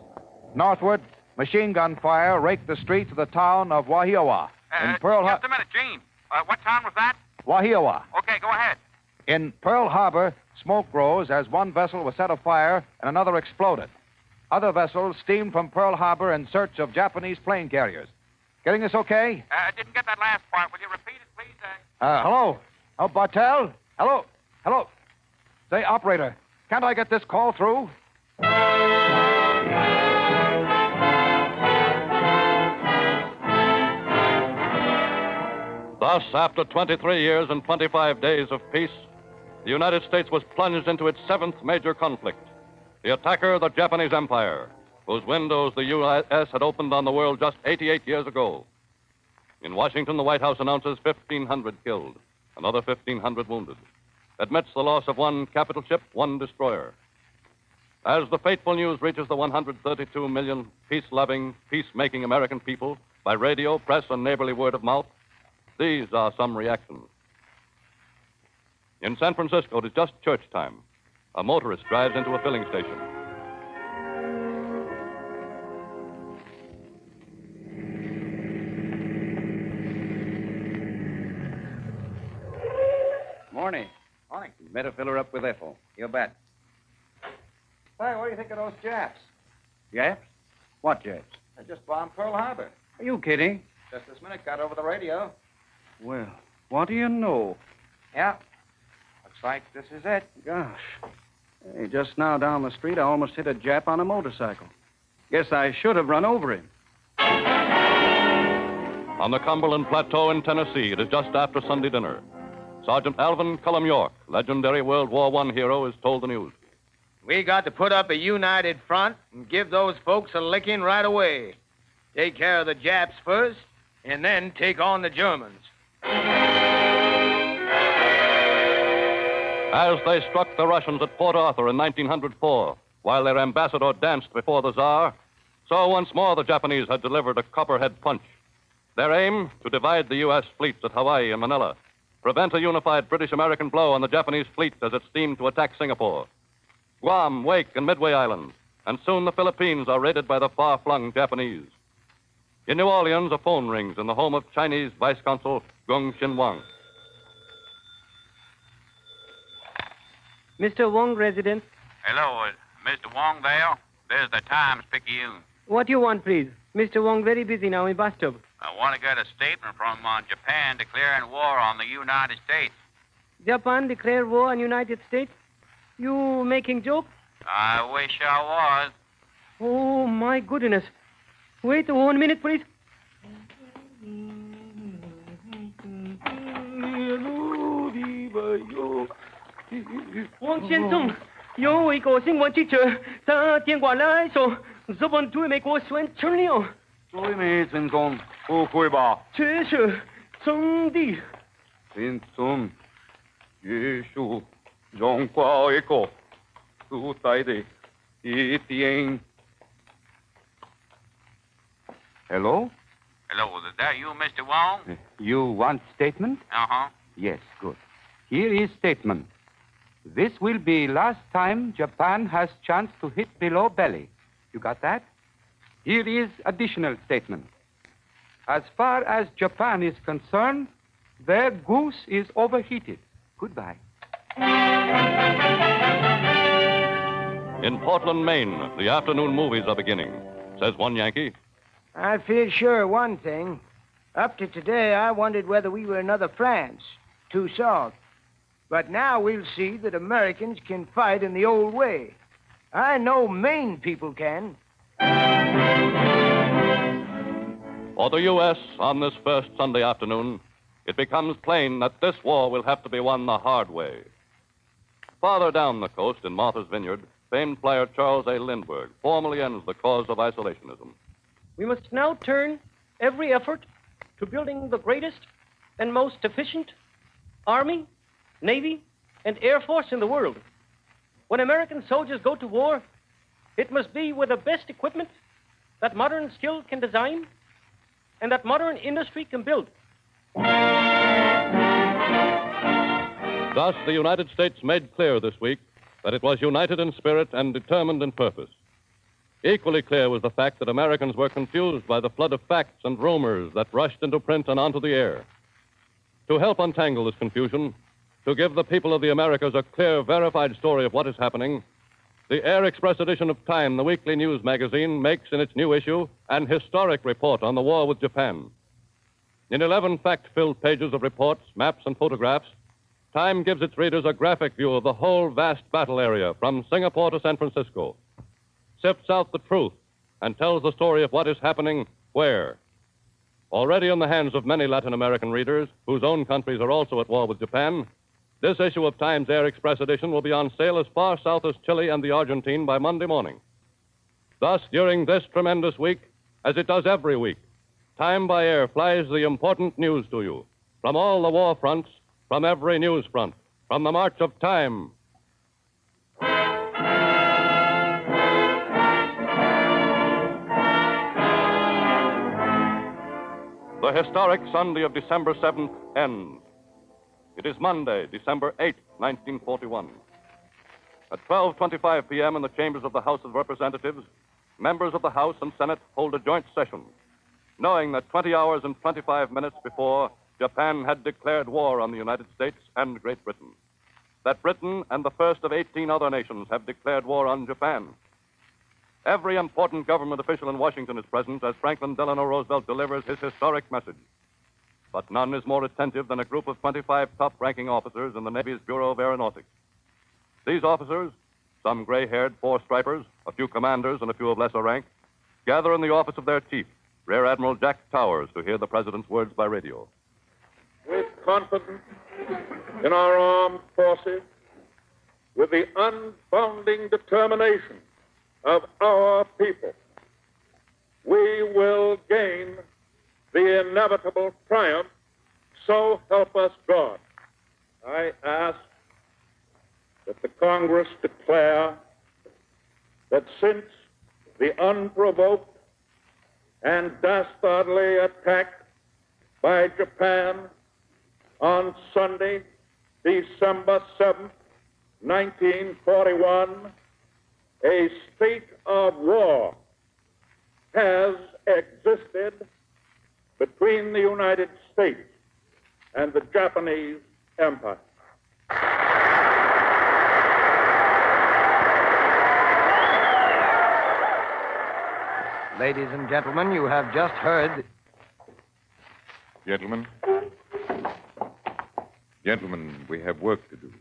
Northward, machine gun fire raked the streets of the town of Wahioa. In Pearl Just a minute, Gene. What town was that? Wahioa. Okay, go ahead. In Pearl Harbor, smoke rose as one vessel was set afire and another exploded. Other vessels steamed from Pearl Harbor in search of Japanese plane carriers. Getting this okay? I didn't get that last part. Will you repeat it, please? Hello? Oh, Bartell? Hello? Hello? Say, operator, can't I get this call through? Thus, after 23 years and 25 days of peace, the United States was plunged into its seventh major conflict. The attacker, the Japanese Empire, whose windows the U.S. had opened on the world just 88 years ago. In Washington, the White House announces 1,500 killed, another 1,500 wounded. Admits the loss of one capital ship, one destroyer. As the fateful news reaches the 132 million peace-loving, peace-making American people by radio, press, and neighborly word of mouth, these are some reactions. In San Francisco, it is just church time. A motorist drives into a filling station. Morning. Morning. Better fill her up with Ethel. You bet. Say, what do you think of those Japs? Japs? What Japs? They just bombed Pearl Harbor. Are you kidding? Just this minute, got over the radio. Well, what do you know? Yeah. Looks like this is it. Gosh. Hey, just now down the street, I almost hit a Jap on a motorcycle. Guess I should have run over him. On the Cumberland Plateau in Tennessee, it is just after Sunday dinner. Sergeant Alvin Cullum York, legendary World War I hero, is told the news. We got to put up a united front and give those folks a licking right away. Take care of the Japs first, and then take on the Germans. As they struck the Russians at Port Arthur in 1904, while their ambassador danced before the Tsar, so once more the Japanese had delivered a copperhead punch. Their aim, to divide the U.S. fleets at Hawaii and Manila, prevent a unified British-American blow on the Japanese fleet as it steamed to attack Singapore. Guam, Wake, and Midway Islands, and soon the Philippines are raided by the far-flung Japanese. In New Orleans, a phone rings in the home of Chinese Vice Consul Gong Xin-Wang. Mr. Wong, residence. Hello, Mr. Wong there? There's the Times-Picayune. What do you want, please? Mr. Wong very busy now in bus stop. I want to get a statement from Japan declaring war on the United States. Japan declare war on United States? You making joke? I wish I was. Oh, my goodness. Wait 1 minute, please. Wang 先生，有一个新闻记者他电话来说，日本对美国宣称了，对美军中不会吧？这是真的。真正耶稣荣华一个主宰的一定。Hello? Hello, is that you, Mr. Wong? You want statement? Uh-huh. Yes, good. Here is statement. This will be last time Japan has chance to hit below belly. You got that? Here is additional statement. As far as Japan is concerned, their goose is overheated. Goodbye. In Portland, Maine, the afternoon movies are beginning, says one Yankee. I feel sure of one thing. Up to today, I wondered whether we were another France, too soft. But now we'll see that Americans can fight in the old way. I know Maine people can. For the U.S., on this first Sunday afternoon, it becomes plain that this war will have to be won the hard way. Farther down the coast in Martha's Vineyard, famed player Charles A. Lindbergh formally ends the cause of isolationism. We must now turn every effort to building the greatest and most efficient Army, Navy, and Air Force in the world. When American soldiers go to war, it must be with the best equipment that modern skill can design and that modern industry can build. Thus, the United States made clear this week that it was united in spirit and determined in purpose. Equally clear was the fact that Americans were confused by the flood of facts and rumors that rushed into print and onto the air. To help untangle this confusion, to give the people of the Americas a clear, verified story of what is happening, the Air Express edition of Time, the weekly news magazine, makes in its new issue an historic report on the war with Japan. In 11 fact-filled pages of reports, maps, and photographs, Time gives its readers a graphic view of the whole vast battle area from Singapore to San Francisco, sifts out the truth, and tells the story of what is happening where. Already in the hands of many Latin American readers, whose own countries are also at war with Japan, this issue of Time's Air Express edition will be on sale as far south as Chile and the Argentine by Monday morning. Thus, during this tremendous week, as it does every week, Time by Air flies the important news to you from all the war fronts, from every news front, from the march of time. The historic Sunday of December 7th ends. It is Monday, December 8th, 1941. At 12:25 p.m. in the chambers of the House of Representatives, members of the House and Senate hold a joint session, knowing that 20 hours and 25 minutes before, Japan had declared war on the United States and Great Britain. That Britain and the first of 18 other nations have declared war on Japan. Every important government official in Washington is present as Franklin Delano Roosevelt delivers his historic message. But none is more attentive than a group of 25 top-ranking officers in the Navy's Bureau of Aeronautics. These officers, some gray-haired four-stripers, a few commanders, and a few of lesser rank, gather in the office of their chief, Rear Admiral Jack Towers, to hear the president's words by radio. With confidence in our armed forces, with the unbounding determination of our people, we will gain the inevitable triumph, so help us God. I ask that the Congress declare that since the unprovoked and dastardly attack by Japan on Sunday, December 7th, 1941, a state of war has existed between the United States and the Japanese Empire. Ladies and gentlemen, you have just heard... Gentlemen, we have work to do.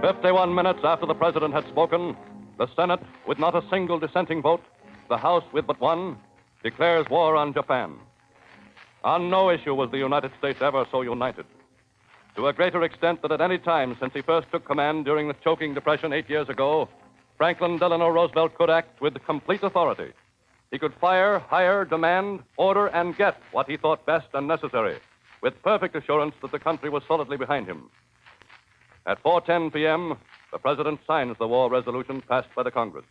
51 minutes after the president had spoken, the Senate, with not a single dissenting vote, the House with but one, declares war on Japan. On no issue was the United States ever so united. To a greater extent than at any time since he first took command during the choking depression 8 years ago, Franklin Delano Roosevelt could act with complete authority. He could fire, hire, demand, order, and get what he thought best and necessary, with perfect assurance that the country was solidly behind him. At 4:10 p.m., the President signs the war resolution passed by the Congress.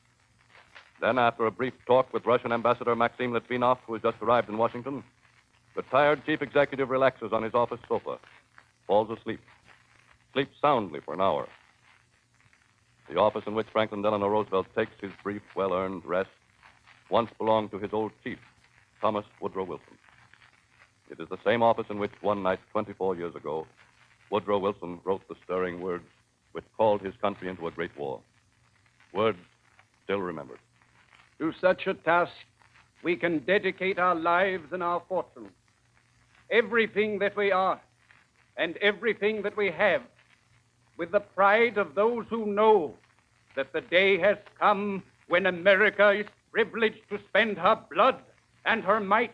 Then, after a brief talk with Russian Ambassador Maxim Litvinov, who has just arrived in Washington, the tired chief executive relaxes on his office sofa, falls asleep, sleeps soundly for an hour. The office in which Franklin Delano Roosevelt takes his brief, well-earned rest once belonged to his old chief, Thomas Woodrow Wilson. It is the same office in which one night 24 years ago, Woodrow Wilson wrote the stirring words which called his country into a great war. Words still remembered. To such a task, we can dedicate our lives and our fortunes, everything that we are and everything that we have, with the pride of those who know that the day has come when America is privileged to spend her blood and her might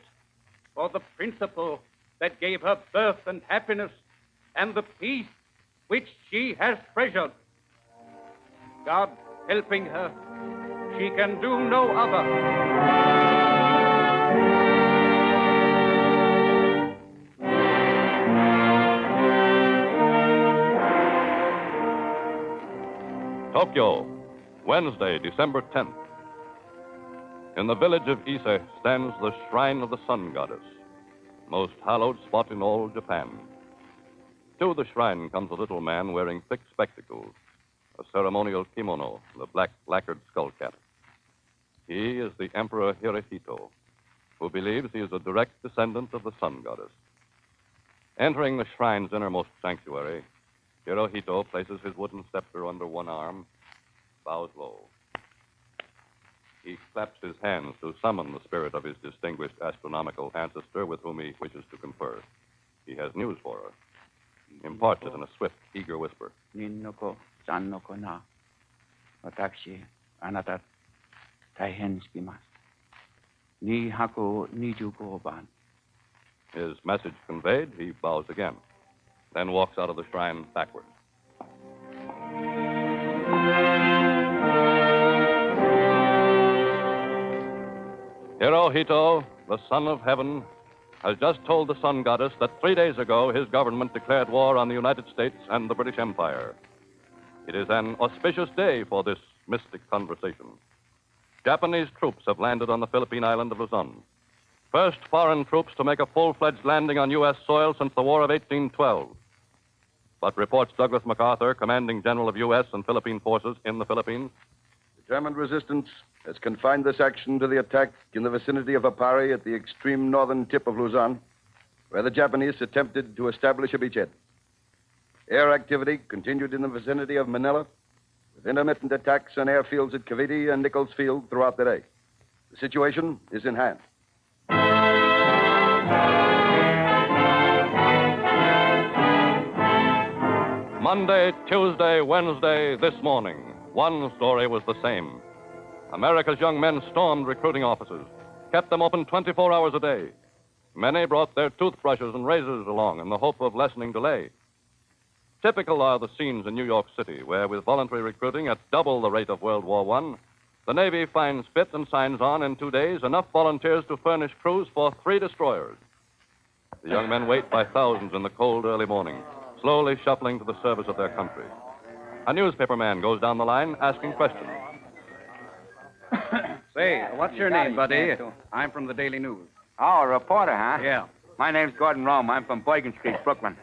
for the principle that gave her birth and happiness and the peace which she has treasured. God helping her, she can do no other. Tokyo, Wednesday, December 10th. In the village of Ise stands the shrine of the sun goddess, most hallowed spot in all Japan. To the shrine comes a little man wearing thick spectacles, a ceremonial kimono, the black lacquered skull cap. He is the Emperor Hirohito, who believes he is a direct descendant of the sun goddess. Entering the shrine's innermost sanctuary, Hirohito places his wooden scepter under one arm, bows low. He claps his hands to summon the spirit of his distinguished astronomical ancestor with whom he wishes to confer. He has news for her. Imparts it in a swift, eager whisper. 人の子、さんの子な。私、あなた、大変好きます。225番。 His message conveyed, he bows again, then walks out of the shrine backward. Hirohito, the son of heaven, has just told the sun goddess that 3 days ago his government declared war on the United States and the British Empire. It is an auspicious day for this mystic conversation. Japanese troops have landed on the Philippine island of Luzon. First foreign troops to make a full-fledged landing on U.S. soil since the War of 1812. But reports Douglas MacArthur, commanding general of U.S. and Philippine forces in the Philippines, Determined resistance has confined this action to the attack in the vicinity of Apari at the extreme northern tip of Luzon, where the Japanese attempted to establish a beachhead. Air activity continued in the vicinity of Manila, with intermittent attacks on airfields at Cavite and Nichols Field throughout the day. The situation is in hand. Monday, Tuesday, Wednesday, this morning, one story was the same. America's young men stormed recruiting offices, kept them open 24 hours a day. Many brought their toothbrushes and razors along in the hope of lessening delay. Typical are the scenes in New York City, where, with voluntary recruiting at double the rate of World War I, the Navy finds fit and signs on in 2 days enough volunteers to furnish crews for 3 destroyers. The young men wait by thousands in the cold early morning, slowly shuffling to the service of their country. A newspaper man goes down the line asking questions. Say, what's your name, buddy? I'm from the Daily News. Oh, a reporter, huh? Yeah. My name's Gordon Rome. I'm from Bergen Street, Brooklyn.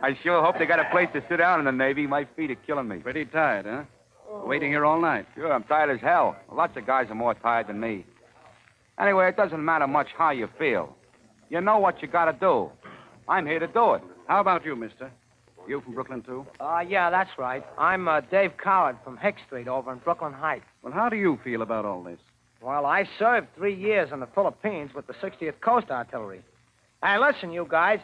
I sure hope they got a place to sit down in the Navy. My feet are killing me. Pretty tired, huh? Waiting here all night. Sure, I'm tired as hell. Lots of guys are more tired than me. Anyway, it doesn't matter much how you feel. You know what you got to do. I'm here to do it. How about you, mister? You from Brooklyn, too? Yeah, that's right. I'm Dave Coward from Hick Street over in Brooklyn Heights. Well, how do you feel about all this? Well, I served 3 years in the Philippines with the 60th Coast Artillery. Hey, listen, you guys.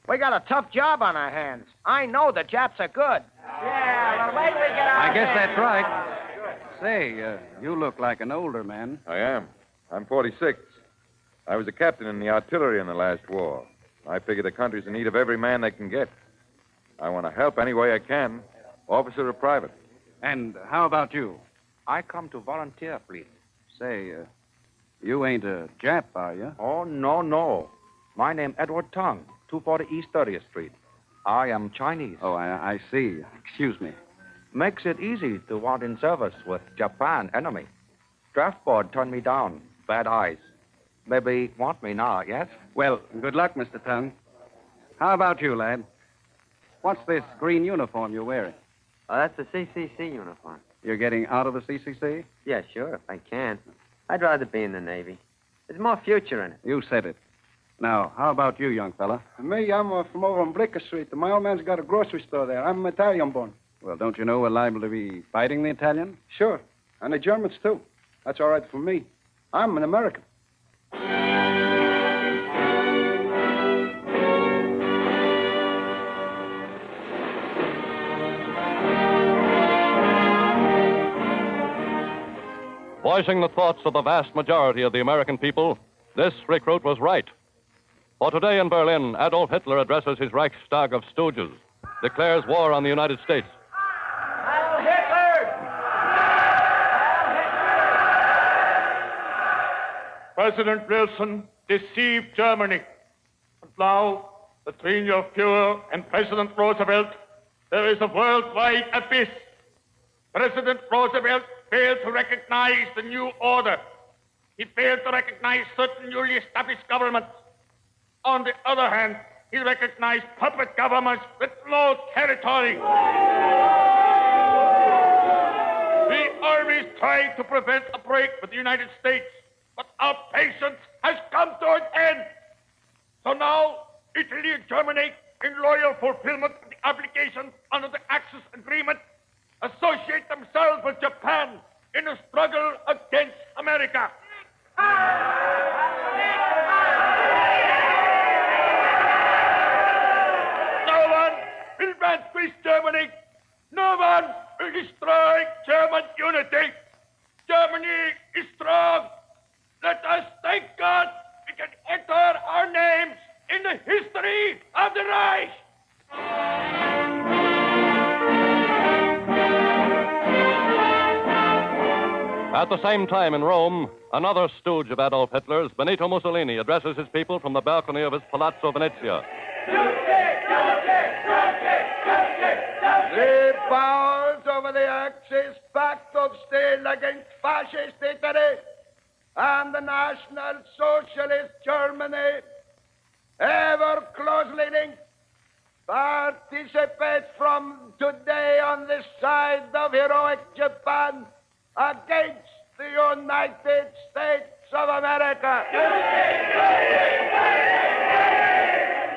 We got a tough job on our hands. I know the Japs are good. Yeah, well, wait till we get out I guess that's right. Say, you look like an older man. I am. I'm 46. I was a captain in the artillery in the last war. I figure the country's in need of every man they can get. I want to help any way I can, officer or private. And how about you? I come to volunteer, please. Say, you ain't a Jap, are you? Oh, no. My name Edward Tong, 240 East 30th Street. I am Chinese. Oh, I see. Excuse me. Makes it easy to want in service with Japan enemy. Draft board turned me down. Bad eyes. Maybe want me now, yes? Well, good luck, Mr. Tung. How about you, lad? What's this green uniform you're wearing? Oh, that's the CCC uniform. You're getting out of the CCC? Yeah, sure, if I can. I'd rather be in the Navy. There's more future in it. You said it. Now, how about you, young fella? Me, I'm from over on Blicker Street. My old man's got a grocery store there. I'm Italian born. Well, don't you know we're liable to be fighting the Italians? Sure. And the Germans, too. That's all right for me. I'm an American. Voicing the thoughts of the vast majority of the American people, this recruit was right. For today in Berlin, Adolf Hitler addresses his Reichstag of stooges, declares war on the United States. Heil Hitler! President Wilson deceived Germany. And now, between your Fuhrer and President Roosevelt, there is a worldwide abyss. President Roosevelt failed to recognize the new order. He failed to recognize certain newly established governments. On the other hand, he recognized puppet governments with no territory. The armies tried to prevent a break with the United States, but our patience has come to an end. So now, Italy and Germany, in loyal fulfillment of the obligations under the Axis Agreement, associate themselves with Japan in a struggle against America. No one will vanquish Germany. No one will destroy German unity. Germany is strong. Let us thank God we can enter our names in the history of the Reich. At the same time in Rome, another stooge of Adolf Hitler's, Benito Mussolini, addresses his people from the balcony of his Palazzo Venezia. The powers over the Axis pact of steel against fascist Italy and the National Socialist Germany, ever closely linked, participate from today on the side of heroic Japan against the United States of America.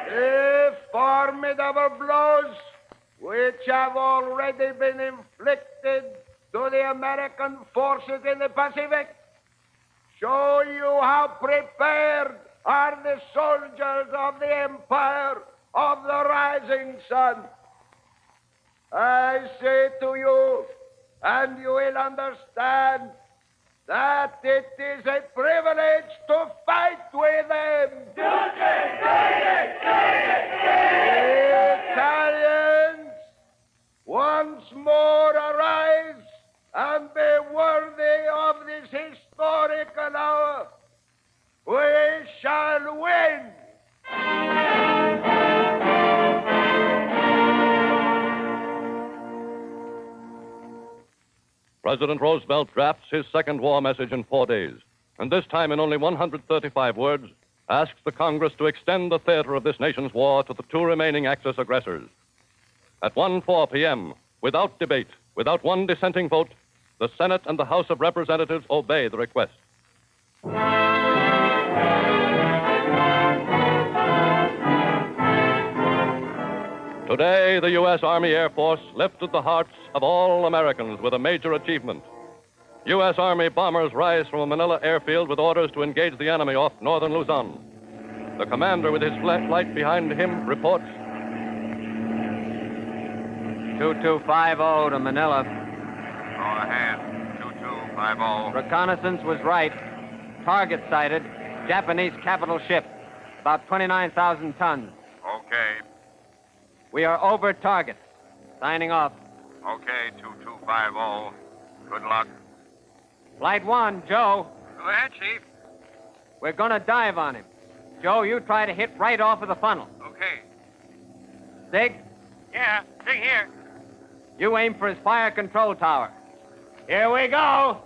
The formidable blows which have already been inflicted to the American forces in the Pacific show you how prepared are the soldiers of the Empire of the Rising Sun. I say to you, and you will understand, that it is a privilege to fight with them. Italians, once more arise and be worthy of this historical hour. We shall win. President Roosevelt drafts his second war message in 4 days, and this time in only 135 words, asks the Congress to extend the theater of this nation's war to the two remaining Axis aggressors. At 1:04 p.m., without debate, without one dissenting vote, the Senate and the House of Representatives obey the request. Today, the U.S. Army Air Force lifted the hearts of all Americans with a major achievement. U.S. Army bombers rise from a Manila airfield with orders to engage the enemy off northern Luzon. The commander with his flashlight behind him reports. 2250 to Manila. Go ahead. 2250. Reconnaissance was right. Target sighted. Japanese capital ship. About 29,000 tons. Okay. We are over target. Signing off. Okay, 2250. Good luck. Flight 1, Joe. Go ahead, Chief. We're going to dive on him. Joe, you try to hit right off of the funnel. Okay. Sig, Yeah, Sig here. you aim for his fire control tower. Here we go.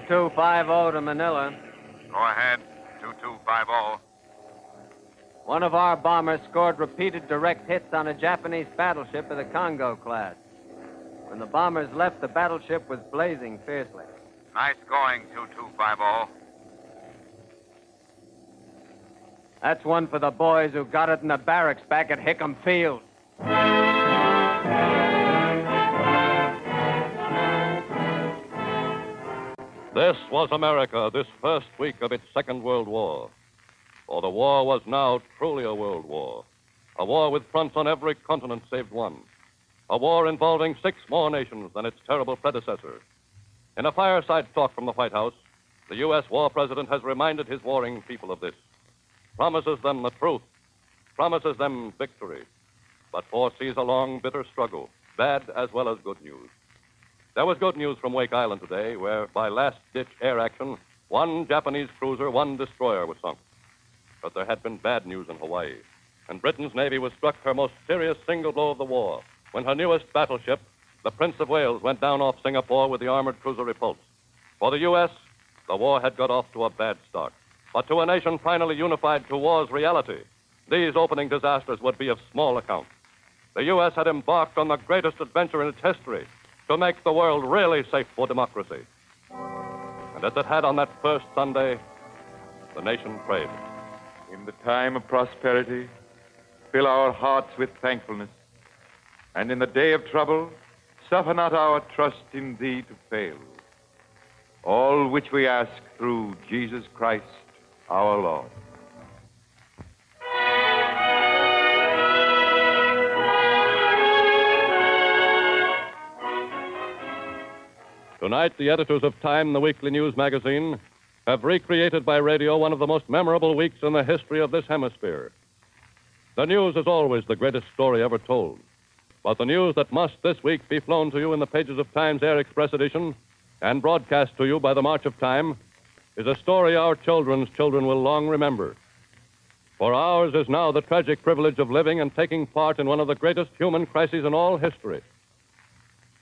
2250 to Manila. Go ahead, 2250. One of our bombers scored repeated direct hits on a Japanese battleship of the Congo class. When the bombers left, the battleship was blazing fiercely. Nice going, 2250. That's one for the boys who got it in the barracks back at Hickam Field. This was America, this first week of its Second World War. For the war was now truly a world war. A war with fronts on every continent save one. A war involving 6 more nations than its terrible predecessor. In a fireside talk from the White House, the U.S. war president has reminded his warring people of this. Promises them the truth. Promises them victory. But foresees a long, bitter struggle, bad as well as good news. There was good news from Wake Island today, where, by last-ditch air action, 1 Japanese cruiser, 1 destroyer was sunk. But there had been bad news in Hawaii, and Britain's Navy was struck her most serious single blow of the war when her newest battleship, the Prince of Wales, went down off Singapore with the armored cruiser Repulse. For the U.S., the war had got off to a bad start. But to a nation finally unified to war's reality, these opening disasters would be of small account. The U.S. had embarked on the greatest adventure in its history to make the world really safe for democracy. And as it had on that first Sunday, the nation prayed. In the time of prosperity, fill our hearts with thankfulness. And in the day of trouble, suffer not our trust in thee to fail. All which we ask through Jesus Christ, our Lord. Tonight, the editors of Time, the weekly news magazine, have recreated by radio one of the most memorable weeks in the history of this hemisphere. The news is always the greatest story ever told. But the news that must this week be flown to you in the pages of Time's Air Express edition and broadcast to you by the March of Time is a story our children's children will long remember. For ours is now the tragic privilege of living and taking part in one of the greatest human crises in all history.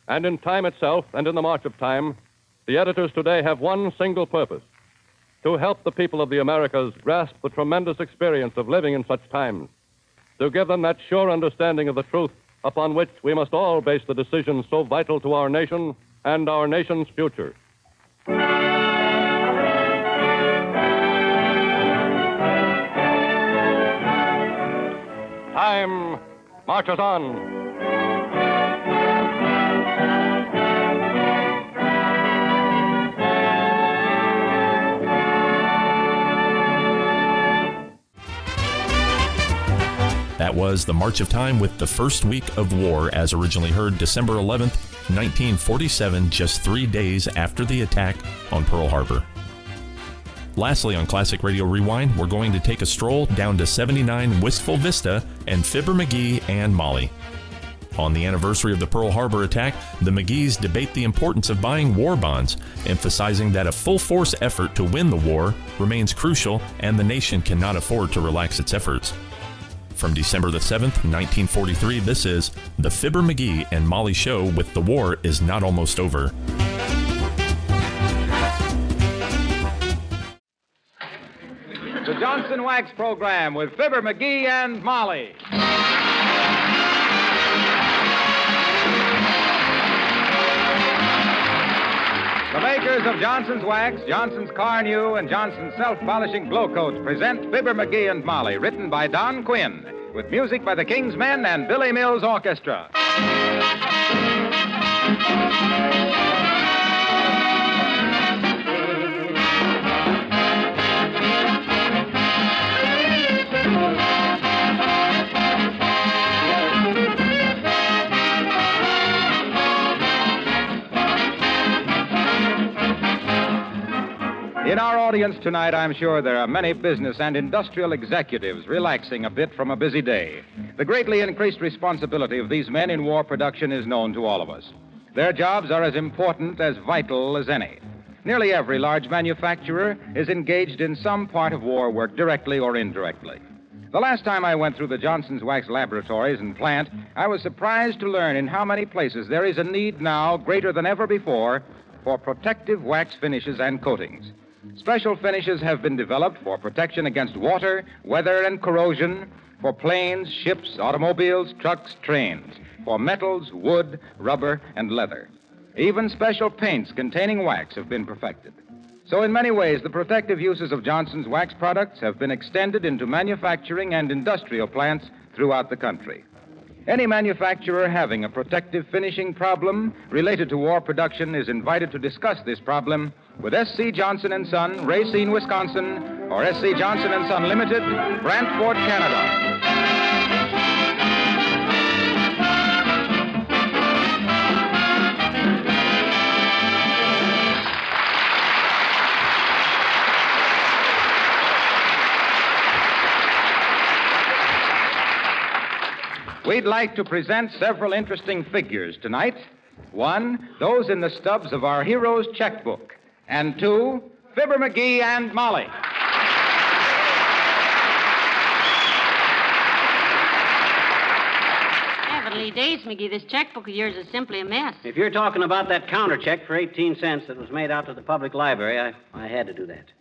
And in Time itself and in the March of Time, the editors today have one single purpose: to help the people of the Americas grasp the tremendous experience of living in such times, to give them that sure understanding of the truth upon which we must all base the decisions so vital to our nation and our nation's future. Time marches on. That was the March of Time with the first week of war, as originally heard December 11th, 1947, just 3 days after the attack on Pearl Harbor. Lastly, on Classic Radio Rewind, we're going to take a stroll down to 79 Wistful Vista and Fibber McGee and Molly. On the anniversary of the Pearl Harbor attack, the McGees debate the importance of buying war bonds, emphasizing that a full-force effort to win the war remains crucial and the nation cannot afford to relax its efforts. From December the 7th, 1943, this is the Fibber McGee and Molly Show with The War Is Not Almost Over. The Johnson Wax Program with Fibber McGee and Molly. The makers of Johnson's Wax, Johnson's Carnew, and Johnson's Self-Polishing Glow Coats present Fibber McGee and Molly, written by Don Quinn, with music by the King's Men and Billy Mills Orchestra. audience tonight, I'm sure there are many business and industrial executives relaxing a bit from a busy day. The greatly increased responsibility of these men in war production is known to all of us. Their jobs are as important, as vital as any. Nearly every large manufacturer is engaged in some part of war work, directly or indirectly. The last time I went through the Johnson's Wax laboratories and plant, I was surprised to learn in how many places there is a need now greater than ever before for protective wax finishes and coatings. Special finishes have been developed for protection against water, weather, and corrosion, for planes, ships, automobiles, trucks, trains, for metals, wood, rubber, and leather. Even special paints containing wax have been perfected. So in many ways, the protective uses of Johnson's wax products have been extended into manufacturing and industrial plants throughout the country. Any manufacturer having a protective finishing problem related to war production is invited to discuss this problem with S.C. Johnson & Son, Racine, Wisconsin, or S.C. Johnson & Son Limited, Brantford, Canada. We'd like to present several interesting figures tonight. One, those in the stubs of our hero's checkbook. And two, Fibber McGee and Molly. Heavenly days, McGee, this checkbook of yours is simply a mess. If you're talking about that counter check for 18 cents that was made out to the public library, I had to do that.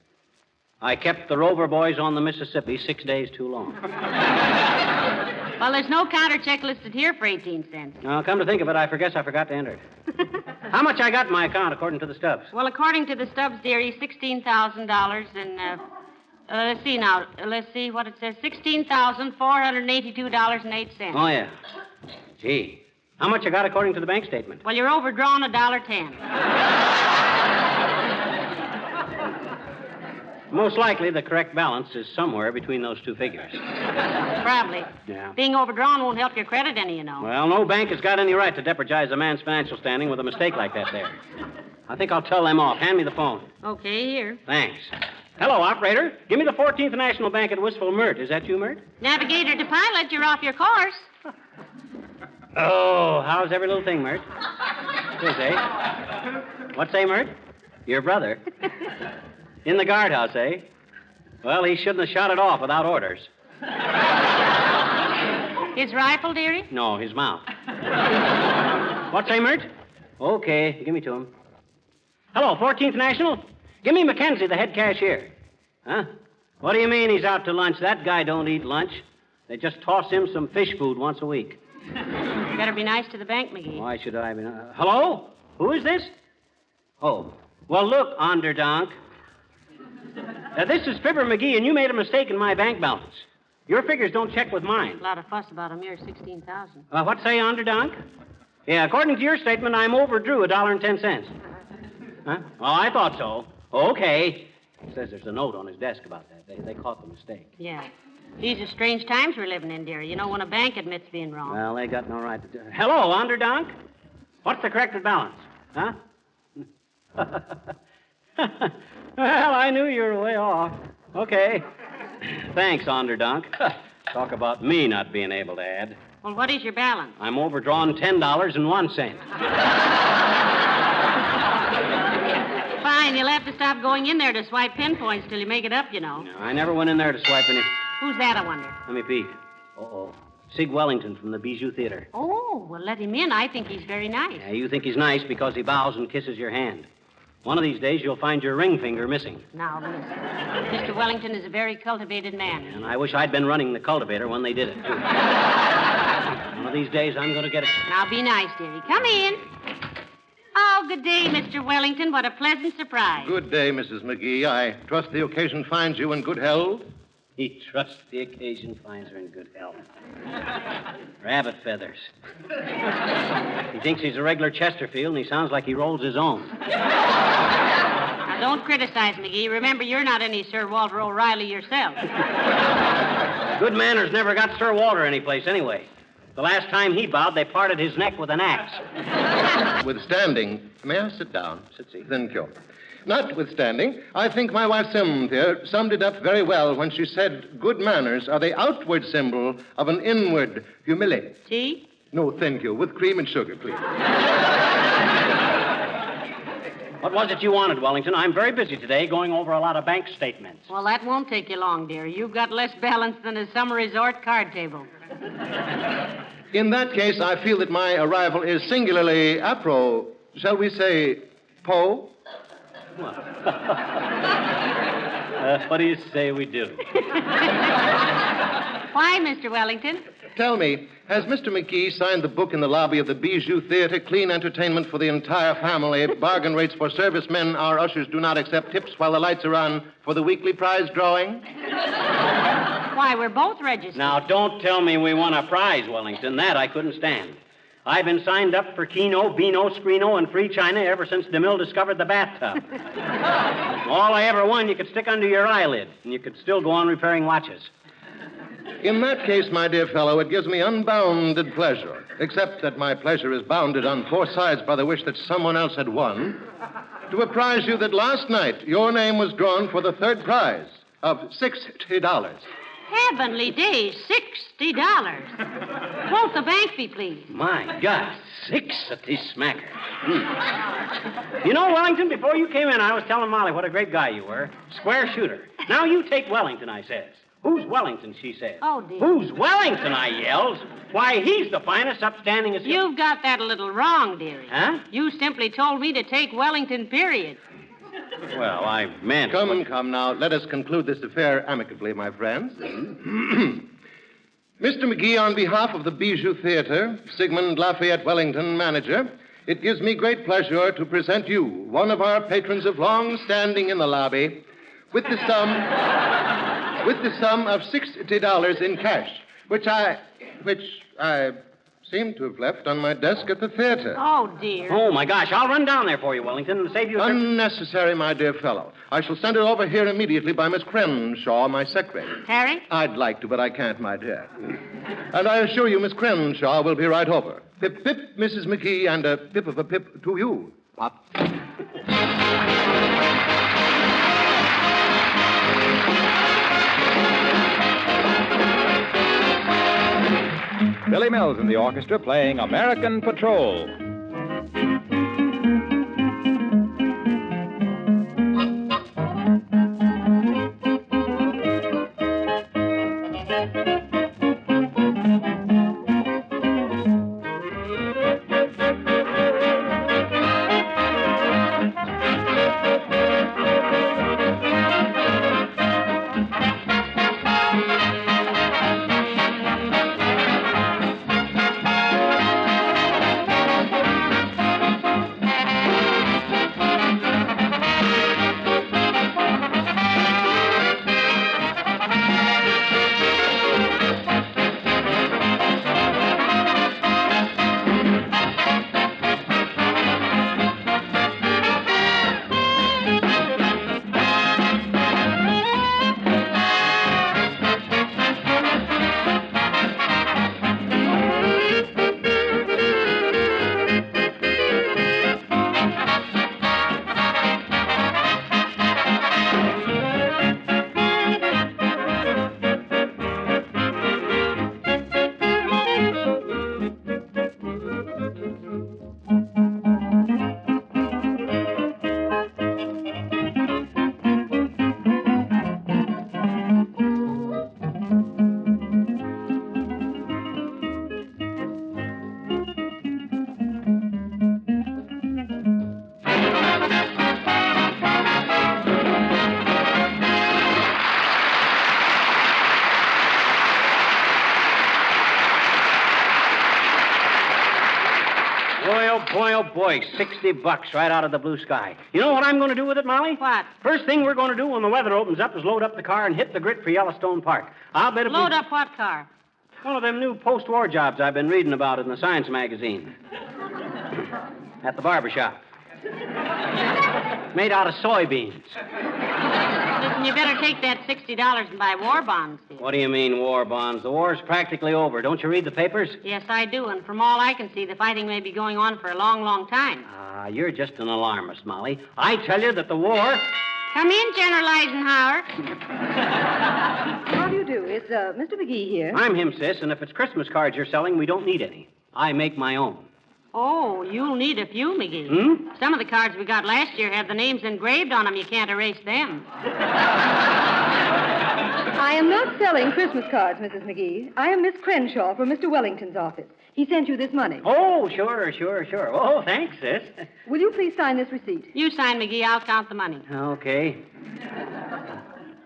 I kept the Rover boys on the Mississippi 6 days too long. Well, there's no counter check listed here for 18 cents. Now, come to think of it, I forgot to enter it. How much I got in my account according to the stubs? Well, according to the stubs, dearie, $16,000 and, let's see now. Let's see what it says. $16,482.08. Oh, yeah. Gee. How much I got according to the bank statement? Well, you're overdrawn $1.10. Most likely the correct balance is somewhere between those two figures. Probably. Yeah. Being overdrawn won't help your credit any, you know. Well, no bank has got any right to jeopardize a man's financial standing with a mistake like that there. I think I'll tell them off. Hand me the phone. Okay, here. Thanks. Hello, operator. Give me the 14th National Bank at Wistful, Mert. Is that you, Mert? Navigator to pilot, you're off your course. Oh, how's every little thing, Mert? Good, eh? What say, Mert? Your brother. In the guardhouse, eh? Well, he shouldn't have shot it off without orders. His rifle, dearie? No, his mouth. What say, Mert? Okay, give me to him. Hello, 14th National? Give me Mackenzie, the head cashier. Huh? What do you mean he's out to lunch? That guy don't eat lunch. They just toss him some fish food once a week. You better be nice to the bank, McGee. Why should I be... Hello? Who is this? Oh. Well, look, Onderdonk. This is Fibber McGee, and you made a mistake in my bank balance. Your figures don't check with mine. A lot of fuss about a mere $16,000. What say, Onderdonk? Yeah, according to your statement, I'm overdue $1.10. Huh? Oh, I thought so. Okay. It says there's a note on his desk about that. They caught the mistake. Yeah. These are strange times we're living in, dearie. You know, when a bank admits being wrong. Well, they got no right to do it. Hello, Onderdonk. What's the corrected balance? Huh? Well, I knew you were way off. Okay. Thanks, Onderdonk. Talk about me not being able to add. Well, what is your balance? I'm overdrawn $10.01. Fine, you'll have to stop going in there to swipe pinpoints till you make it up, you know. No, I never went in there to swipe any. Who's that, I wonder? Let me peek. Uh-oh. Sig Wellington from the Bijou Theater. Oh, well, let him in. I think he's very nice. Yeah, you think he's nice because he bows and kisses your hand. One of these days, you'll find your ring finger missing. Now, listen. Mr. Wellington is a very cultivated man. And I wish I'd been running the cultivator when they did it, too. One of these days, I'm going to get it. Now, be nice, dearie. Come in. Oh, good day, Mr. Wellington. What a pleasant surprise. Good day, Mrs. McGee. I trust the occasion finds you in good health. He trusts the occasion finds her in good health. Rabbit feathers. He thinks he's a regular Chesterfield, and he sounds like he rolls his own. Now, don't criticize, McGee. Remember, you're not any Sir Walter O'Reilly yourself. Good manners never got Sir Walter anyplace anyway. The last time he bowed, they parted his neck with an axe. Withstanding. May I sit down? Sit. Thank you. Notwithstanding, I think my wife Cynthia summed it up very well when she said good manners are the outward symbol of an inward humility. Tea? No, thank you. With cream and sugar, please. What was it you wanted, Wellington? I'm very busy today going over a lot of bank statements. Well, that won't take you long, dear. You've got less balance than a summer resort card table. In that case, I feel that my arrival is singularly apropos. Shall we say, po? What do you say we do? Why, Mr. Wellington? Tell me, has Mr. McGee signed the book in the lobby of the Bijou Theater, clean entertainment for the entire family, bargain rates for servicemen, our ushers do not accept tips while the lights are on for the weekly prize drawing? Why, we're both registered. Now, don't tell me we won a prize, Wellington. That I couldn't stand. I've been signed up for Keno, Beano, Screeno, and free China ever since DeMille discovered the bathtub. All I ever won, you could stick under your eyelid, and you could still go on repairing watches. In that case, my dear fellow, it gives me unbounded pleasure, except that my pleasure is bounded on four sides by the wish that someone else had won, to apprise you that last night your name was drawn for the third prize of $60. Heavenly days, $60. Won't the bank be pleased? My God, 60 smackers. You know, Wellington, before you came in, I was telling Molly what a great guy you were. Square shooter. Now you take Wellington, I says. Who's Wellington, she says. Oh, dear. Who's Wellington, I yells. Why, he's the finest upstanding as... You've got that a little wrong, dearie. Huh? You simply told me to take Wellington, period. Well, I meant... Come now. Let us conclude this affair amicably, my friends. Mr. McGee, on behalf of the Bijou Theater, Sigmund Lafayette Wellington, manager, it gives me great pleasure to present you, one of our patrons of long standing in the lobby, with the sum of $60 in cash, which I seem to have left on my desk at the theater. Oh, dear. Oh, my gosh. I'll run down there for you, Wellington, and save you... Unnecessary, my dear fellow. I shall send it over here immediately by Miss Crenshaw, my secretary. Harry? I'd like to, but I can't, my dear. And I assure you, Miss Crenshaw will be right over. Pip, pip, Mrs. McGee, and a pip of a pip to you. Pop. Billy Mills in the orchestra playing American Patrol. Boy, oh boy, $60 right out of the blue sky. You know what I'm going to do with it, Molly? What? First thing we're going to do when the weather opens up is load up the car and hit the grit for Yellowstone Park. I'll bet Load up what car? One of them new post-war jobs I've been reading about in the science magazine. At the barber shop. Made out of soybeans. Listen, you better take that $60 and buy war bonds, dear. What do you mean, war bonds? The war's practically over. Don't you read the papers? Yes, I do, and from all I can see, the fighting may be going on for a long, long time. Ah, you're just an alarmist, Molly. I tell you that the war... Come in, General Eisenhower. How do you do? Is Mr. McGee here? I'm him, sis, and if it's Christmas cards you're selling, we don't need any. I make my own. Oh, you'll need a few, McGee. Hmm? Some of the cards we got last year had the names engraved on them. You can't erase them. I am not selling Christmas cards, Mrs. McGee. I am Miss Crenshaw from Mr. Wellington's office. He sent you this money. Oh, sure. Oh, thanks, sis. Will you please sign this receipt? You sign, McGee. I'll count the money. Okay.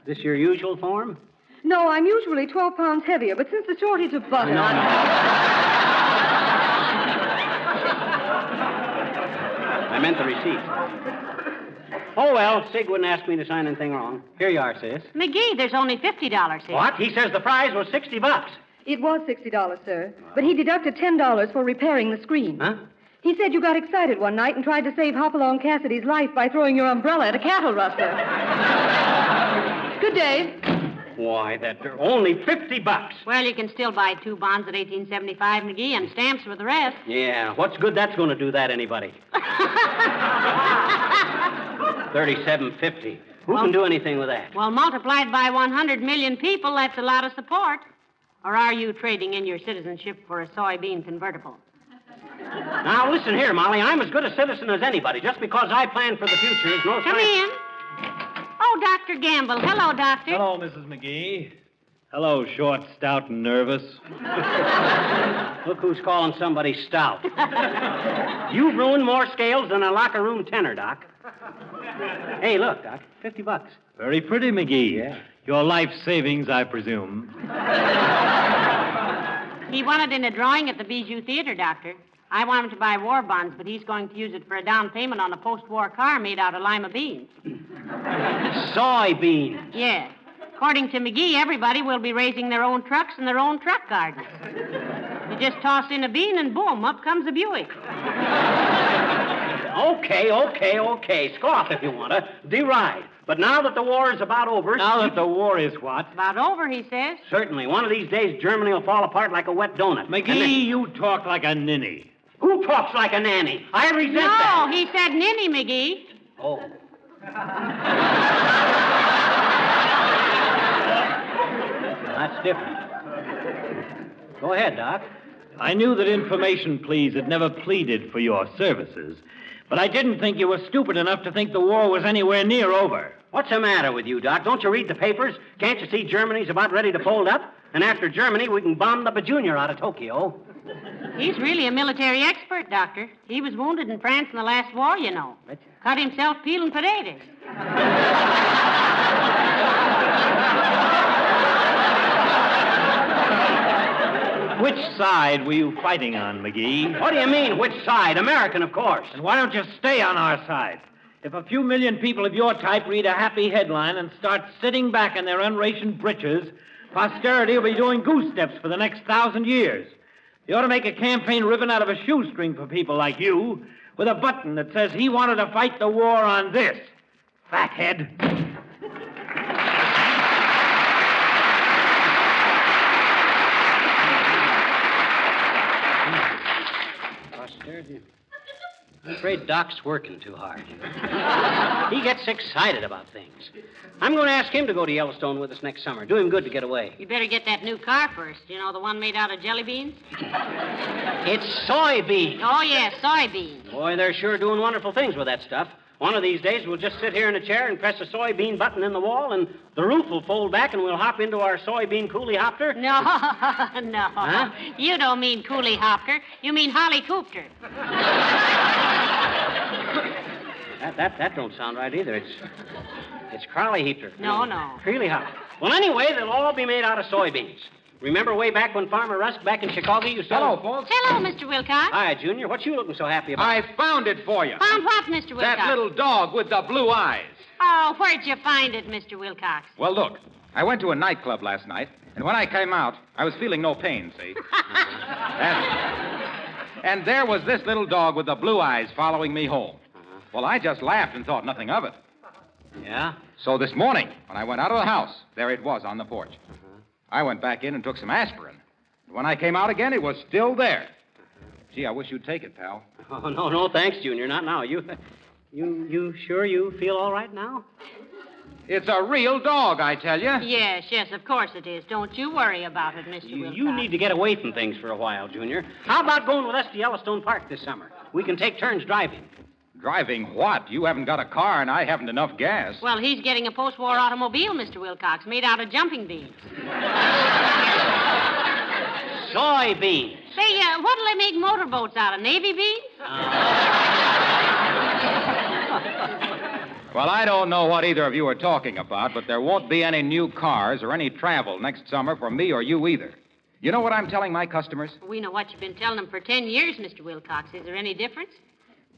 This your usual form? No, I'm usually 12 pounds heavier, but since the shortage of butter... No. I meant the receipt. Oh, well, Sig wouldn't ask me to sign anything wrong. Here you are, sis. McGee, there's only $50 here. What? He says the prize was $60. It was $60, sir, but he deducted $10 for repairing the screen. Huh? He said you got excited one night and tried to save Hopalong Cassidy's life by throwing your umbrella at a cattle rustler. Good day. Why, that's only $50. Well, you can still buy 2 bonds at $18.75, McGee, and stamps for the rest. Yeah, what's good that's going to do that, anybody? $37.50. Who can do anything with that? Well, multiplied by 100 million people, that's a lot of support. Or are you trading in your citizenship for a soybean convertible? Now, listen here, Molly. I'm as good a citizen as anybody. Just because I plan for the future is no Come in. Oh, Dr. Gamble. Hello, Doctor. Hello, Mrs. McGee. Hello, short, stout, and nervous. Look who's calling somebody stout. You've ruined more scales than a locker room tenor, Doc. Hey, look, Doc. $50. Very pretty, McGee. Yeah. Your life savings, I presume. He won it in a drawing at the Bijou Theater, Doctor. I want him to buy war bonds, but he's going to use it for a down payment on a post-war car made out of lima beans. Soybeans. Yeah. According to McGee, everybody will be raising their own trucks and their own truck gardens. You just toss in a bean and boom, up comes a Buick. Okay. Scoff if you want to. Deride. But now that the war is about over... Now that the war is what? About over, he says. Certainly. One of these days, Germany will fall apart like a wet donut. McGee, you talk like a ninny. Who talks like a nanny? I resent that. No, he said ninny, McGee. Oh. That's different. Go ahead, Doc. I knew that information pleas had never pleaded for your services, but I didn't think you were stupid enough to think the war was anywhere near over. What's the matter with you, Doc? Don't you read the papers? Can't you see Germany's about ready to fold up? And after Germany, we can bomb the Junior out of Tokyo. He's really a military expert, Doctor. He was wounded in France in the last war, you know. Cut himself peeling potatoes. Which side were you fighting on, McGee? What do you mean, which side? American, of course. And why don't you stay on our side? If a few million people of your type read a happy headline and start sitting back in their unrationed britches, posterity will be doing goose steps for the next 1,000 years. You ought to make a campaign ribbon out of a shoestring for people like you, with a button that says he wanted to fight the war on this. Fathead. Posterity. I'm afraid Doc's working too hard. He gets excited about things. I'm going to ask him to go to Yellowstone with us next summer. Do him good to get away. You better get that new car first. You know, the one made out of jelly beans? It's soybeans. Oh, yes, soybeans. Boy, they're sure doing wonderful things with that stuff. One of these days, we'll just sit here in a chair and press a soybean button in the wall, and the roof will fold back, and we'll hop into our soybean coolie-hopter. No. Huh? You don't mean coolie-hopter. You mean holly-coopter. That don't sound right either. It's crowley-heapter. No. Creely-hopter. Well, anyway, they'll all be made out of soybeans. Remember way back when Farmer Rusk back in Chicago used to... Hello, folks. Hello, Mr. Wilcox. Hi, Junior. What you looking so happy about? I found it for you. Found what, Mr. Wilcox? That little dog with the blue eyes. Oh, where'd you find it, Mr. Wilcox? Well, look. I went to a nightclub last night, and when I came out, I was feeling no pain, see? And there was this little dog with the blue eyes following me home. Well, I just laughed and thought nothing of it. Yeah? So this morning, when I went out of the house, there it was on the porch. I went back in and took some aspirin. When I came out again, it was still there. Gee, I wish you'd take it, pal. Oh, no, thanks, Junior. Not now. You sure you feel all right now? It's a real dog, I tell you. Yes, of course it is. Don't you worry about it, Mr. Wilcox. You need to get away from things for a while, Junior. How about going with us to Yellowstone Park this summer? We can take turns driving. Driving what? You haven't got a car, and I haven't enough gas. Well, he's getting a post-war automobile, Mr. Wilcox, made out of jumping beans. Soybeans. Say, what'll they make motorboats out of? Navy beans? Well, I don't know what either of you are talking about, but there won't be any new cars or any travel next summer for me or you either. You know what I'm telling my customers? We know what you've been telling them for 10 years, Mr. Wilcox. Is there any difference?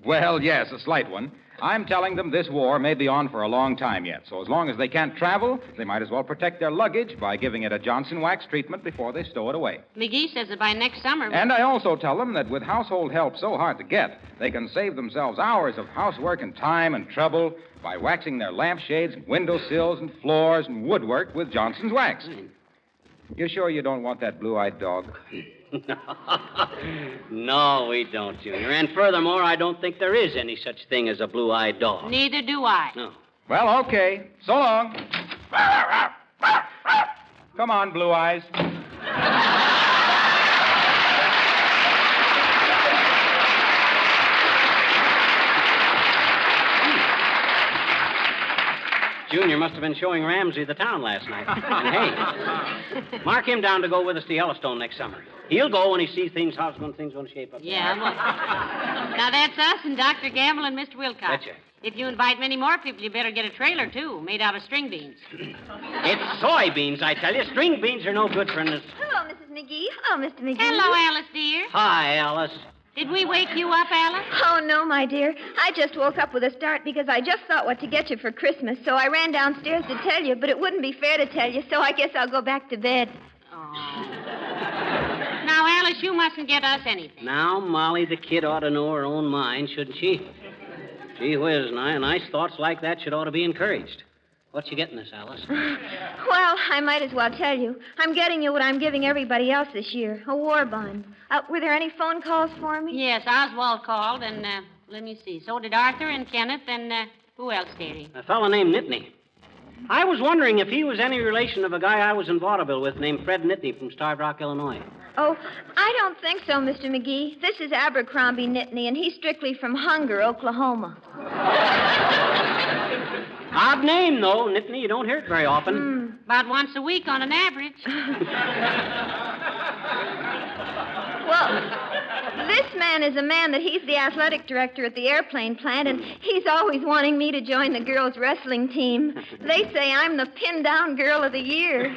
Well, yes, a slight one. I'm telling them this war may be on for a long time yet, so as long as they can't travel, they might as well protect their luggage by giving it a Johnson wax treatment before they stow it away. McGee says that by next summer... And I also tell them that with household help so hard to get, they can save themselves hours of housework and time and trouble by waxing their lampshades, windowsills, and floors and woodwork with Johnson's wax. You sure you don't want that blue-eyed dog? No, we don't, Junior. And furthermore, I don't think there is any such thing as a blue-eyed dog. Neither do I. No. Well, okay. So long. Come on, Blue Eyes. Junior must have been showing Ramsey the town last night. And hey, mark him down to go with us to Yellowstone next summer. He'll go when he sees things going to shape up. Yeah, well... Now, that's us and Dr. Gamble and Mr. Wilcox. Betcha. If you invite many more people, you better get a trailer, too, made out of string beans. It's soybeans, I tell you. String beans are no good for this. Hello, Mrs. McGee. Hello, Mr. McGee. Hello, Alice, dear. Hi, Alice. Did we wake you up, Alice? Oh, no, my dear. I just woke up with a start because I just thought what to get you for Christmas, so I ran downstairs to tell you, but it wouldn't be fair to tell you, so I guess I'll go back to bed. Oh. Now, Alice, you mustn't get us anything. Now, Molly, the kid ought to know her own mind, shouldn't she? Gee whiz, nice thoughts like that should ought to be encouraged. What you getting us, Alice? Well, I might as well tell you. I'm getting you what I'm giving everybody else this year, a war bond. Were there any phone calls for me? Yes, Oswald called, and let me see. So did Arthur and Kenneth, and who else, dearie? A fellow named Nittany. I was wondering if he was any relation of a guy I was in vaudeville with named Fred Nittany from Starved Rock, Illinois. Oh, I don't think so, Mr. McGee. This is Abercrombie Nittany, and he's strictly from Hunger, Oklahoma. Odd name, though, Nittany. You don't hear it very often. About once a week on an average. Well, this man is a man that he's the athletic director at the airplane plant, and he's always wanting me to join the girls' wrestling team. They say I'm the pin-down girl of the year.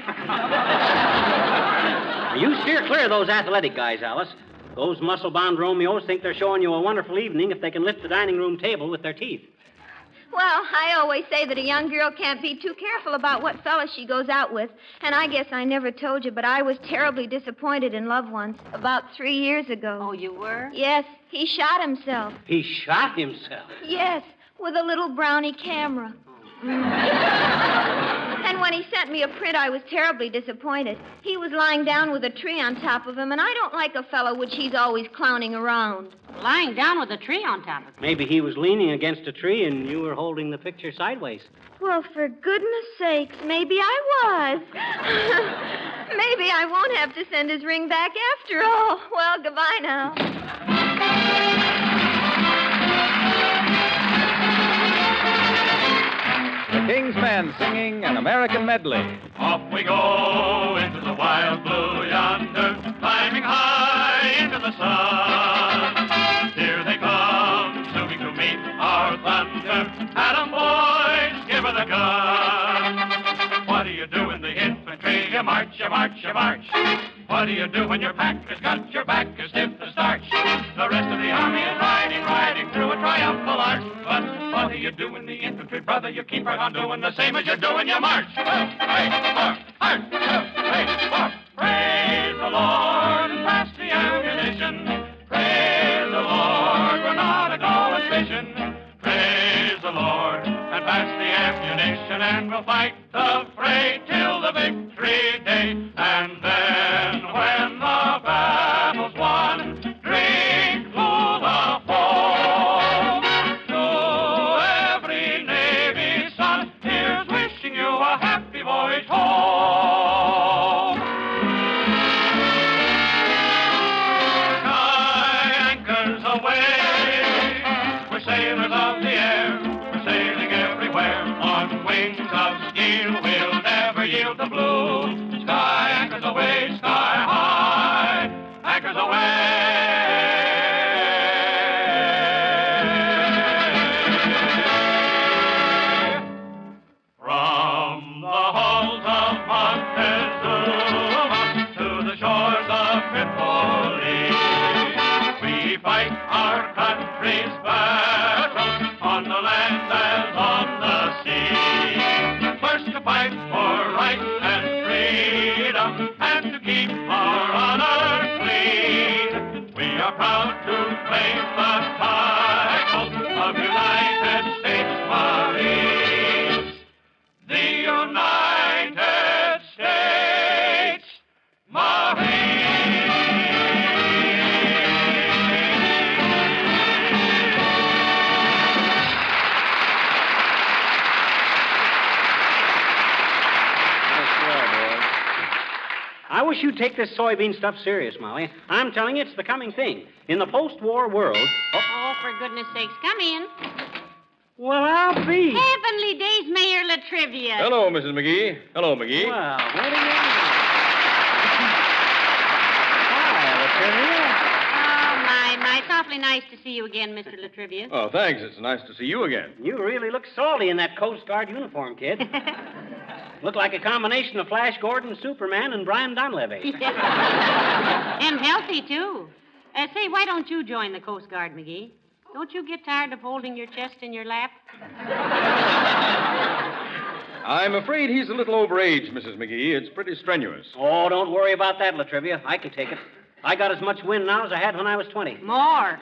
You steer clear of those athletic guys, Alice. Those muscle-bound Romeos think they're showing you a wonderful evening if they can lift the dining room table with their teeth. Well, I always say that a young girl can't be too careful about what fella she goes out with. And I guess I never told you, but I was terribly disappointed in love once, about 3 years ago. Oh, you were? Yes, he shot himself. He shot himself? Yes, with a little brownie camera. And when he sent me a print, I was terribly disappointed. He was lying down with a tree on top of him, and I don't like a fellow which he's always clowning around. Lying down with a tree on top of him? Maybe he was leaning against a tree and you were holding the picture sideways. Well, for goodness sakes, maybe I was. Maybe I won't have to send his ring back after all. Well, goodbye now. The King's Men singing an American medley. Off we go into the wild blue yonder, climbing high into the sun. Here they come, zooming to meet our thunder. Adam, boys, give her the gun. What do you do in the infantry? You march, you march, you march. What do you do when your pack has got your back as stiff as starch? The rest of the army is riding, riding through a triumphal arch. But what do you do in the infantry, brother? You keep right on doing the same as you're doing. You march. 2, 3, 4, march. 2, 3, 4. Praise the Lord and pass the ammunition. Praise the Lord, we're not a going fishing. Praise the Lord and pass the ammunition. then we'll fight the fray till the victory day. And then when the battle's won, drink to the foe. To every Navy son, here's wishing you a happy voyage home. Sky anchors away, we're sailors of the air, we're sailing everywhere. On wings of steel, we'll never yield the blue. Sky anchors away, sky high, anchors away. From the halls of Montezuma to the shores of Tripoli, we fight our country's battles on the land as on the sea. First to fight for right and freedom and to keep our honor clean. We are proud to claim the title of United States Marines. The United States Marines. I wish you'd take this soybean stuff serious, Molly. I'm telling you, it's the coming thing. In the post-war world... Oh, for goodness sakes, come in. Well, I'll be. Heavenly days, Mayor Latrivia. Hello, Mrs. McGee. Hello, McGee. Well, what do you mean? Hi, Latrivia. Oh, my. It's awfully nice to see you again, Mr. Latrivia. Oh, thanks. It's nice to see you again. You really look salty in that Coast Guard uniform, kid. Look like a combination of Flash Gordon, Superman, and Brian Donlevy. And healthy, too. Say, why don't you join the Coast Guard, McGee? Don't you get tired of holding your chest in your lap? I'm afraid he's a little overage, Mrs. McGee. It's pretty strenuous. Oh, don't worry about that, Latrivia. I can take it. I got as much wind now as I had when I was 20. More.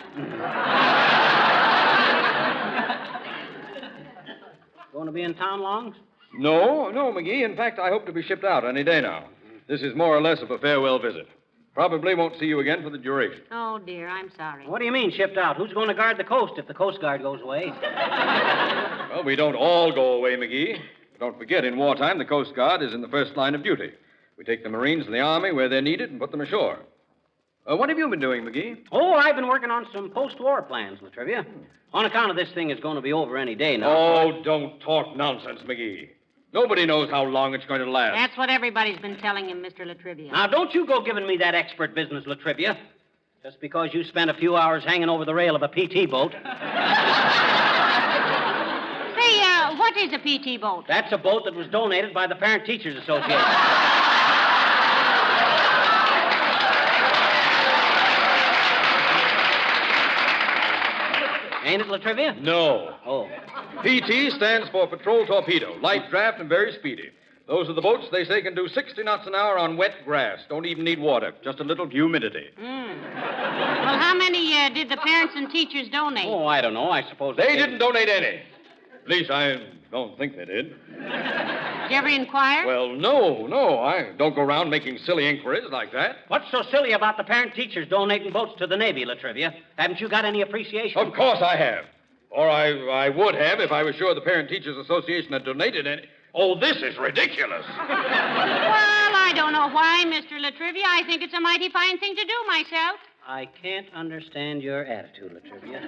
Going to be in town long? No, McGee. In fact, I hope to be shipped out any day now. This is more or less of a farewell visit. Probably won't see you again for the duration. Oh, dear, I'm sorry. What do you mean, shipped out? Who's going to guard the coast if the Coast Guard goes away? Well, we don't all go away, McGee. Don't forget, in wartime, the Coast Guard is in the first line of duty. We take the Marines and the Army where they're needed and put them ashore. What have you been doing, McGee? Oh, I've been working on some post-war plans, Latrivia. On account of this thing is going to be over any day now. Oh, don't talk nonsense, McGee. Nobody knows how long it's going to last. That's what everybody's been telling him, Mr. Latrivia. Now, don't you go giving me that expert business, Latrivia. Just because you spent a few hours hanging over the rail of a PT boat. Say, what is a PT boat? That's a boat that was donated by the Parent Teachers Association. Ain't it, Latrivia? No. Oh. PT stands for Patrol Torpedo, light draft and very speedy. Those are the boats they say can do 60 knots an hour on wet grass. Don't even need water, just a little humidity. Well, how many did the parents and teachers donate? Oh, I don't know. I suppose They didn't donate any. At least I don't think they did. Did you ever inquire? Well, no. I don't go around making silly inquiries like that. What's so silly about the parent teachers donating boats to the Navy, Latrivia? Haven't you got any appreciation? Of course I have. Or I would have if I was sure the Parent Teachers Association had donated any. Oh, this is ridiculous. Well, I don't know why, Mr. Latrivia. I think it's a mighty fine thing to do myself. I can't understand your attitude, Latrivia.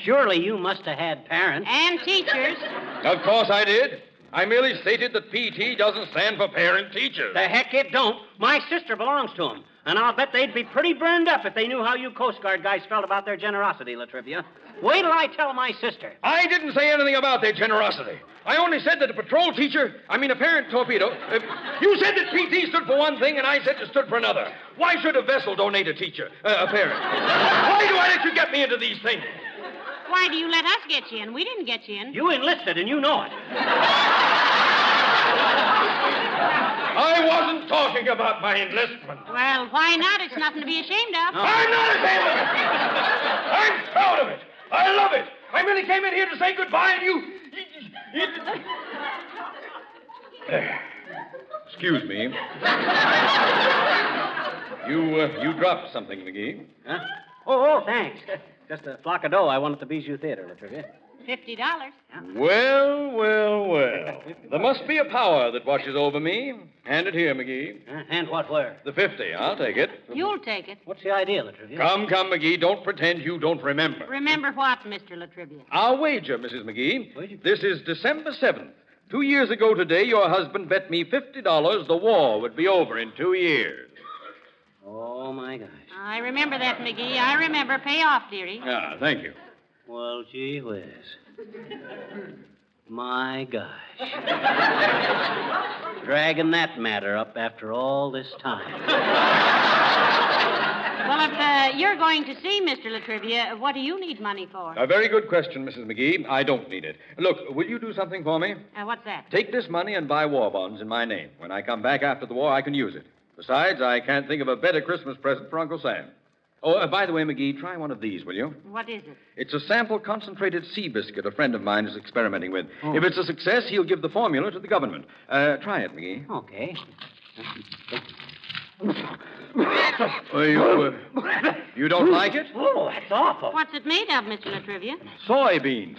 Surely you must have had parents. And teachers. Of course I did. I merely stated that PT doesn't stand for parent teachers. The heck it don't. My sister belongs to them. And I'll bet they'd be pretty burned up if they knew how you Coast Guard guys felt about their generosity, Latrivia. Wait till I tell my sister. I didn't say anything about their generosity. I only said that a patrol teacher, a parent torpedo, you said that PT stood for one thing and I said it stood for another. Why should a vessel donate a teacher, a parent? Why do I let you get me into these things? Why do you let us get you in? We didn't get you in. You enlisted and you know it. I wasn't talking about my enlistment. Well, why not? It's nothing to be ashamed of. I'm not ashamed of it. I'm proud of it. I love it. I merely came in here to say goodbye and you... Excuse me. You dropped something, McGee. Huh? Oh, thanks. Just a flock of dough I won at the Bijou Theater, Latrivia. $50. Well. There must be a power that watches over me. Hand it here, McGee. Hand what where? The 50. I'll take it. You'll take it. What's the idea, Latrivia? Come, McGee. Don't pretend you don't remember. Remember what, Mr. Latrivia? I'll wager, Mrs. McGee. This is December 7th. 2 years ago today, your husband bet me $50 the war would be over in 2 years. Oh, my gosh. I remember that, McGee. I remember. Pay off, dearie. Ah, thank you. Well, gee whiz. My gosh. Dragging that matter up after all this time. Well, if you're going to see Mr. Latrivia, what do you need money for? A very good question, Mrs. McGee. I don't need it. Look, will you do something for me? What's that? Take this money and buy war bonds in my name. When I come back after the war, I can use it. Besides, I can't think of a better Christmas present for Uncle Sam. Oh, by the way, McGee, try one of these, will you? What is it? It's a sample concentrated sea biscuit a friend of mine is experimenting with. Oh. If it's a success, he'll give the formula to the government. Try it, McGee. Okay. You don't like it? Oh, that's awful. What's it made of, Mr. Latrivia? Soybeans.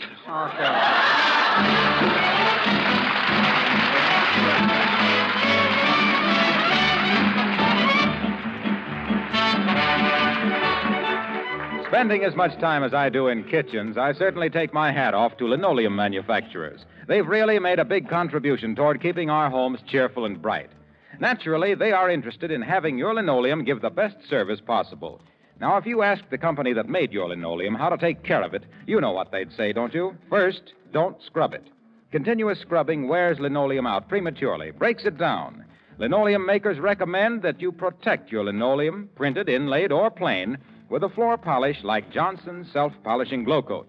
Spending as much time as I do in kitchens, I certainly take my hat off to linoleum manufacturers. They've really made a big contribution toward keeping our homes cheerful and bright. Naturally, they are interested in having your linoleum give the best service possible. Now, if you ask the company that made your linoleum how to take care of it, you know what they'd say, don't you? First, don't scrub it. Continuous scrubbing wears linoleum out prematurely, breaks it down. Linoleum makers recommend that you protect your linoleum, printed, inlaid, or plain, with a floor polish like Johnson's self-polishing Glow Coat.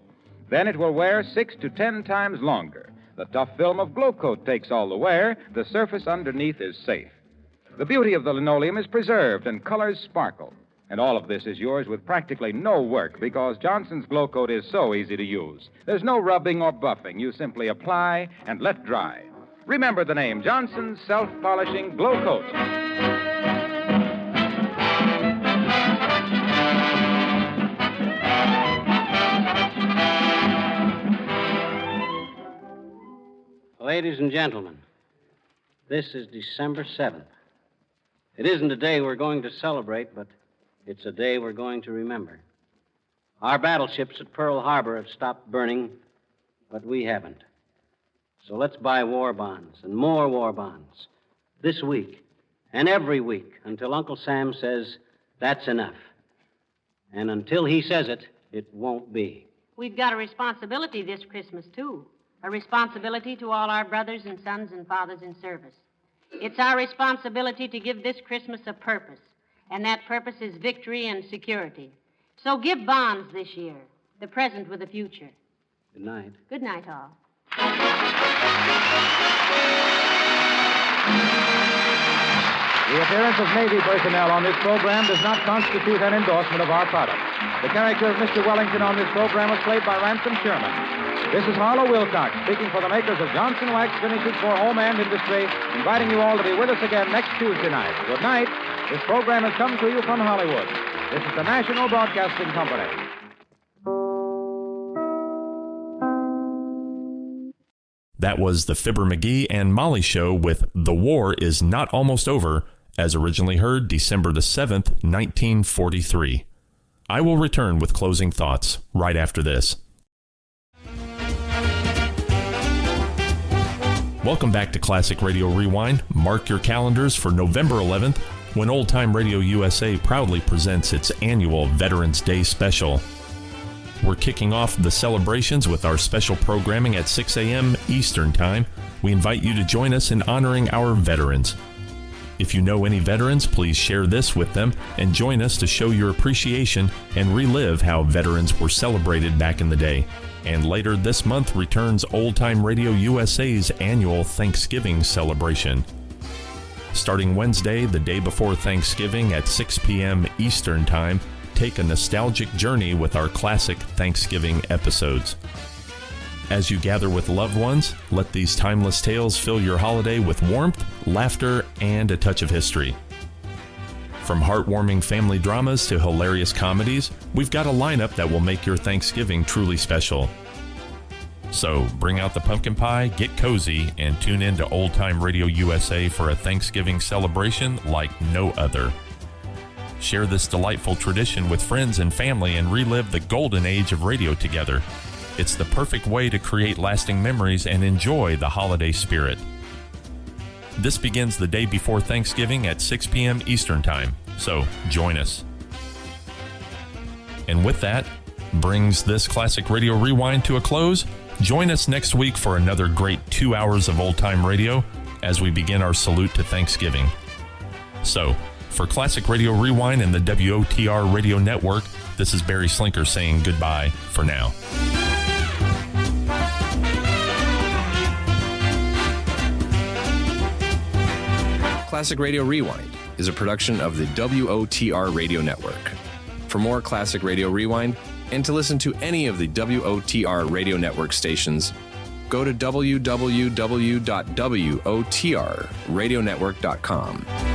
Then it will wear 6 to 10 times longer. The tough film of Glow Coat takes all the wear. The surface underneath is safe. The beauty of the linoleum is preserved and colors sparkle. And all of this is yours with practically no work because Johnson's Glow Coat is so easy to use. There's no rubbing or buffing. You simply apply and let dry. Remember the name, Johnson's self-polishing Glow Coat. Ladies and gentlemen, this is December 7th. It isn't a day we're going to celebrate, but it's a day we're going to remember. Our battleships at Pearl Harbor have stopped burning, but we haven't. So let's buy war bonds and more war bonds this week and every week until Uncle Sam says that's enough. And until he says it, it won't be. We've got a responsibility this Christmas, too. A responsibility to all our brothers and sons and fathers in service. It's our responsibility to give this Christmas a purpose, and that purpose is victory and security. So give bonds this year, the present with the future. Good night. Good night, all. The appearance of Navy personnel on this program does not constitute an endorsement of our product. The character of Mr. Wellington on this program was played by Ransom Sherman. This is Harlow Wilcox, speaking for the makers of Johnson Wax Finishes for Home and Industry, inviting you all to be with us again next Tuesday night. Good night. This program has come to you from Hollywood. This is the National Broadcasting Company. That was the Fibber McGee and Molly Show with The War Is Not Almost Over, as originally heard December the 7th, 1943. I will return with closing thoughts right after this. Welcome back to Classic Radio Rewind. Mark your calendars for November 11th, when Old Time Radio USA proudly presents its annual Veterans Day special. We're kicking off the celebrations with our special programming at 6 a.m. Eastern Time. We invite you to join us in honoring our veterans. If you know any veterans, please share this with them and join us to show your appreciation and relive how veterans were celebrated back in the day. And later this month returns Old Time Radio USA's annual Thanksgiving celebration. Starting Wednesday, the day before Thanksgiving at 6 p.m. Eastern Time, take a nostalgic journey with our classic Thanksgiving episodes. As you gather with loved ones, let these timeless tales fill your holiday with warmth, laughter, and a touch of history. From heartwarming family dramas to hilarious comedies, we've got a lineup that will make your Thanksgiving truly special. So bring out the pumpkin pie, get cozy, and tune in to Old Time Radio USA for a Thanksgiving celebration like no other. Share this delightful tradition with friends and family and relive the golden age of radio together. It's the perfect way to create lasting memories and enjoy the holiday spirit. This begins the day before Thanksgiving at 6 p.m. Eastern Time, so join us. And with that, brings this Classic Radio Rewind to a close. Join us next week for another great 2 hours of old-time radio as we begin our salute to Thanksgiving. So, for Classic Radio Rewind and the WOTR Radio Network, this is Barry Slinker saying goodbye for now. Classic Radio Rewind is a production of the WOTR Radio Network. For more Classic Radio Rewind and to listen to any of the WOTR Radio Network stations, go to www.wotrradionetwork.com.